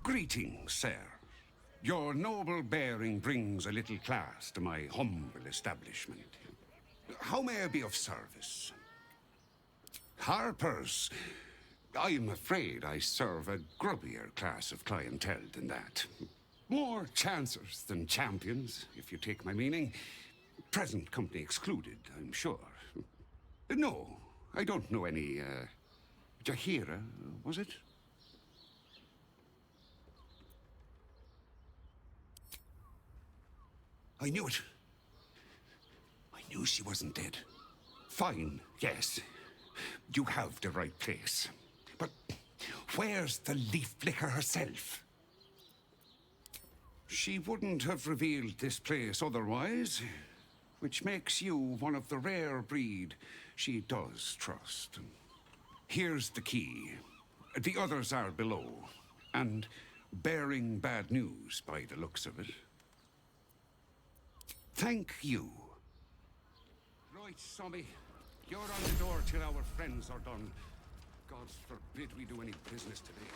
Greetings, sir. Your noble bearing brings a little class to my humble establishment. How may I be of service? Harpers, I'm afraid I serve a grubbier class of clientele than that. More chancers than champions, if you take my meaning. Present company excluded, I'm sure. No, I don't know any, Jahira, was it? I knew it. I knew she wasn't dead. Fine, yes. You have the right place. But where's the leaf flicker herself? She wouldn't have revealed this place otherwise, which makes you one of the rare breed she does trust. Here's the key. The others are below, and bearing bad news by the looks of it. Thank you. Right, Sommy. You're on the door till our friends are done. God forbid we do any business today.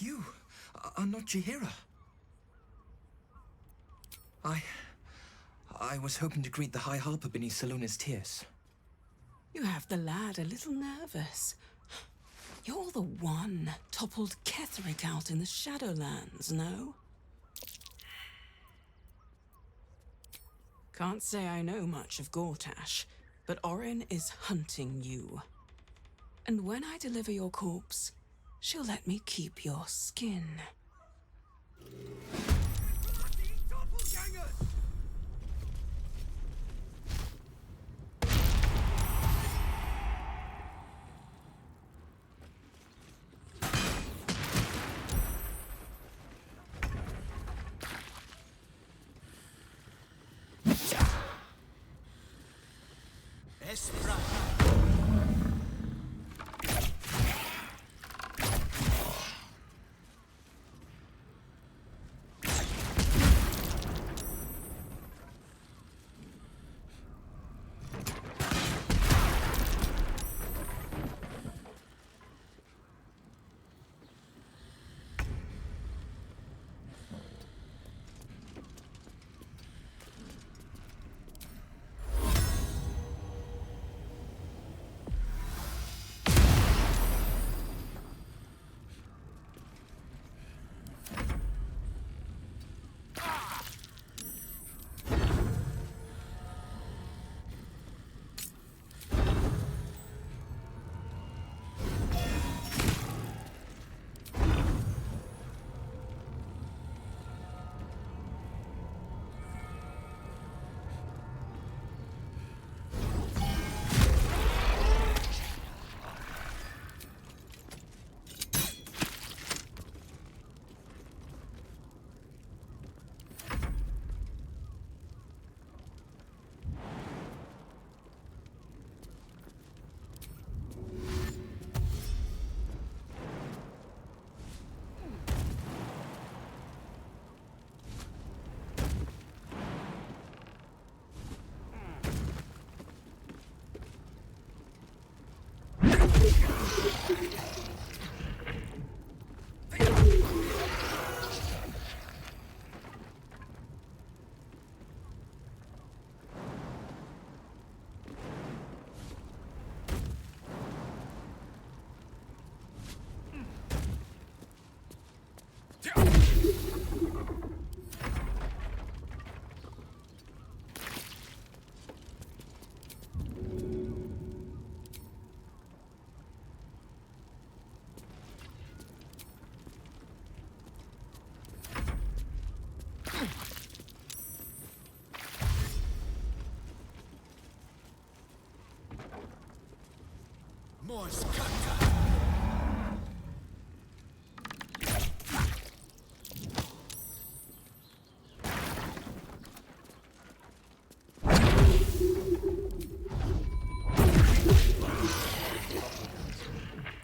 You are not Jahira. I was hoping to greet the High Harper beneath Salona's tears. You have the lad a little nervous. You're the one toppled Ketherick out in the Shadowlands, no? Can't say I know much of Gortash, but Orin is hunting you. And when I deliver your corpse, she'll let me keep your skin.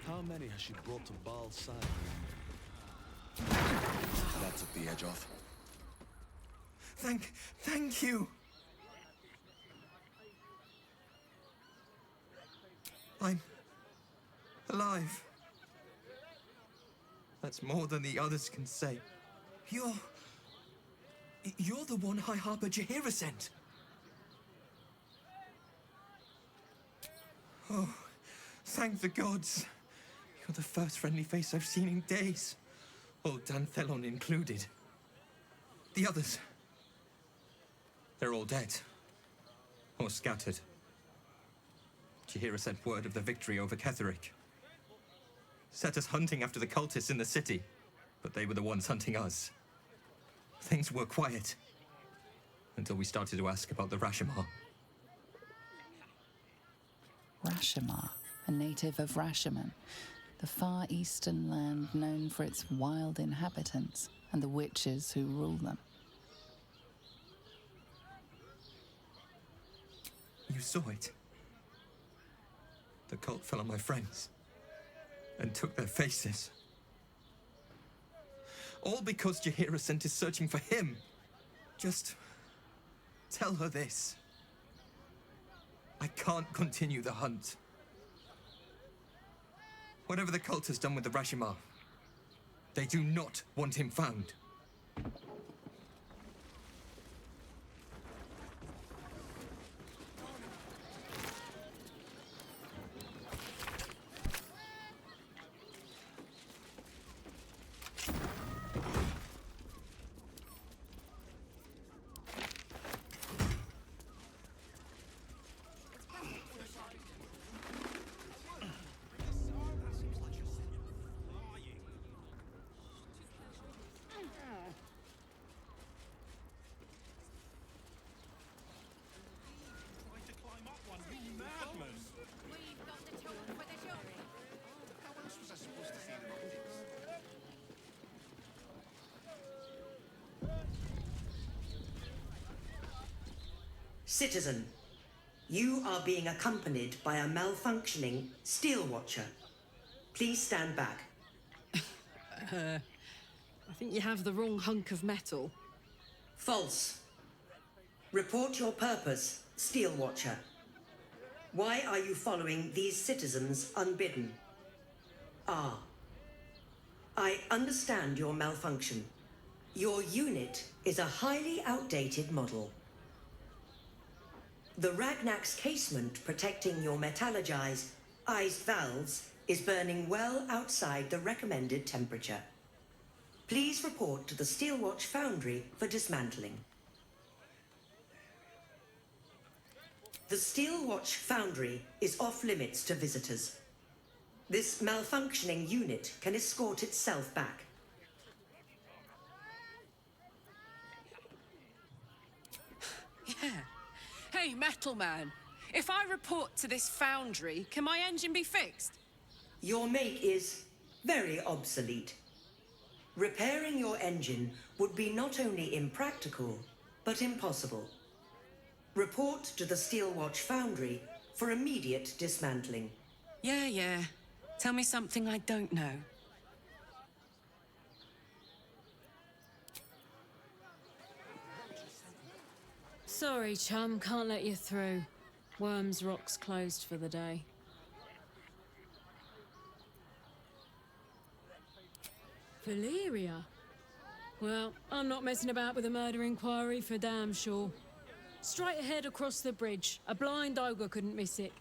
How many has she brought to Baal's side? That took the edge off. Thank you. I'm alive. That's more than the others can say. You're the one High Harper Jaheira sent. Oh, thank the gods. You're the first friendly face I've seen in days. Old Dan Thelon included. The others, they're all dead. Or scattered. Jaheira sent word of the victory over Ketheric. Set us hunting after the cultists in the city, but they were the ones hunting us. Things were quiet until we started to ask about the Rashomar. Rashomar, a native of Rashomon, the far eastern land known for its wild inhabitants and the witches who rule them. You saw it. The cult fell on my friends and took their faces. All because Jaheira sent is searching for him. Just tell her this. I can't continue the hunt. Whatever the cult has done with the Rashomar, they do not want him found. Citizen, you are being accompanied by a malfunctioning steel watcher. Please stand back. I think you have the wrong hunk of metal. False. Report your purpose, steel watcher. Why are you following these citizens unbidden? Ah. I understand your malfunction. Your unit is a highly outdated model. The Ragnak's casement protecting your metallogized valves is burning well outside the recommended temperature. Please report to the Steelwatch Foundry for dismantling. The Steelwatch Foundry is off limits to visitors. This malfunctioning unit can escort itself back. Yeah. Hey, Metal Man, if I report to this foundry, can my engine be fixed? Your make is very obsolete. Repairing your engine would be not only impractical, but impossible. Report to the Steelwatch Foundry for immediate dismantling. Yeah. Tell me something I don't know. Sorry, chum, can't let you through. Worms Rock's closed for the day. Valeria? Well, I'm not messing about with a murder inquiry for damn sure. Straight ahead across the bridge. A blind ogre couldn't miss it.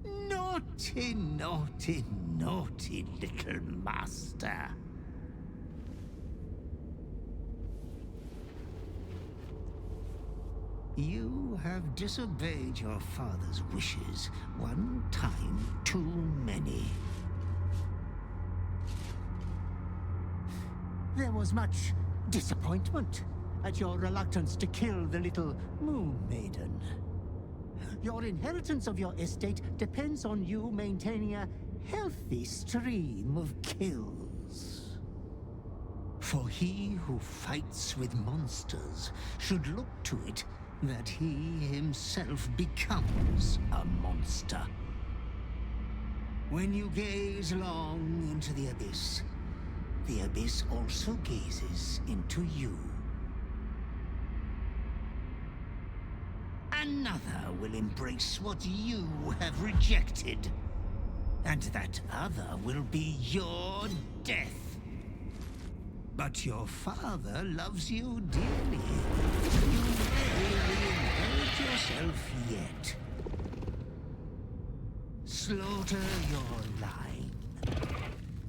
Naughty, naughty, naughty little master. You have disobeyed your father's wishes one time too many. There was much disappointment at your reluctance to kill the little moon maiden. Your inheritance of your estate depends on you maintaining a healthy stream of kills. For he who fights with monsters should look to it that he himself becomes a monster. When you gaze long into the abyss also gazes into you. Another will embrace what you have rejected. And that other will be your death. But your father loves you dearly. You may reinherit yourself yet. Slaughter your line.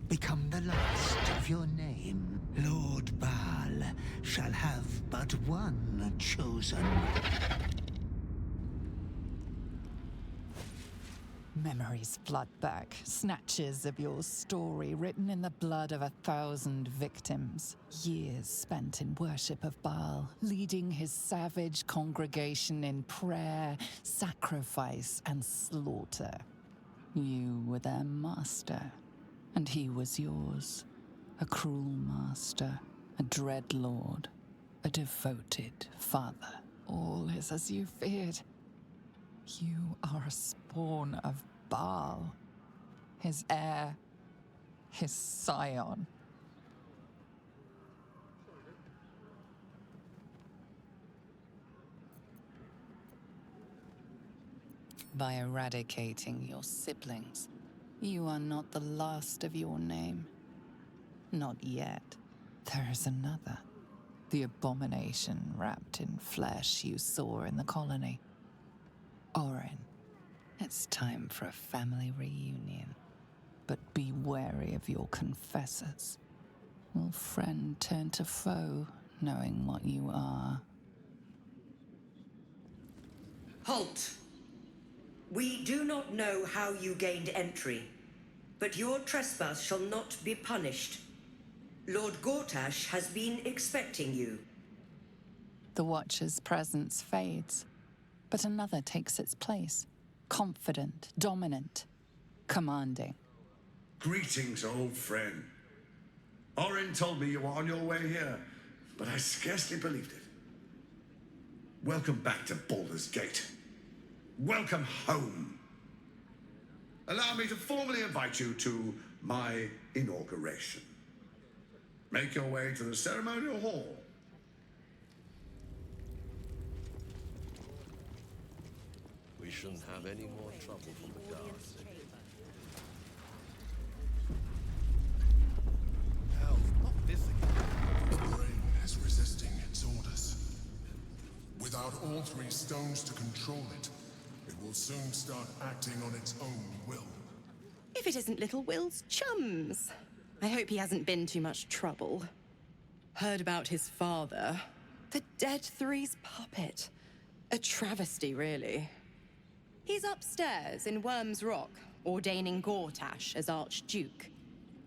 Become the last of your name. Lord Baal shall have but one chosen. Memories flood back, snatches of your story written in the blood of 1,000 victims. Years spent in worship of Baal, leading his savage congregation in prayer, sacrifice, and slaughter. You were their master, and he was yours. A cruel master, a dread lord, a devoted father. All is as you feared. You are a spawn of Baal, his heir, his scion. By eradicating your siblings, you are not the last of your name. Not yet. There is another. The abomination wrapped in flesh you saw in the colony. Orin, it's time for a family reunion. But be wary of your confessors. Will friend turn to foe, knowing what you are? Halt! We do not know how you gained entry, but your trespass shall not be punished. Lord Gortash has been expecting you. The Watcher's presence fades, but another takes its place. Confident, dominant, commanding. Greetings, old friend. Orin told me you were on your way here, but I scarcely believed it. Welcome back to Baldur's Gate. Welcome home. Allow me to formally invite you to my inauguration. Make your way to the ceremonial hall. We shouldn't have any more trouble from the guards. Hell, not this again. The brain is resisting its orders. Without all three stones to control it, it will soon start acting on its own will. If it isn't little Will's chums. I hope he hasn't been too much trouble. Heard about his father. The Dead Three's puppet. A travesty, really. He's upstairs in Worm's Rock, ordaining Gortash as Archduke.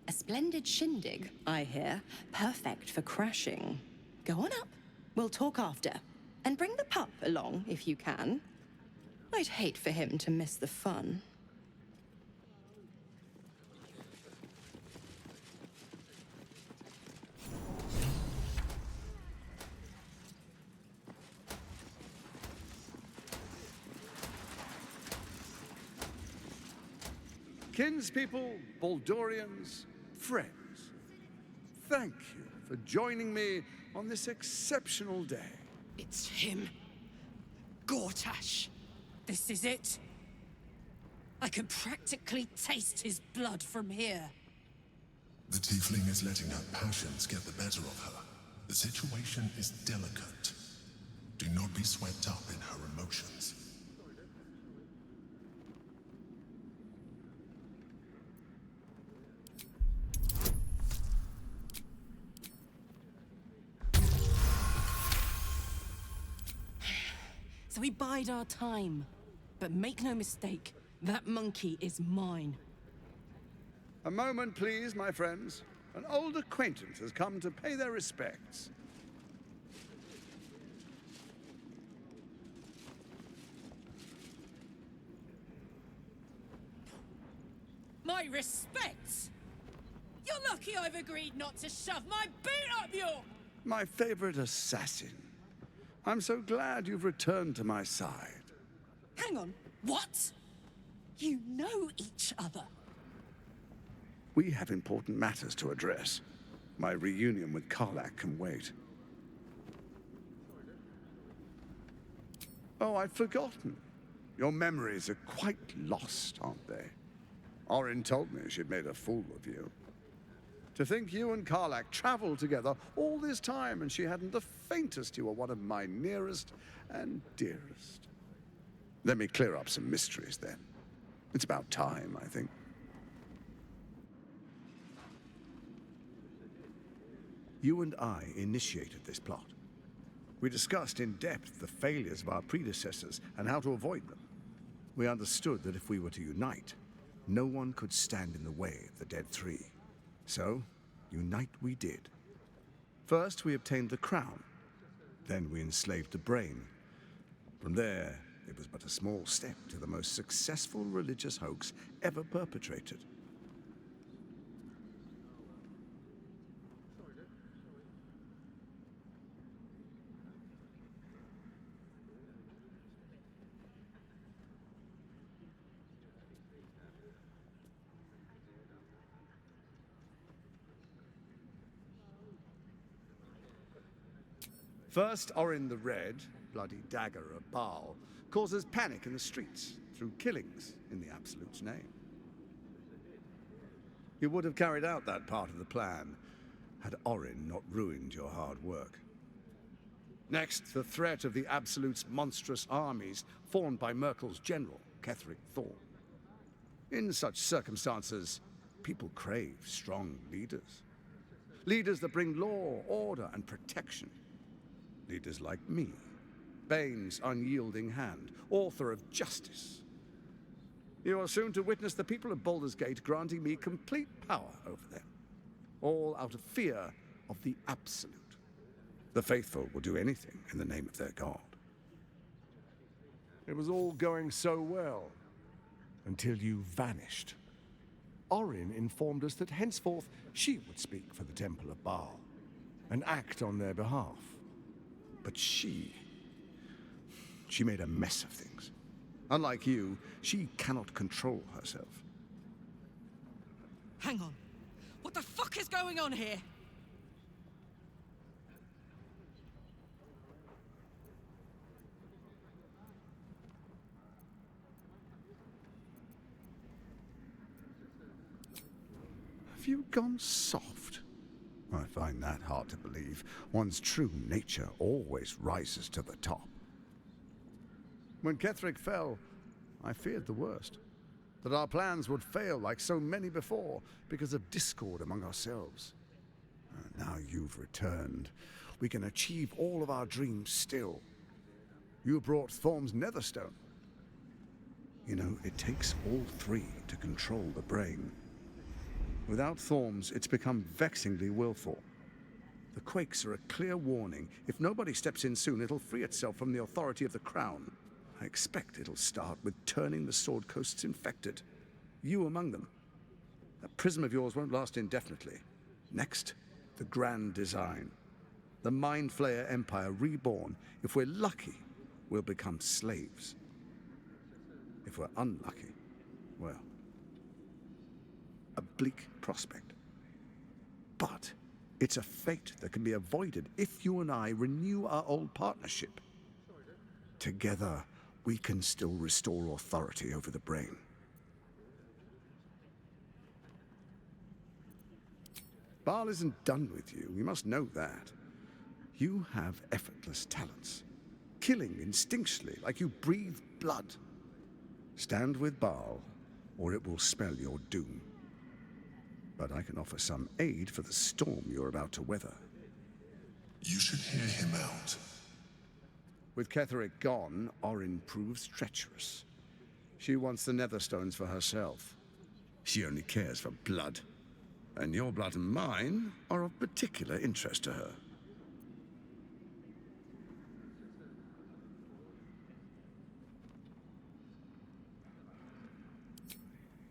A splendid shindig, I hear. Perfect for crashing. Go on up. We'll talk after. And bring the pup along, if you can. I'd hate for him to miss the fun. Kinspeople, Baldurians, friends, thank you for joining me on this exceptional day. It's him. Gortash. This is it. I can practically taste his blood from here. The tiefling is letting her passions get the better of her. The situation is delicate. Do not be swept up in her emotions. So we bide our time. But make no mistake, that monkey is mine. A moment, please, my friends. An old acquaintance has come to pay their respects. My respects? You're lucky I've agreed not to shove my boot up your... My favorite assassin. I'm so glad you've returned to my side. Hang on, what? You know each other? We have important matters to address. My reunion with Karlach can wait. Oh, I'd forgotten. Your memories are quite lost, aren't they? Orin told me she'd made a fool of you. To think you and Karlach traveled together all this time and she hadn't the faintest you were one of my nearest and dearest. Let me clear up some mysteries then. It's about time, I think. You and I initiated this plot. We discussed in depth the failures of our predecessors and how to avoid them. We understood that if we were to unite, no one could stand in the way of the Dead Three. So, unite we did. First, we obtained the crown. Then we enslaved the brain. From there, it was but a small step to the most successful religious hoax ever perpetrated. First, Orin the Red, bloody dagger of Baal, causes panic in the streets through killings in the Absolute's name. You would have carried out that part of the plan had Orin not ruined your hard work. Next, the threat of the Absolute's monstrous armies formed by Merkel's general, Ketheric Thorn. In such circumstances, people crave strong leaders. Leaders that bring law, order, and protection. Leaders like me, Bane's unyielding hand, author of justice. You are soon to witness the people of Baldur's Gate granting me complete power over them, all out of fear of the Absolute. The faithful will do anything in the name of their god. It was all going so well, until you vanished. Orin informed us that henceforth she would speak for the Temple of Baal, and act on their behalf. But she made a mess of things. Unlike you, she cannot control herself. Hang on. What the fuck is going on here? Have you gone soft? I find that hard to believe. One's true nature always rises to the top. When Ketheric fell, I feared the worst. That our plans would fail like so many before because of discord among ourselves. Now you've returned. We can achieve all of our dreams still. You brought Thorm's Netherstone. You know, it takes all three to control the brain. Without Thorm's, it's become vexingly willful. The quakes are a clear warning. If nobody steps in soon, it'll free itself from the authority of the Crown. I expect it'll start with turning the Sword Coasts infected. You among them. That prism of yours won't last indefinitely. Next, the grand design. The Mind Flayer Empire reborn. If we're lucky, we'll become slaves. If we're unlucky, well, bleak prospect. But it's a fate that can be avoided if you and I renew our old partnership. Together, we can still restore authority over the brain. Baal isn't done with you, you must know that. You have effortless talents, killing instinctually like you breathe blood. Stand with Baal, or it will spell your doom. But I can offer some aid for the storm you're about to weather. You should hear him out. With Ketheric gone, Orin proves treacherous. She wants the Netherstones for herself. She only cares for blood. And your blood and mine are of particular interest to her.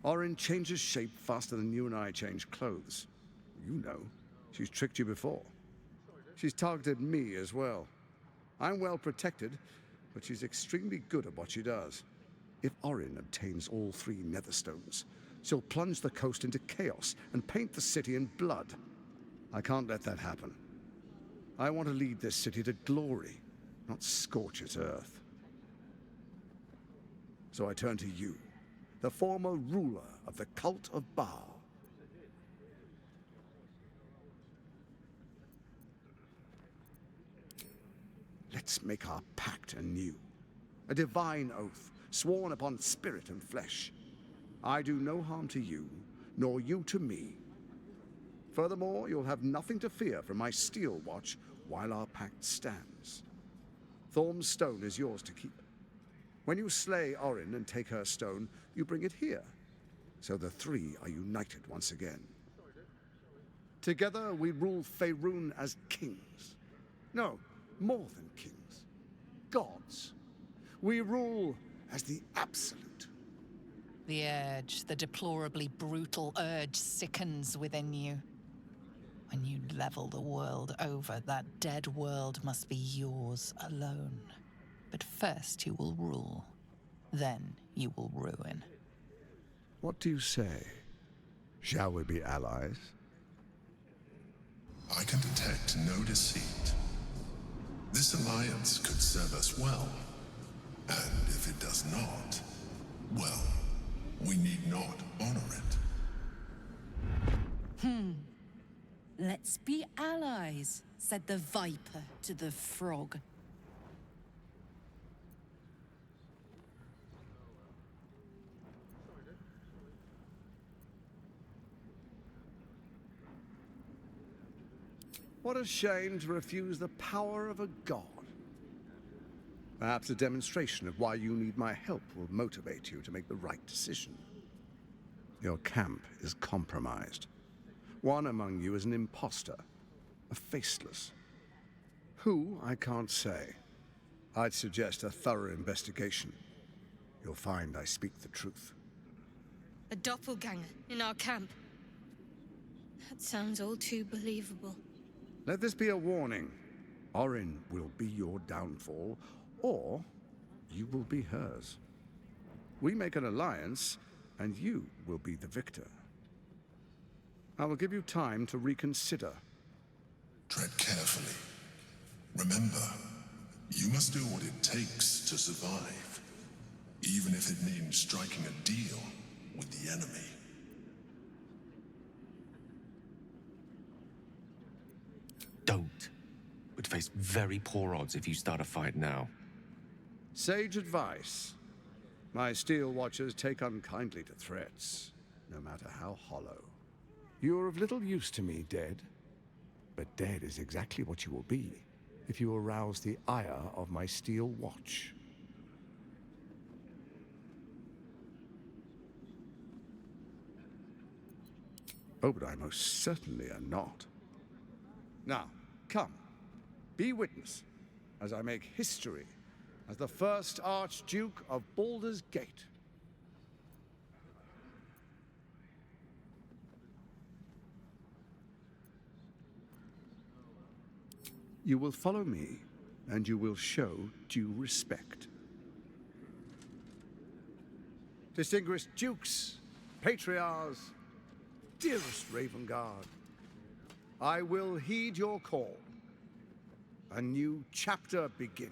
Orin changes shape faster than you and I change clothes. You know, she's tricked you before. She's targeted me as well. I'm well protected, but she's extremely good at what she does. If Orin obtains all 3 Netherstones, she'll plunge the coast into chaos and paint the city in blood. I can't let that happen. I want to lead this city to glory, not scorch its earth. So I turn to you, the former ruler of the cult of Baal. Let's make our pact anew. A divine oath, sworn upon spirit and flesh. I do no harm to you, nor you to me. Furthermore, you'll have nothing to fear from my steel watch while our pact stands. Thorm's stone is yours to keep. When you slay Orin and take her stone, you bring it here, so the 3 are united once again. Together we rule Faerun as kings. No, more than kings. Gods. We rule as the Absolute. The urge, the deplorably brutal urge, sickens within you. When you level the world over, that dead world must be yours alone. But first you will rule. Then you will ruin. What do you say? Shall we be allies? I can detect no deceit. This alliance could serve us well. And if it does not, well, we need not honor it. Let's be allies, said the viper to the frog. What a shame to refuse the power of a god. Perhaps a demonstration of why you need my help will motivate you to make the right decision. Your camp is compromised. One among you is an imposter, a faceless. Who, I can't say. I'd suggest a thorough investigation. You'll find I speak the truth. A doppelganger in our camp. That sounds all too believable. Let this be a warning. Orin will be your downfall, or you will be hers. We make an alliance, and you will be the victor. I will give you time to reconsider. Tread carefully. Remember, you must do what it takes to survive, even if it means striking a deal with the enemy. Don't. Would face very poor odds if you start a fight now. Sage advice. My steel watchers take unkindly to threats, no matter how hollow. You're of little use to me, dead. But dead is exactly what you will be if you arouse the ire of my steel watch. Oh, but I most certainly am not. Now, come, be witness as I make history as the first Archduke of Baldur's Gate. You will follow me, and you will show due respect. Distinguished dukes, patriarchs, dearest Raven Guard. I will heed your call. A new chapter begins.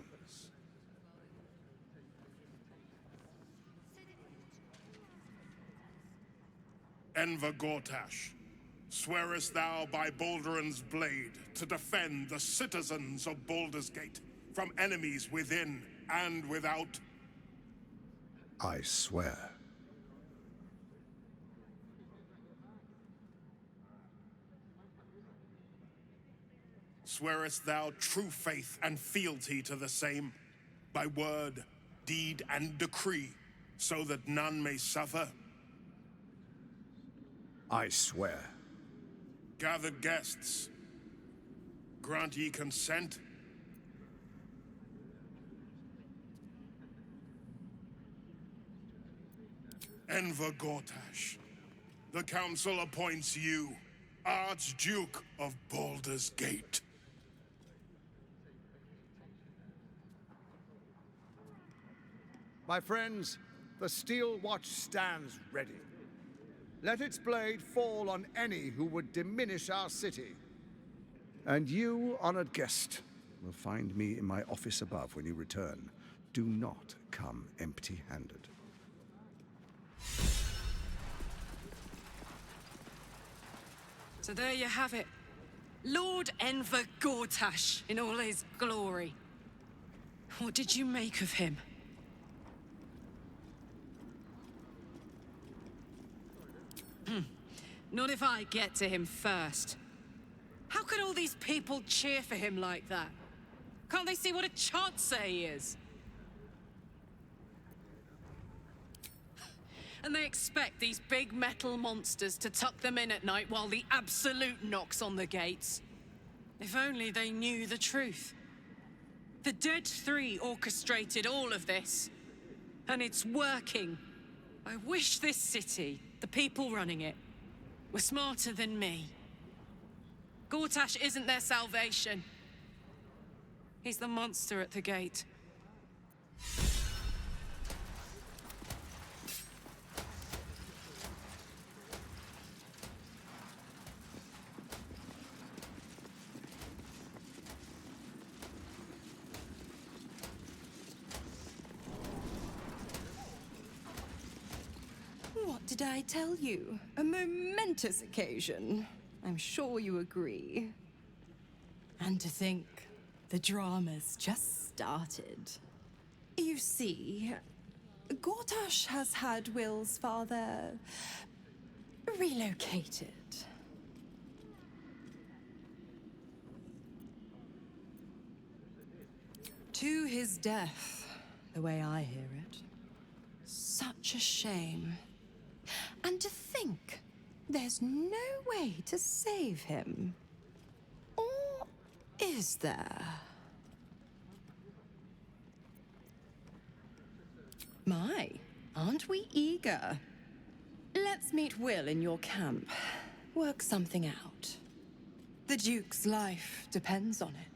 Enver Gortash, swearest thou by Balduran's blade to defend the citizens of Baldur's Gate from enemies within and without? I swear. Swearest thou true faith and fealty to the same, by word, deed, and decree, so that none may suffer? I swear. Gathered guests, grant ye consent? Enver Gortash, the Council appoints you Archduke of Baldur's Gate. My friends, the Steel Watch stands ready. Let its blade fall on any who would diminish our city. And you, honored guest, will find me in my office above when you return. Do not come empty-handed. So there you have it. Lord Enver Gortash in all his glory. What did you make of him? Not if I get to him first. How could all these people cheer for him like that? Can't they see what a chancer he is? And they expect these big metal monsters to tuck them in at night while the Absolute knocks on the gates. If only they knew the truth. The Dead Three orchestrated all of this. And it's working. I wish this city, the people running it, were smarter than me. Gortash isn't their salvation. He's the monster at the gate. What did I tell you? A momentous occasion. I'm sure you agree. And to think, the drama's just started. You see, Gortash has had Will's father relocated. To his death, the way I hear it. Such a shame. And to think, there's no way to save him. Or is there? My, aren't we eager? Let's meet Will in your camp. Work something out. The Duke's life depends on it.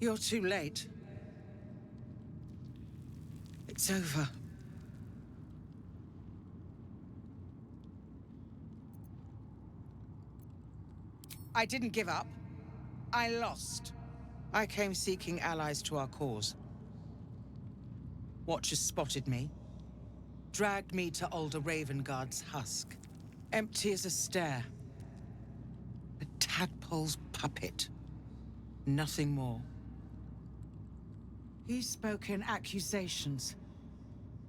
You're too late. It's over. I didn't give up. I lost. I came seeking allies to our cause. Watchers spotted me, dragged me to Alder Ravenguard's husk. Empty as a stare. A tadpole's puppet. Nothing more. He spoke in accusations.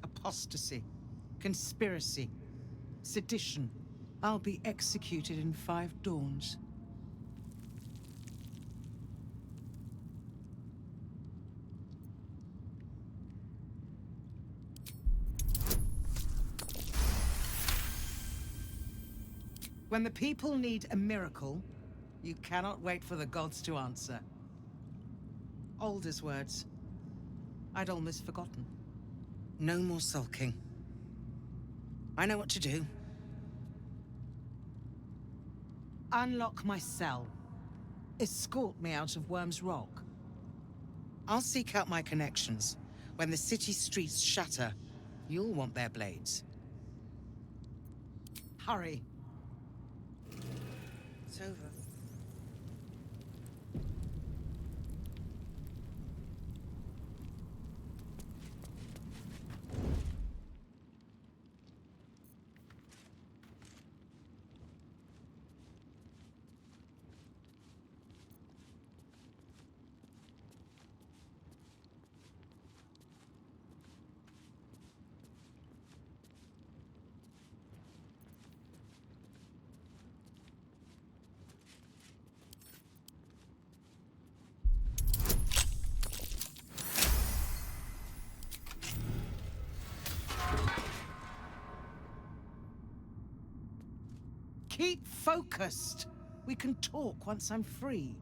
Apostasy. Conspiracy. Sedition. I'll be executed in 5 dawns. When the people need a miracle, you cannot wait for the gods to answer. Alder's words. I'd almost forgotten. No more sulking. I know what to do. Unlock my cell. Escort me out of Worm's Rock. I'll seek out my connections. When the city streets shatter, you'll want their blades. Hurry. It's over. Keep focused. We can talk once I'm free.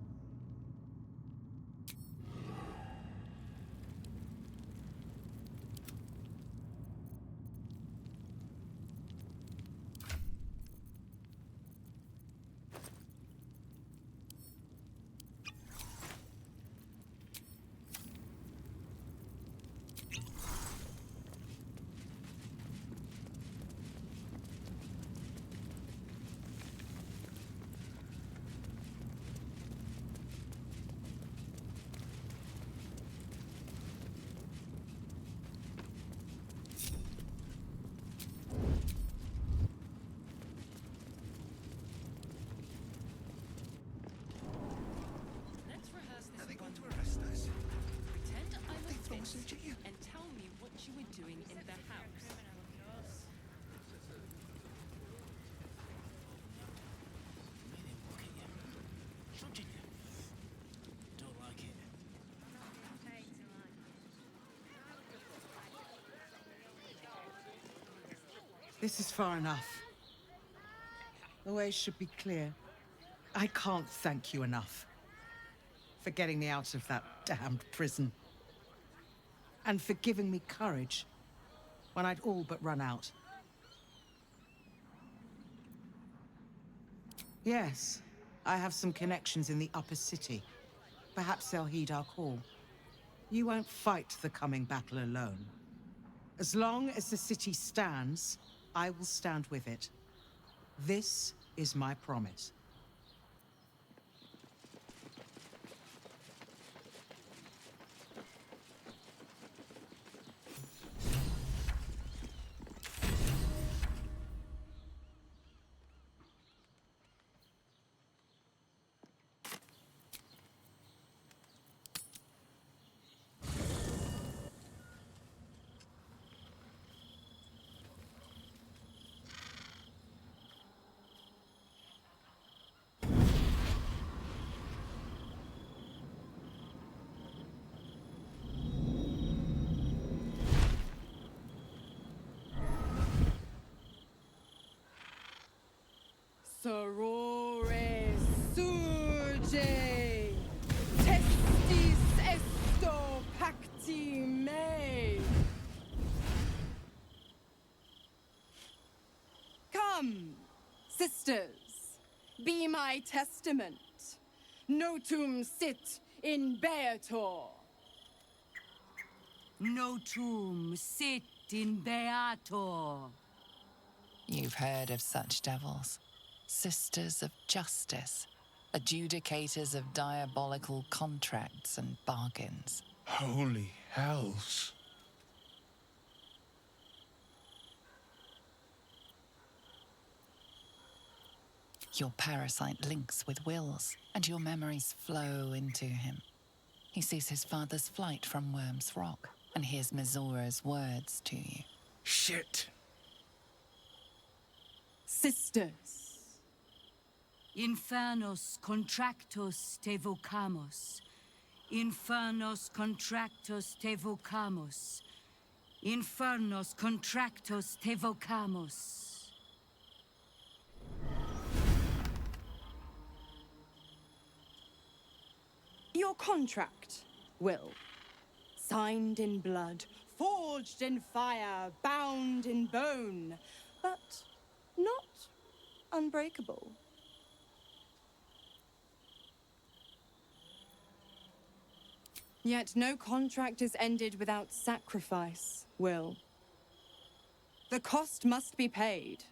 And tell me what you were doing in the house. Don't like it. This is far enough. The way should be clear. I can't thank you enough for getting me out of that damned prison. And for giving me courage when I'd all but run out. Yes, I have some connections in the upper city. Perhaps they'll heed our call. You won't fight the coming battle alone. As long as the city stands, I will stand with it. This is my promise. Sorore surge, testis esto pacti me. Come, sisters, be my testament. Notum sit in Beator. Notum sit in Beator. You've heard of such devils. Sisters of justice. Adjudicators of diabolical contracts and bargains. Holy hells. Your parasite links with Will's, and your memories flow into him. He sees his father's flight from Worm's Rock, and hears Mizora's words to you. Shit! Sisters. Infernos contractos te vocamos. Infernos contractos te vocamos. Infernos contractos te vocamos. Your contract, Will. Signed in blood, forged in fire, bound in bone, but not unbreakable. Yet no contract is ended without sacrifice, Will. The cost must be paid.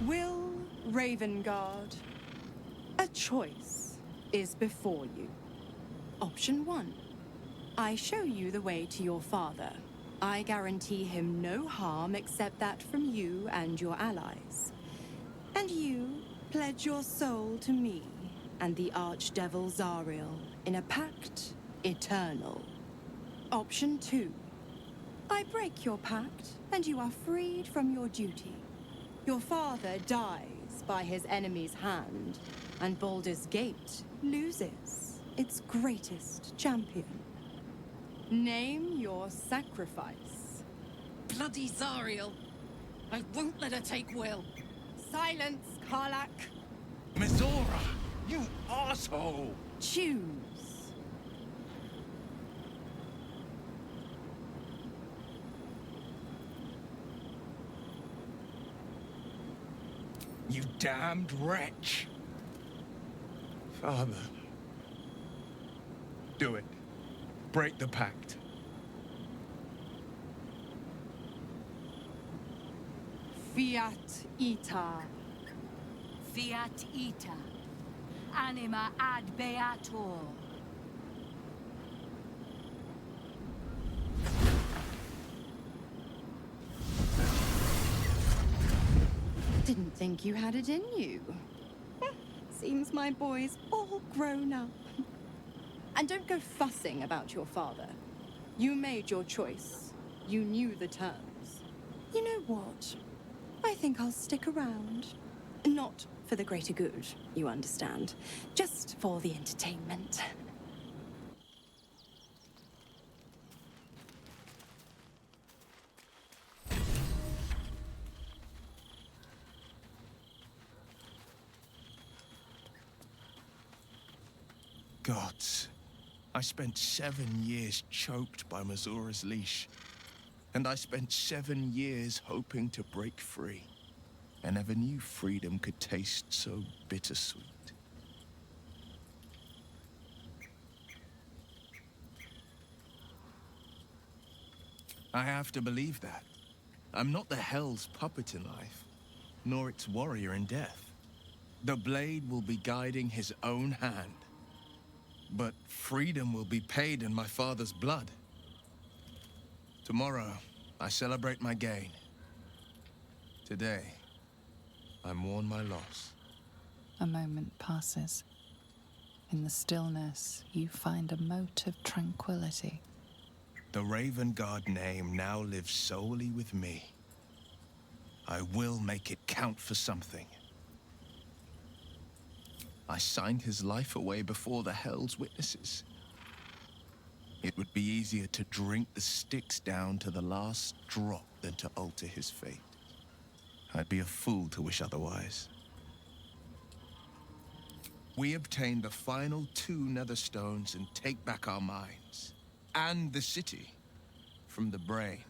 Will Ravengard, a choice is before you. Option 1. I show you the way to your father. I guarantee him no harm except that from you and your allies. And you pledge your soul to me and the Archdevil Zariel in a pact eternal. Option 2. I break your pact and you are freed from your duty. Your father dies by his enemy's hand, and Baldur's Gate loses its greatest champion. Name your sacrifice. Bloody Zariel. I won't let her take Will. Silence, Karlak. Mizora, you asshole! Choose. You damned wretch! Father. Do it. Break the pact. Fiat ita. Fiat ita. Anima ad beator. Didn't think you had it in you. Seems my boy's all grown up. And don't go fussing about your father. You made your choice. You knew the terms. You know what? I think I'll stick around. Not for the greater good, you understand. Just for the entertainment. Gods. I spent 7 years choked by Mizora's leash. And I spent 7 years hoping to break free. I never knew freedom could taste so bittersweet. I have to believe that. I'm not the Hell's puppet in life, nor its warrior in death. The blade will be guiding his own hand. But freedom will be paid in my father's blood. Tomorrow, I celebrate my gain. Today, I mourn my loss. A moment passes. In the stillness, you find a mote of tranquility. The Ravengard name now lives solely with me. I will make it count for something. I signed his life away before the Hell's witnesses. It would be easier to drink the Styx down to the last drop than to alter his fate. I'd be a fool to wish otherwise. We obtain the final 2 Netherstones and take back our minds. And the city from the brain.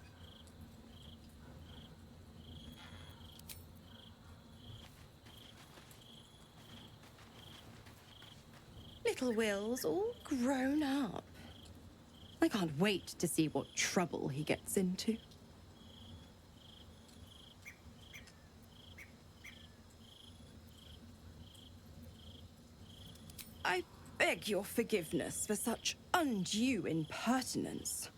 little Will's all grown up. I can't wait to see what trouble he gets into. I beg your forgiveness for such undue impertinence.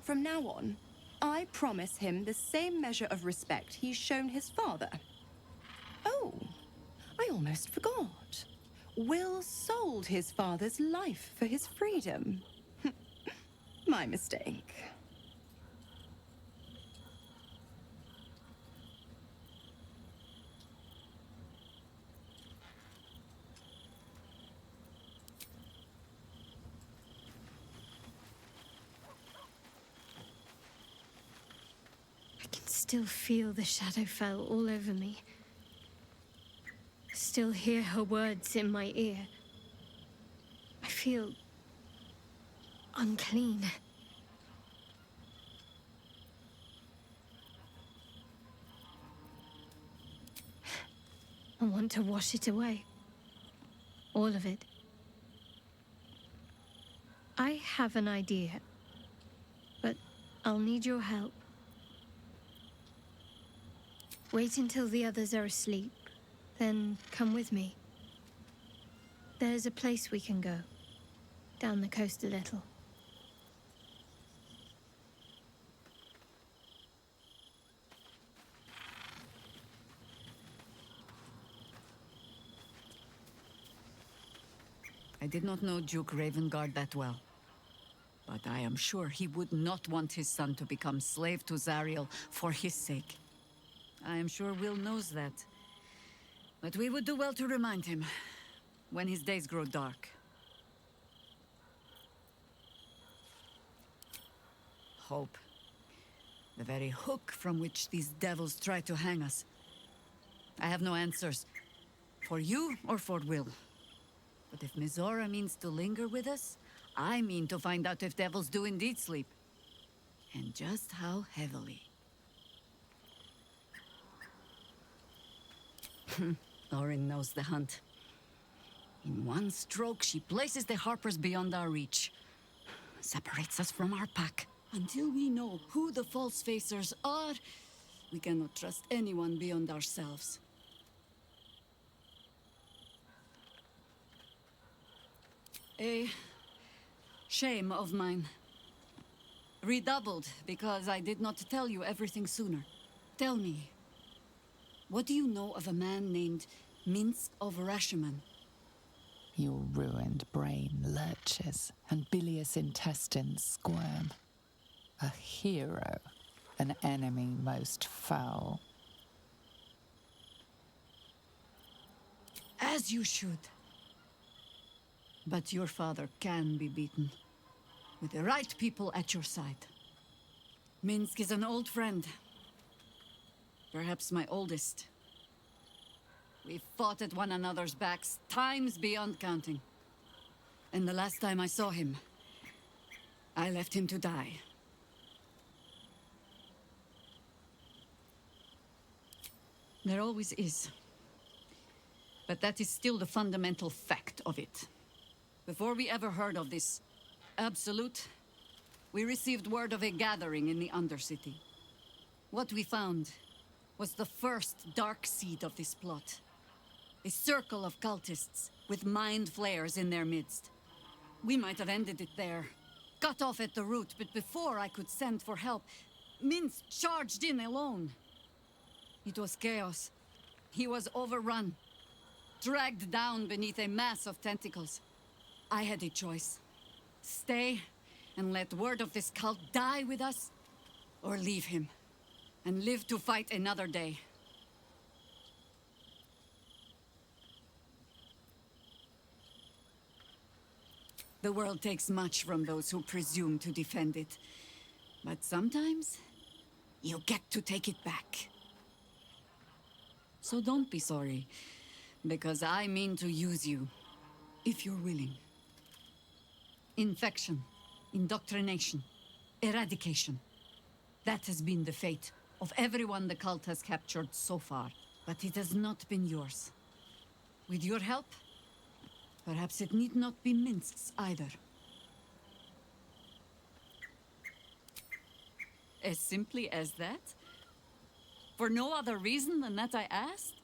From now on, I promise him the same measure of respect he's shown his father. Oh, I almost forgot. Will sold his father's life for his freedom. My mistake. I can still feel the Shadowfell all over me. Still hear her words in my ear. I feel unclean. I want to wash it away. All of it. I have an idea, but I'll need your help. Wait until the others are asleep, then come with me. There's a place we can go, down the coast a little. I did not know Duke Ravengard that well. But I am sure he would not want his son to become slave to Zariel for his sake. I am sure Will knows that. But we would do well to remind him, when his days grow dark. Hope. The very hook from which these devils try to hang us. I have no answers. For you or for Will. But if Mizora means to linger with us, I mean to find out if devils do indeed sleep. And just how heavily. Lauren knows the hunt. In one stroke, she places the Harpers beyond our reach. Separates us from our pack. Until we know who the false facers are, we cannot trust anyone beyond ourselves. A shame of mine. Redoubled because I did not tell you everything sooner. Tell me, what do you know of a man named Minsk of Rashiman? Your ruined brain lurches and bilious intestines squirm. A hero, an enemy most foul. As you should. But your father can be beaten. With the right people at your side. Minsk is an old friend. Perhaps my oldest. We've fought at one another's backs times beyond counting. And the last time I saw him, I left him to die. There always is. But that is still the fundamental fact of it. Before we ever heard of this Absolute, we received word of a gathering in the Undercity. What we found was the first dark seed of this plot. A circle of cultists with mind flayers in their midst. We might have ended it there, cut off at the root, but before I could send for help, Minsk charged in alone. It was chaos. He was overrun, dragged down beneath a mass of tentacles. I had a choice. Stay and let word of this cult die with us, or leave him and live to fight another day. The world takes much from those who presume to defend it. But sometimes, you get to take it back. So don't be sorry, because I mean to use you, if you're willing. Infection, indoctrination, eradication. That has been the fate of everyone the cult has captured so far. But it has not been yours. With your help, Perhaps it need not be minced either. As simply as that? For no other reason than that I asked?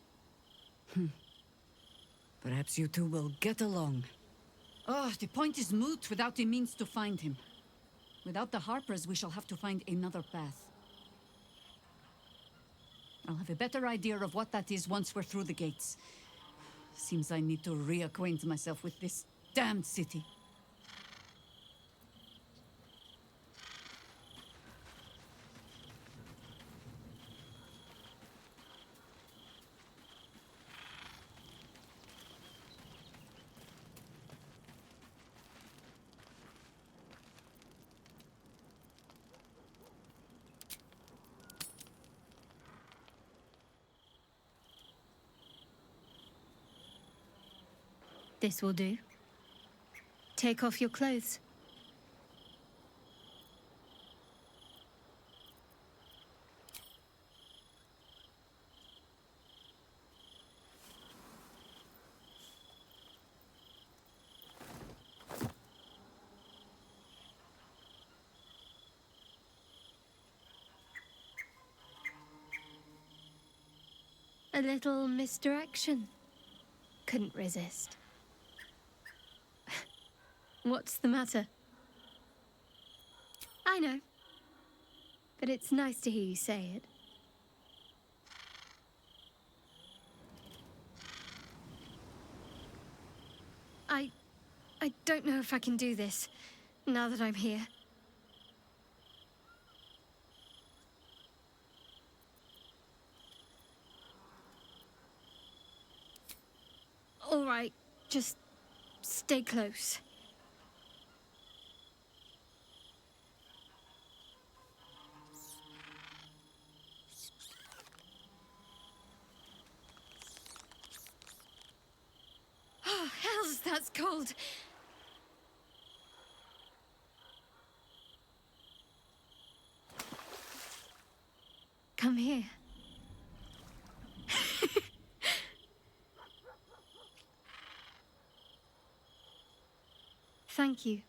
Perhaps you two will get along. Oh, the point is moot without the means to find him. Without the Harpers, we shall have to find another path. I'll have a better idea of what that is once we're through the gates. Seems I need to reacquaint myself with this damned city. This will do. Take off your clothes. A little misdirection. Couldn't resist. What's the matter? I know. But it's nice to hear you say it. I don't know if I can do this, now that I'm here. All right, just stay close. Oh, hells, that's cold. Come here. Thank you.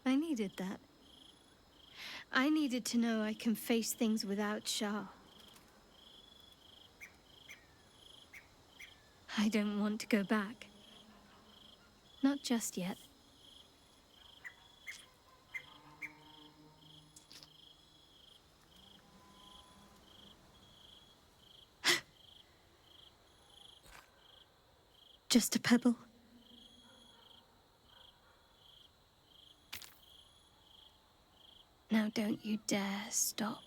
I needed that. I needed to know I can face things without Shah. I don't want to go back. Not just yet. Just a pebble. Now don't you dare stop.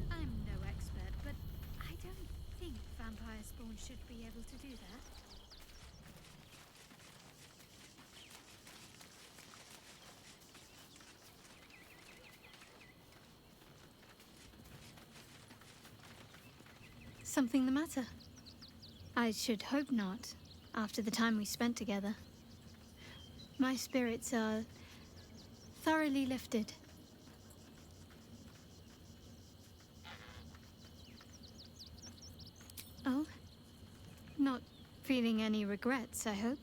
I'm no expert, but I don't think vampire spawn should be able to do that. Something the matter? I should hope not, after the time we spent together. My spirits are thoroughly lifted. Oh? Not feeling any regrets, I hope?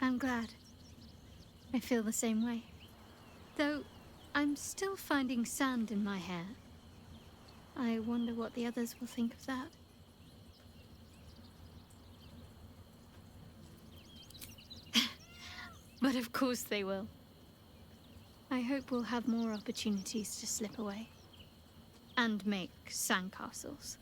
I'm glad. I feel the same way. Though I'm still finding sand in my hair. I wonder what the others will think of that. But of course they will. I hope we'll have more opportunities to slip away. And make sandcastles.